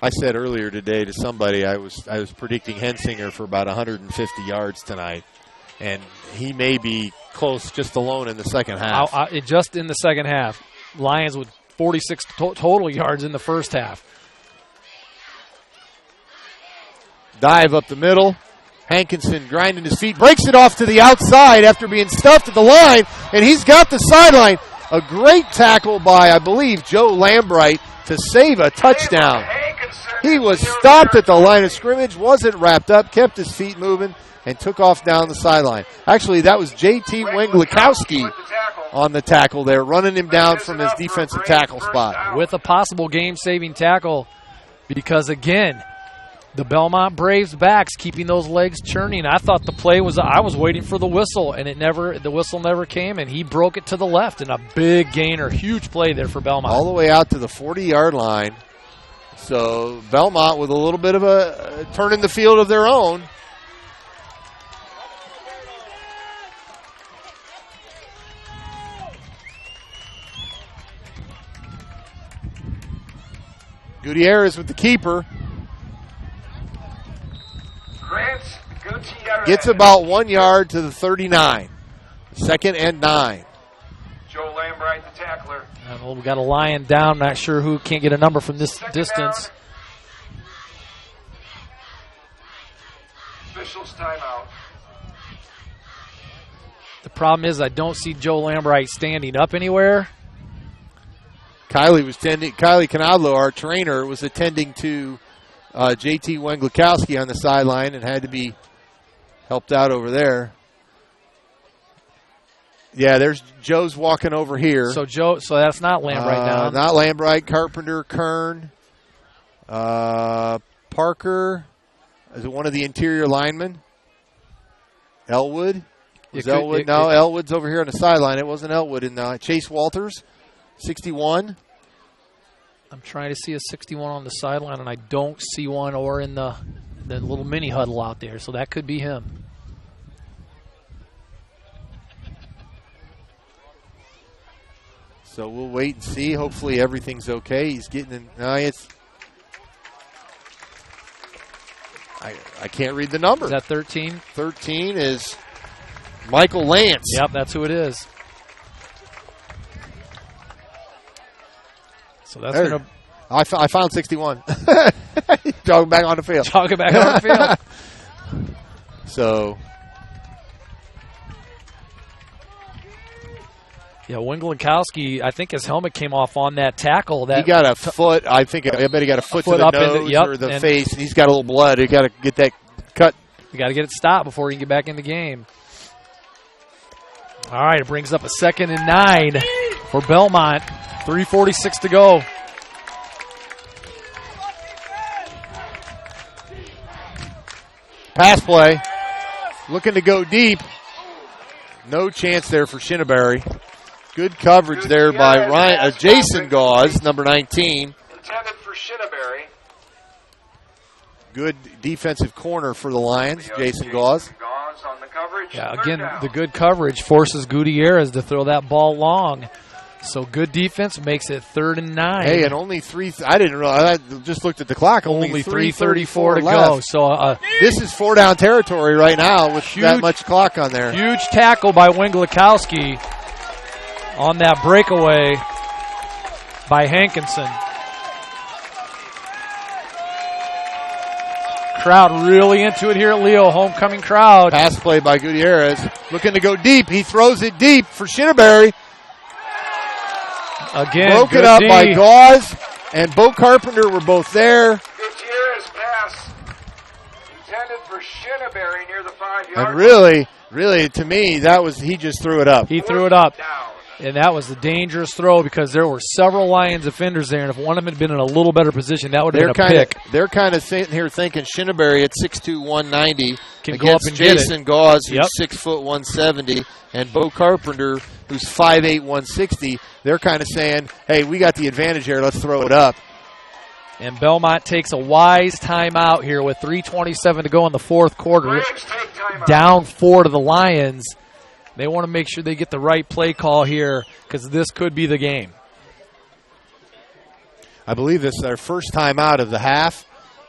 I said earlier today to somebody I was predicting Hensinger for about 150 yards tonight, and he may be close just alone in the second half. Just in the second half. Lions with 46 total yards in the first half. Dive up the middle. Hankinson grinding his feet, breaks it off to the outside after being stuffed at the line, and he's got the sideline. A great tackle by, I believe, Joe Lambright to save a touchdown. He was stopped at the line of scrimmage, wasn't wrapped up, kept his feet moving, and took off down the sideline. Actually, that was J.T. Wenglikowski on the tackle there, running him down from his defensive tackle spot. With a possible game-saving tackle because, again, the Bellmont Braves backs keeping those legs churning. I thought the play was, I was waiting for the whistle, and the whistle never came, and he broke it to the left, and a big gainer, huge play there for Bellmont. All the way out to the 40-yard line. So Bellmont with a little bit of a turn in the field of their own. Gutierrez with the keeper. Gets about 1 yard to the 39. 2nd and 9. Joe Lambright, the tackler. We got a Lion down. Not sure who can't get a number from this distance. Officials timeout. The problem is I don't see Joe Lambright standing up anywhere. Kylie Canadlo, our trainer, was attending to J.T. Wenglikowski on the sideline and had to be helped out over there. Yeah, there's Joe's walking over here. So that's not Lambright now. Not Lambright, Carpenter, Kern, Parker. Is it one of the interior linemen? Elwood? Elwood's over here on the sideline. It wasn't Elwood. And Chase Walters, 61. I'm trying to see a 61 on the sideline, and I don't see one or in the little mini huddle out there, so that could be him. So we'll wait and see. Hopefully everything's okay. He's getting in. I can't read the number. Is that 13? 13 is Michael Lance. Yep, that's who it is. So that's going to. I found 61. Jogging back on the field. Jogging back on the field. So. Yeah, Wenglikowski, I think his helmet came off on that tackle. He got a foot. I bet he got a foot to the nose or the face, and he's got a little blood. You got to get that cut. You got to get it stopped before he can get back in the game. All right, it brings up a 2nd and 9 for Bellmont. 3:46 to go. Pass play. Looking to go deep. No chance there for Shinneberry. Good coverage there by Jason Gauze, number 19. Intended for Shinneberry. Good defensive corner for the Lions, Jason Gauze. On the coverage. Yeah, again, the good coverage forces Gutierrez to throw that ball long. So good defense makes it 3rd and 9. Hey, and only I didn't realize. I just looked at the clock. Only 3:34 to left. go. So this is 4-down territory right now with that much clock on there. Huge tackle by Wenglikowski on that breakaway by Hankinson. Crowd really into it here at Leo. Homecoming crowd. Pass play by Gutierrez. Looking to go deep. He throws it deep for Shinneberry. Again, broken up by Gauze and Bo Carpenter were both there. Gutierrez pass intended for Shinneberry near the 5-yard. And really, to me, he just threw it up. He threw it up. And that was a dangerous throw because there were several Lions defenders there, and if one of them had been in a little better position, that would have been a pick. They're kind of sitting here thinking Shinneberry at 6'2", 190 can go up and Jason Gauze, who's Yep. 6 foot 170, and Bo Carpenter, who's 5'8", 160. They're kind of saying, hey, we got the advantage here. Let's throw it up. And Bellmont takes a wise timeout here with 3:27 to go in the fourth quarter. Down 4 to the Lions. They want to make sure they get the right play call here because this could be the game. I believe this is their first time out of the half,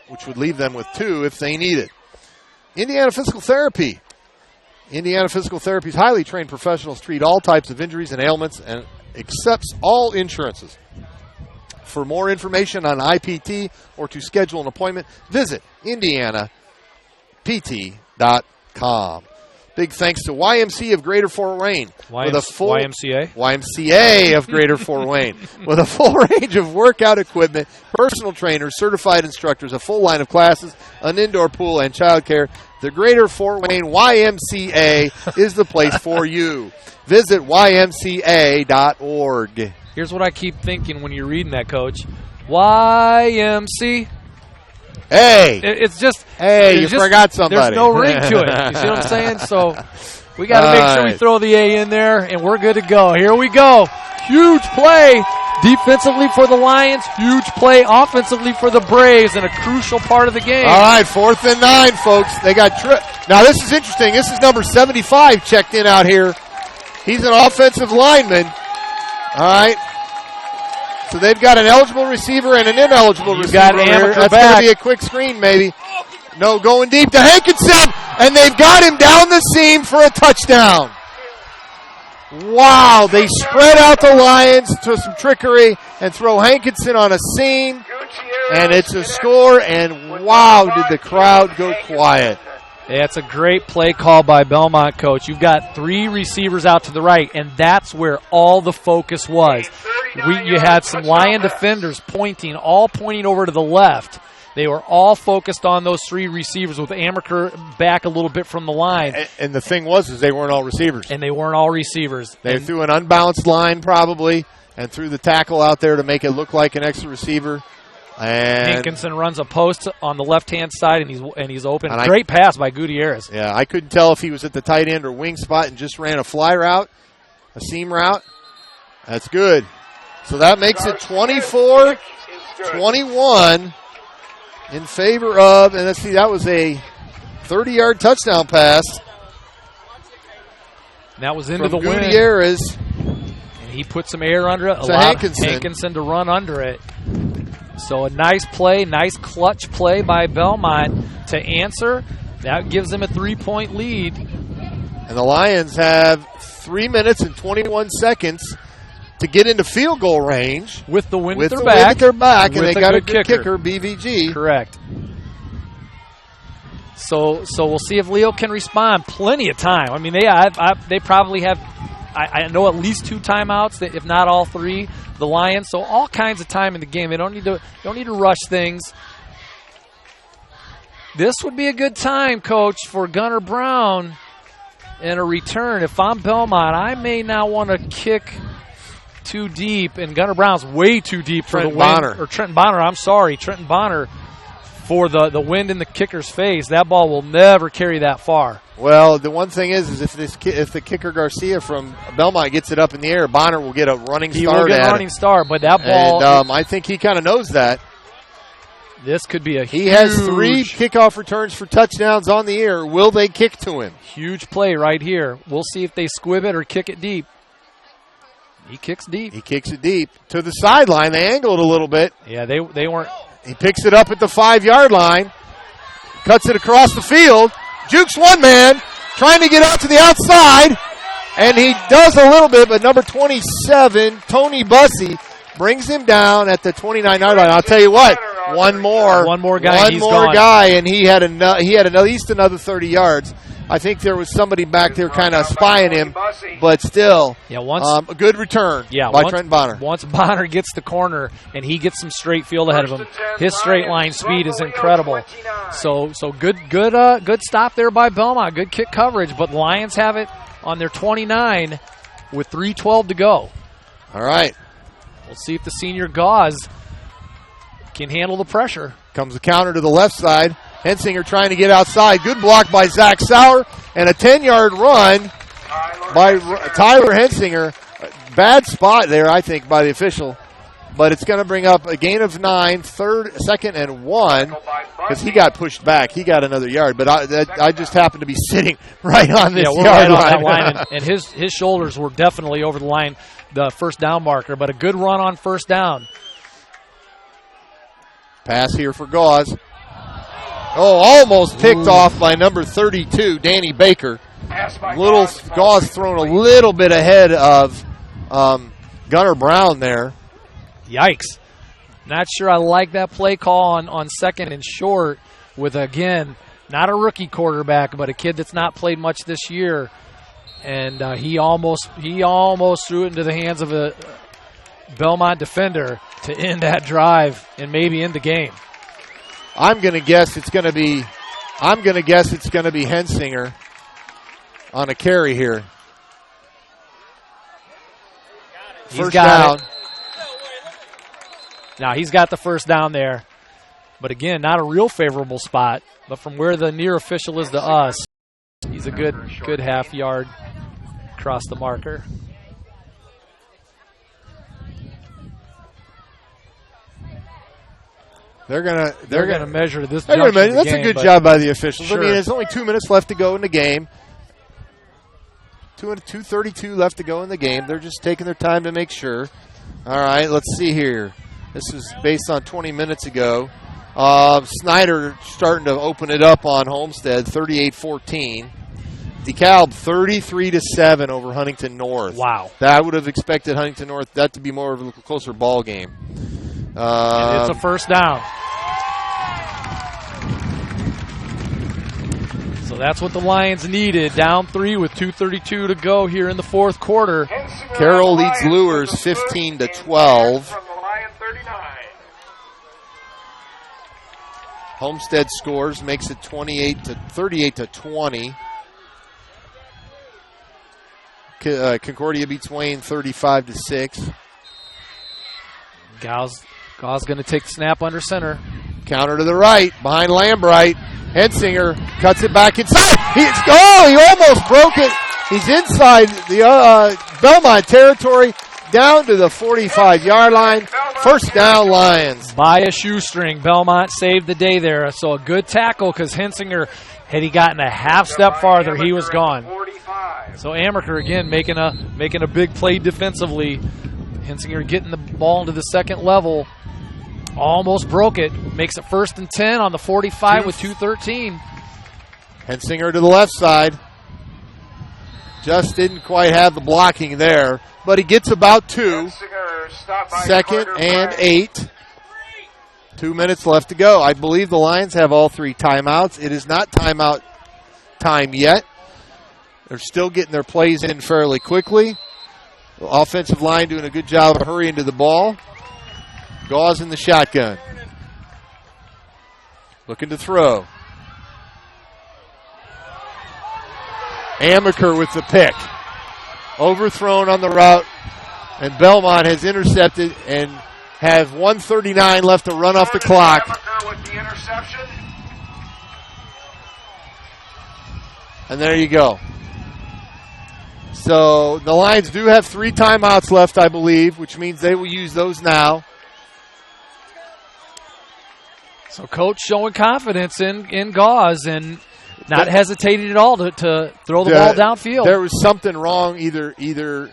which would leave them with 2 if they need it. Indiana Physical Therapy. Indiana Physical Therapy's highly trained professionals treat all types of injuries and ailments and accepts all insurances. For more information on IPT or to schedule an appointment, visit indianapt.com. Big thanks to YMCA of Greater Fort Wayne. YMCA of Greater Fort Wayne. With a full range of workout equipment, personal trainers, certified instructors, a full line of classes, an indoor pool, and childcare, the Greater Fort Wayne YMCA is the place for you. Visit ymca.org. Here's what I keep thinking when you're reading that, Coach. YMC. Hey. It's just. Hey, you forgot somebody. There's no ring to it. You see what I'm saying? So we got to make sure we throw the A in there, and we're good to go. Here we go. Huge play defensively for the Lions. Huge play offensively for the Braves, and a crucial part of the game. All right, 4th and 9, folks. They got Now, this is interesting. This is number 75 checked in out here. He's an offensive lineman. All right. So they've got an eligible receiver and an ineligible receiver. Got Amaker That's back. going to be a quick screen, maybe. No, going deep to Hankinson, and they've got him down the seam for a touchdown. Wow, they spread out the Lions to some trickery and throw Hankinson on a seam, and it's a score, and wow, did the crowd go quiet. Yeah, it's a great play call by Bellmont, Coach. You've got 3 receivers out to the right, and that's where all the focus was. You had some Lion defenders pointing over to the left. They were all focused on those 3 receivers with Amaker back a little bit from the line. And the thing was is they weren't all receivers. And they weren't all receivers. They threw an unbalanced line probably and threw the tackle out there to make it look like an extra receiver. And Hankinson runs a post on the left-hand side, and he's open. Great pass by Gutierrez. Yeah, I couldn't tell if he was at the tight end or wing spot and just ran a fly route, a seam route. That's good. So that makes it 24-21 in favor of, and let's see, that was a 30-yard touchdown pass. That was into the wind. Gutierrez. And he put some air under it. Allowed Hankinson to run under it. So a nice play, nice clutch play by Bellmont to answer. That gives them a 3-point lead. And the Lions have 3 minutes and 21 seconds to get into field goal range. With the wind at their back. And they got a good kicker, BVG. Correct. So we'll see if Leo can respond. Plenty of time. I mean, they probably have, I know, at least 2 timeouts, if not all 3. The Lions, so all kinds of time in the game. They don't need to rush things. This would be a good time, Coach, for Gunnar Brown and a return. If I'm Bellmont, I may not want to kick too deep, and Gunnar Brown's way too deep for the wind. Trenton Bonner, I'm sorry. Trenton Bonner for the wind in the kicker's face. That ball will never carry that far. Well, the one thing is if the kicker Garcia from Bellmont gets it up in the air, Bonner will get a running start. He will get a running start, but that ball. And I think he kind of knows that. This could be He has 3 kickoff returns for touchdowns on the air. Will they kick to him? Huge play right here. We'll see if they squib it or kick it deep. He kicks deep. He kicks it deep to the sideline. They angle it a little bit. Yeah, they weren't. He picks it up at the 5-yard line, cuts it across the field. Jukes one man, trying to get out to the outside, and he does a little bit, but number 27, Tony Bussey, brings him down at the 29-yard line. I'll tell you what, one more guy, and he had at least another 30 yards. I think there was somebody back there kind of spying him, but still, a good return by Trent Bonner. Once Bonner gets the corner and he gets some straight field ahead of him, his straight line speed is incredible. So good stop there by Bellmont. Good kick coverage, but the Lions have it on their 29 with 3:12 to go. All right. We'll see if the senior Gauze can handle the pressure. Comes the counter to the left side. Hensinger trying to get outside. Good block by Zach Sauer. And a 10-yard run by Tyler Hensinger. Bad spot there, I think, by the official. But it's going to bring up a gain of 9, 2nd and 1, because he got pushed back. He got another yard. But I just happened to be sitting right on this yard right line. On that line. And his shoulders were definitely over the line, the first down marker. But a good run on first down. Pass here for Gauze. Oh, almost picked off by number 32, Danny Baker. Gauze thrown a little bit ahead of Gunnar Brown there. Yikes. Not sure I like that play call on second and short with, again, not a rookie quarterback, but a kid that's not played much this year. And he almost threw it into the hands of a Bellmont defender to end that drive and maybe end the game. I'm going to guess it's going to be Hensinger on a carry here. First down. Now he's got the first down there. But again, not a real favorable spot. But from where the near official is to us, he's a good half yard across the marker. They're gonna measure this. That's a good job by the officials. Sure. I mean, there's only 2 minutes left to go in the game. 2:32 left to go in the game. They're just taking their time to make sure. All right, let's see here. This is based on 20 minutes ago. Snyder starting to open it up on Homestead, 38-14. DeKalb 33-7 over Huntington North. Wow. I would have expected Huntington North that to be more of a closer ball game. And it's a first down. So that's what the Lions needed. Down 3 with 2:32 to go here in the fourth quarter. Carroll leads Lures 15-12. Homestead scores, makes it 38-20. Concordia beats Wayne 35-6. Gauze going to take the snap under center. Counter to the right, behind Lambright. Hensinger cuts it back inside. He almost broke it. He's inside the Bellmont territory, down to the 45-yard line. First down, Lions. By a shoestring, Bellmont saved the day there. So a good tackle because Hensinger, had he gotten a half step farther, he was gone. So Amaker again making a big play defensively. Hensinger getting the ball into the second level. Almost broke it. Makes it 1st and 10 on the 45 with 2:13. Hensinger to the left side. Just didn't quite have the blocking there, but he gets about 2. 2nd and 8. 2 minutes left to go. I believe the Lions have all 3 timeouts. It is not timeout time yet. They're still getting their plays in fairly quickly. The offensive line doing a good job of hurrying to the ball. Gauze in the shotgun. Looking to throw. Amaker with the pick. Overthrown on the route. And Bellmont has intercepted and have 1:39 left to run off the clock. With the interception. And there you go. So the Lions do have 3 timeouts left, I believe, which means they will use those now. So Coach showing confidence in Gauze and not hesitating at all to throw the ball downfield. There was something wrong. Either the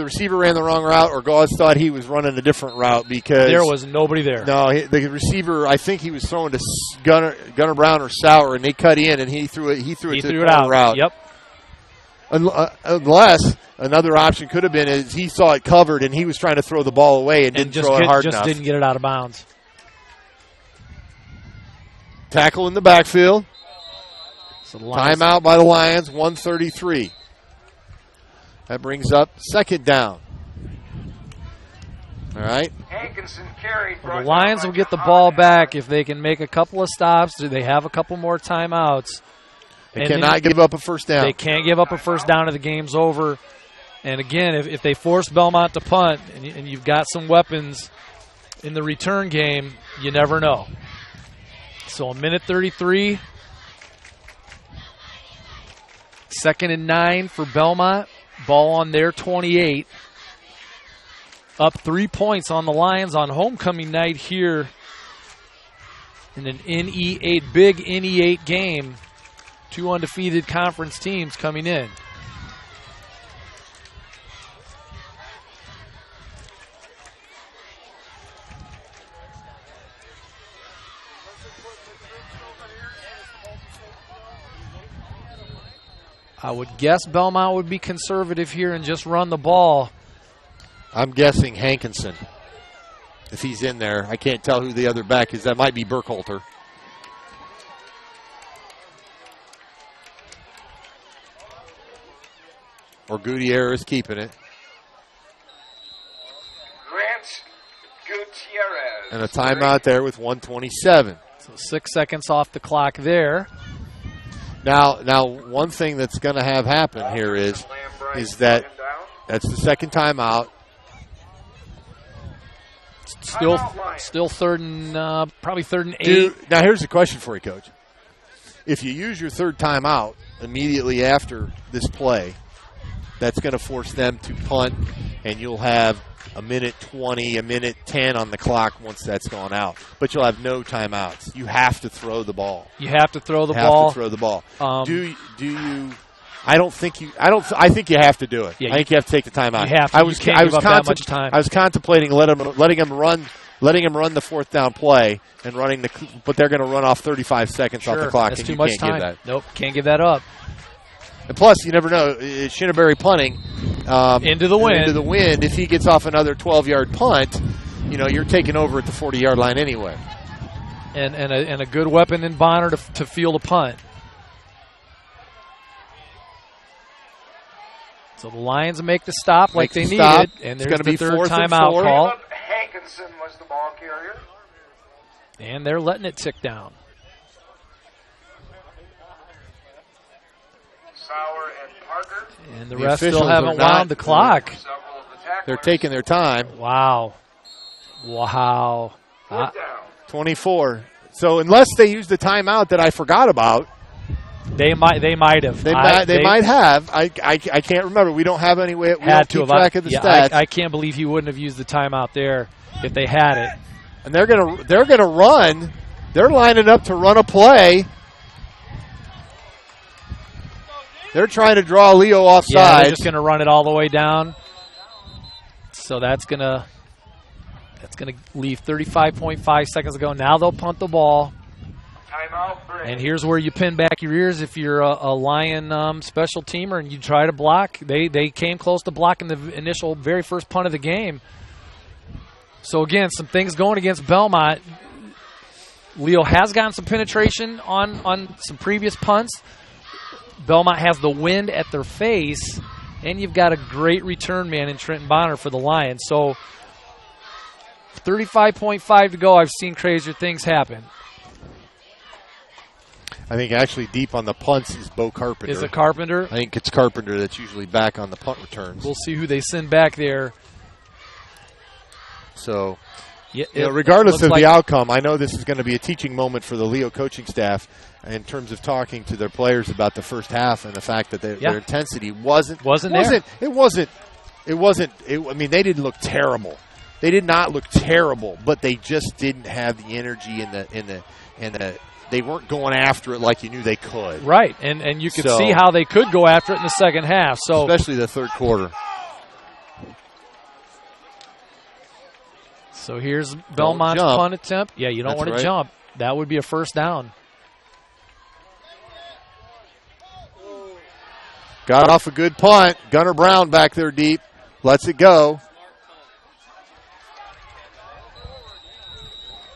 receiver ran the wrong route or Gauze thought he was running a different route because there was nobody there. No, the receiver, I think he was throwing to Gunnar Brown or Sauer, and they cut in and he threw it to the out. Route. Yep. Unless another option could have been is he saw it covered and he was trying to throw the ball away and didn't throw it hard enough. Just didn't get it out of bounds. Tackle in the backfield. So Timeout by the Lions, 1:33. That brings up 2nd down. All right. The Lions will get the ball back if they can make a couple of stops. Do they have a couple more timeouts? They cannot give up a first down. They can't give up a first down or the game's over. And again, if they force Bellmont to punt and you've got some weapons in the return game, you never know. So 1:33. 2nd and 9 for Bellmont. Ball on their 28. Up 3 points on the Lions on homecoming night here in an NE8, big NE8 game. 2 undefeated conference teams coming in. I would guess Bellmont would be conservative here and just run the ball. I'm guessing Hankinson. If he's in there, I can't tell who the other back is. That might be Burkhalter. Or Gutierrez keeping it. Grant Gutierrez. And a timeout there with 1:27. So 6 seconds off the clock there. Now, one thing that's going to have happen here is that that's the second timeout. Still third and probably 3rd and 8. Now, here's a question for you, Coach. If you use your third timeout immediately after this play, that's going to force them to punt, and you'll have a minute 20, a minute 10 on the clock once that's gone out. But you'll have no timeouts. You have to throw the ball. You have to throw the ball. ball. Have to throw the ball. Do you? I think you have to do it. Yeah, I think you have to take the timeout. You have to. You can't give up that much time. I was contemplating letting them run the fourth down play and but they're going to run off 35 seconds off the clock. That's and too you much can't time. Give that. Nope, can't give that up. And plus, you never know. Shinneberry punting into the wind. If he gets off another 12-yard punt, you're taking over at the 40-yard line anyway. And a good weapon in Bonner to field a punt. So the Lions make the stop like they needed, and there's the third timeout call. Hankinson was the ball carrier. And they're letting it tick down. Sauer and Parker. And the refs still haven't wound the clock. They're taking their time. Wow. 24. So unless they use the timeout that I forgot about, they might have. They might have. I can't remember. We don't have any way. We don't keep track of the stats. I can't believe he wouldn't have used the timeout there if they had it. And they're gonna run. They're lining up to run a play. They're trying to draw Leo offside. Yeah, they're just going to run it all the way down. So that's going to leave 35.5 seconds to go. Now they'll punt the ball. And here's where you pin back your ears if you're a Lion special teamer and you try to block. They came close to blocking the initial very first punt of the game. So, again, some things going against Bellmont. Leo has gotten some penetration on some previous punts. Bellmont has the wind at their face, and you've got a great return man in Trenton Bonner for the Lions. So 35.5 to go. I've seen crazier things happen. I think actually deep on the punts is Bo Carpenter. Is it Carpenter? I think it's Carpenter that's usually back on the punt returns. We'll see who they send back there. So, regardless of like the outcome, I know this is going to be a teaching moment for the Leo coaching staff in terms of talking to their players about the first half and the fact that their intensity wasn't there. I mean, they didn't look terrible. They did not look terrible, but they just didn't have the energy and they weren't going after it like you knew they could. Right, and you could see how they could go after it in the second half. So especially the third quarter. So here's Belmont's punt attempt. Yeah, you don't want to jump. That would be a first down. Got off a good punt. Gunnar Brown back there deep. Lets it go.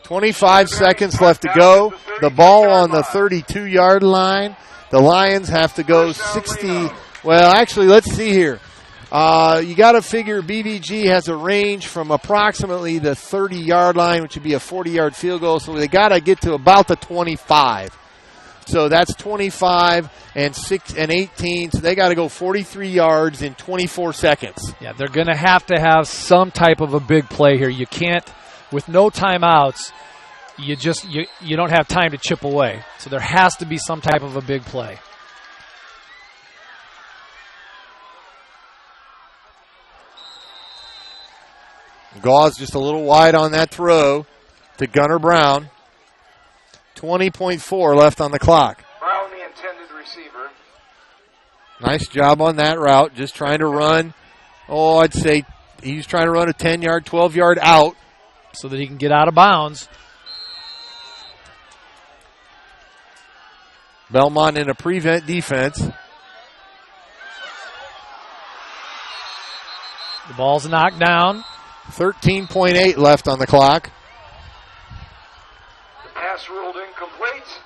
25 seconds left to go. The ball on the 32-yard line. The Lions have to go 60. Well, actually, let's see here. You got to figure BVG has a range from approximately the 30-yard line, which would be a 40-yard field goal. So they got to get to about the 25. So that's 25 and 18. So they got to go 43 yards in 24 seconds. Yeah, they're going to have some type of a big play here. You can't, with no timeouts, you don't have time to chip away. So there has to be some type of a big play. Gauze just a little wide on that throw to Gunnar Brown. 20.4 left on the clock. Brown, the intended receiver. Nice job on that route. Just trying to run. I'd say he's trying to run a 10-yard, 12-yard out. So that he can get out of bounds. Bellmont in a prevent defense. Ball's knocked down. 13.8 left on the clock. The pass ruled incomplete.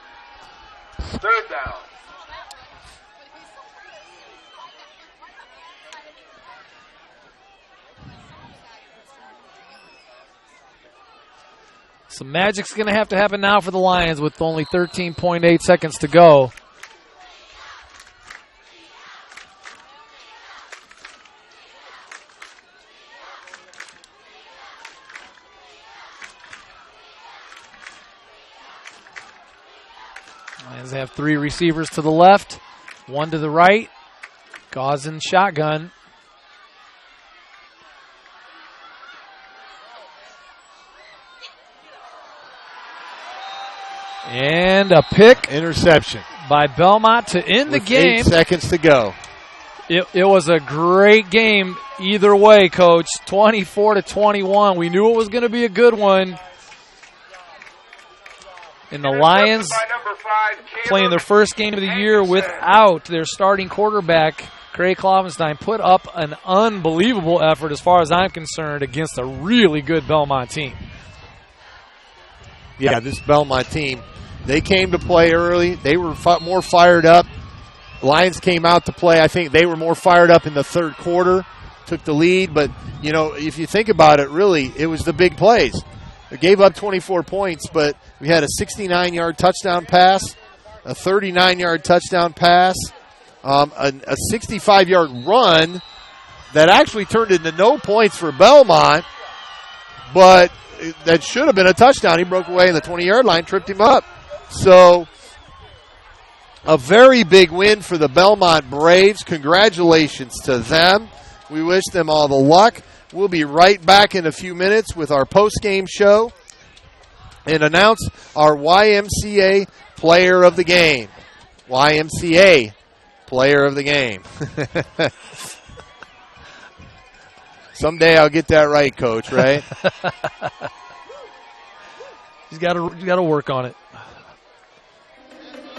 Third down. Some magic's going to have to happen now for the Lions with only 13.8 seconds to go. Lions have 3 receivers to the left, 1 to the right. Gauzen shotgun. And a pick. Interception. By Bellmont to end the game. 8 seconds to go. It was a great game either way, Coach. 24-21. We knew it was going to be a good one. And the Lions playing their first game of the year without their starting quarterback, Craig Klovenstein, put up an unbelievable effort as far as I'm concerned against a really good Bellmont team. Yeah, this Bellmont team, they came to play early. They were more fired up. Lions came out to play. I think they were more fired up in the third quarter, took the lead. But, you know, if you think about it, really, it was the big plays. They gave up 24 points, but we had a 69-yard touchdown pass, a 39-yard touchdown pass, a 65-yard run that actually turned into no points for Bellmont, but that should have been a touchdown. He broke away in the 20-yard line, tripped him up. So a very big win for the Bellmont Braves. Congratulations to them. We wish them all the luck. We'll be right back in a few minutes with our post-game show and announce our YMCA Player of the Game. YMCA Player of the Game. Someday I'll get that right, Coach, right? He's got to work on it.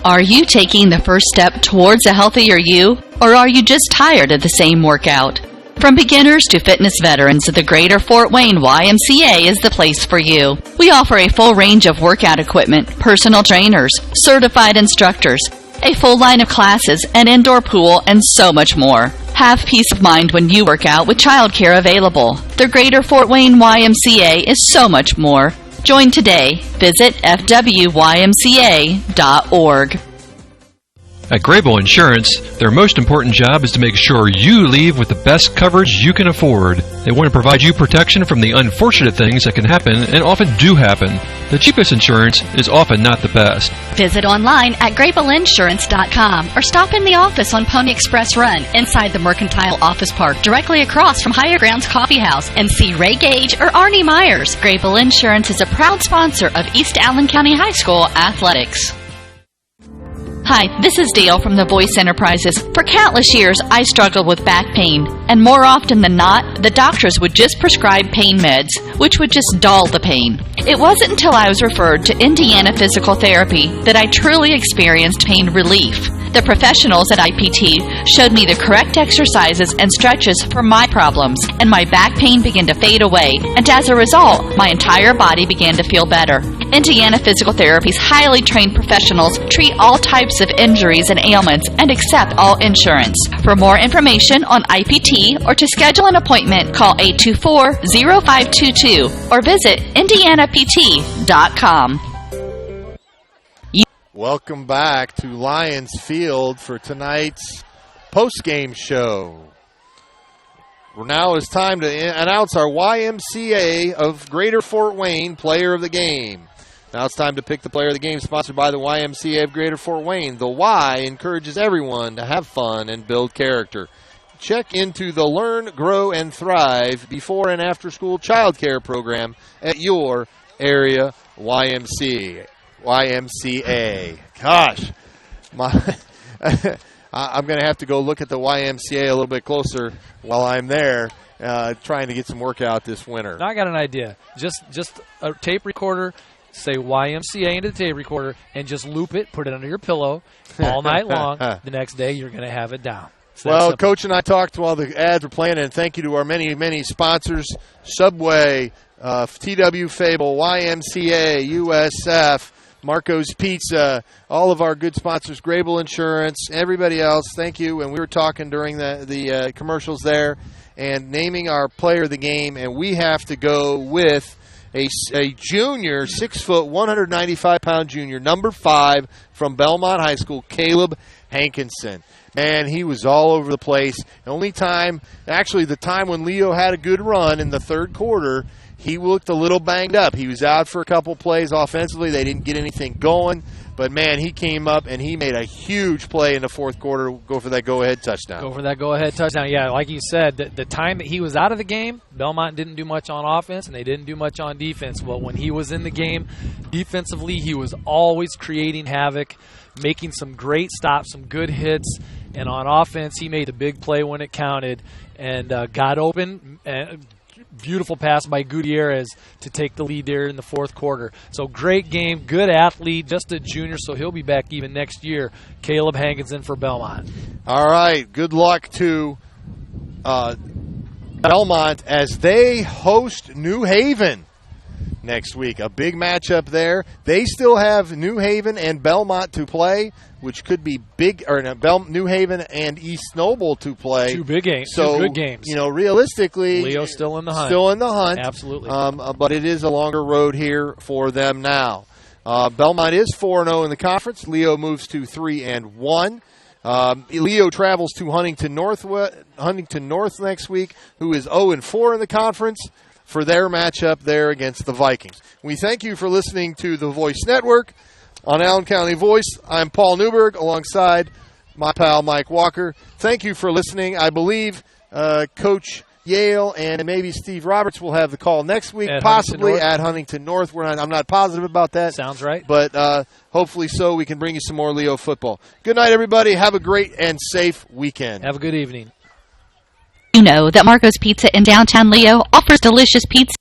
Are you taking the first step towards a healthier you, or are you just tired of the same workout? From beginners to fitness veterans, the Greater Fort Wayne YMCA is the place for you. We offer a full range of workout equipment, personal trainers, certified instructors, a full line of classes, an indoor pool, and so much more. Have peace of mind when you work out with childcare available. The Greater Fort Wayne YMCA is so much more. Join today. Visit fwymca.org. At Grable Insurance, their most important job is to make sure you leave with the best coverage you can afford. They want to provide you protection from the unfortunate things that can happen and often do happen. The cheapest insurance is often not the best. Visit online at GrableInsurance.com or stop in the office on Pony Express Run inside the Mercantile Office Park directly across from Higher Grounds Coffee House and see Ray Gage or Arnie Myers. Grable Insurance is a proud sponsor of East Allen County High School Athletics. Hi, this is Dale from the Voice Enterprises. For countless years, I struggled with back pain, and more often than not, the doctors would just prescribe pain meds, which would just dull the pain. It wasn't until I was referred to Indiana Physical Therapy that I truly experienced pain relief. The professionals at IPT showed me the correct exercises and stretches for my problems, and my back pain began to fade away, and as a result, my entire body began to feel better. Indiana Physical Therapy's highly trained professionals treat all types of injuries and ailments and accept all insurance. For more information on IPT or to schedule an appointment, call 824-0522 or visit indianapt.com. Welcome back to Lions Field for tonight's post-game show. Now it's time to announce our YMCA of Greater Fort Wayne Player of the Game. Now it's time to pick the Player of the Game, sponsored by the YMCA of Greater Fort Wayne. The Y encourages everyone to have fun and build character. Check into the Learn, Grow, and Thrive before and after school childcare program at your area YMCA. Gosh, I'm going to have to go look at the YMCA a little bit closer while I'm there, trying to get some workout this winter. Now I got an idea. Just a tape recorder. Say YMCA into the tape recorder and just loop it, put it under your pillow all night long. The next day, you're going to have it down. Well, Coach and I talked while the ads were playing, and thank you to our many, many sponsors, Subway, TW Fable, YMCA, USF, Marco's Pizza, all of our good sponsors, Grable Insurance, everybody else, thank you. And we were talking during the commercials there and naming our player of the game, and we have to go with a junior, 6 foot, 195-pound junior, number 5 from Bellmont High School, Caleb Hankinson. Man, he was all over the place. The time when Leo had a good run in the third quarter, he looked a little banged up. He was out for a couple plays offensively. They didn't get anything going. But, man, he came up and he made a huge play in the fourth quarter, go for that go-ahead touchdown. Yeah, like you said, the time that he was out of the game, Bellmont didn't do much on offense and they didn't do much on defense. But when he was in the game, defensively, he was always creating havoc, making some great stops, some good hits. And on offense, he made a big play when it counted and got open. Beautiful pass by Gutierrez to take the lead there in the fourth quarter. So great game, good athlete, just a junior, so he'll be back even next year. Caleb Hankinson for Bellmont. All right, good luck to Bellmont as they host New Haven next week. A big matchup there. They still have New Haven and Bellmont to play, which could be big, or New Haven and East Noble to play. Two big games. So, two good games. Realistically, Leo's still in the hunt. Absolutely. But it is a longer road here for them now. Bellmont is 4-0 in the conference. Leo moves to 3-1. Leo travels to Huntington North next week, who is 0-4 in the conference, for their matchup there against the Vikings. We thank you for listening to the Voice Network. On Allen County Voice, I'm Paul Newberg alongside my pal Mike Walker. Thank you for listening. I believe Coach Yale and maybe Steve Roberts will have the call next week, possibly at Huntington North. I'm not positive about that. Sounds right. But hopefully so. We can bring you some more Leo football. Good night, everybody. Have a great and safe weekend. Have a good evening. You know that Marco's Pizza in downtown Leo offers delicious pizza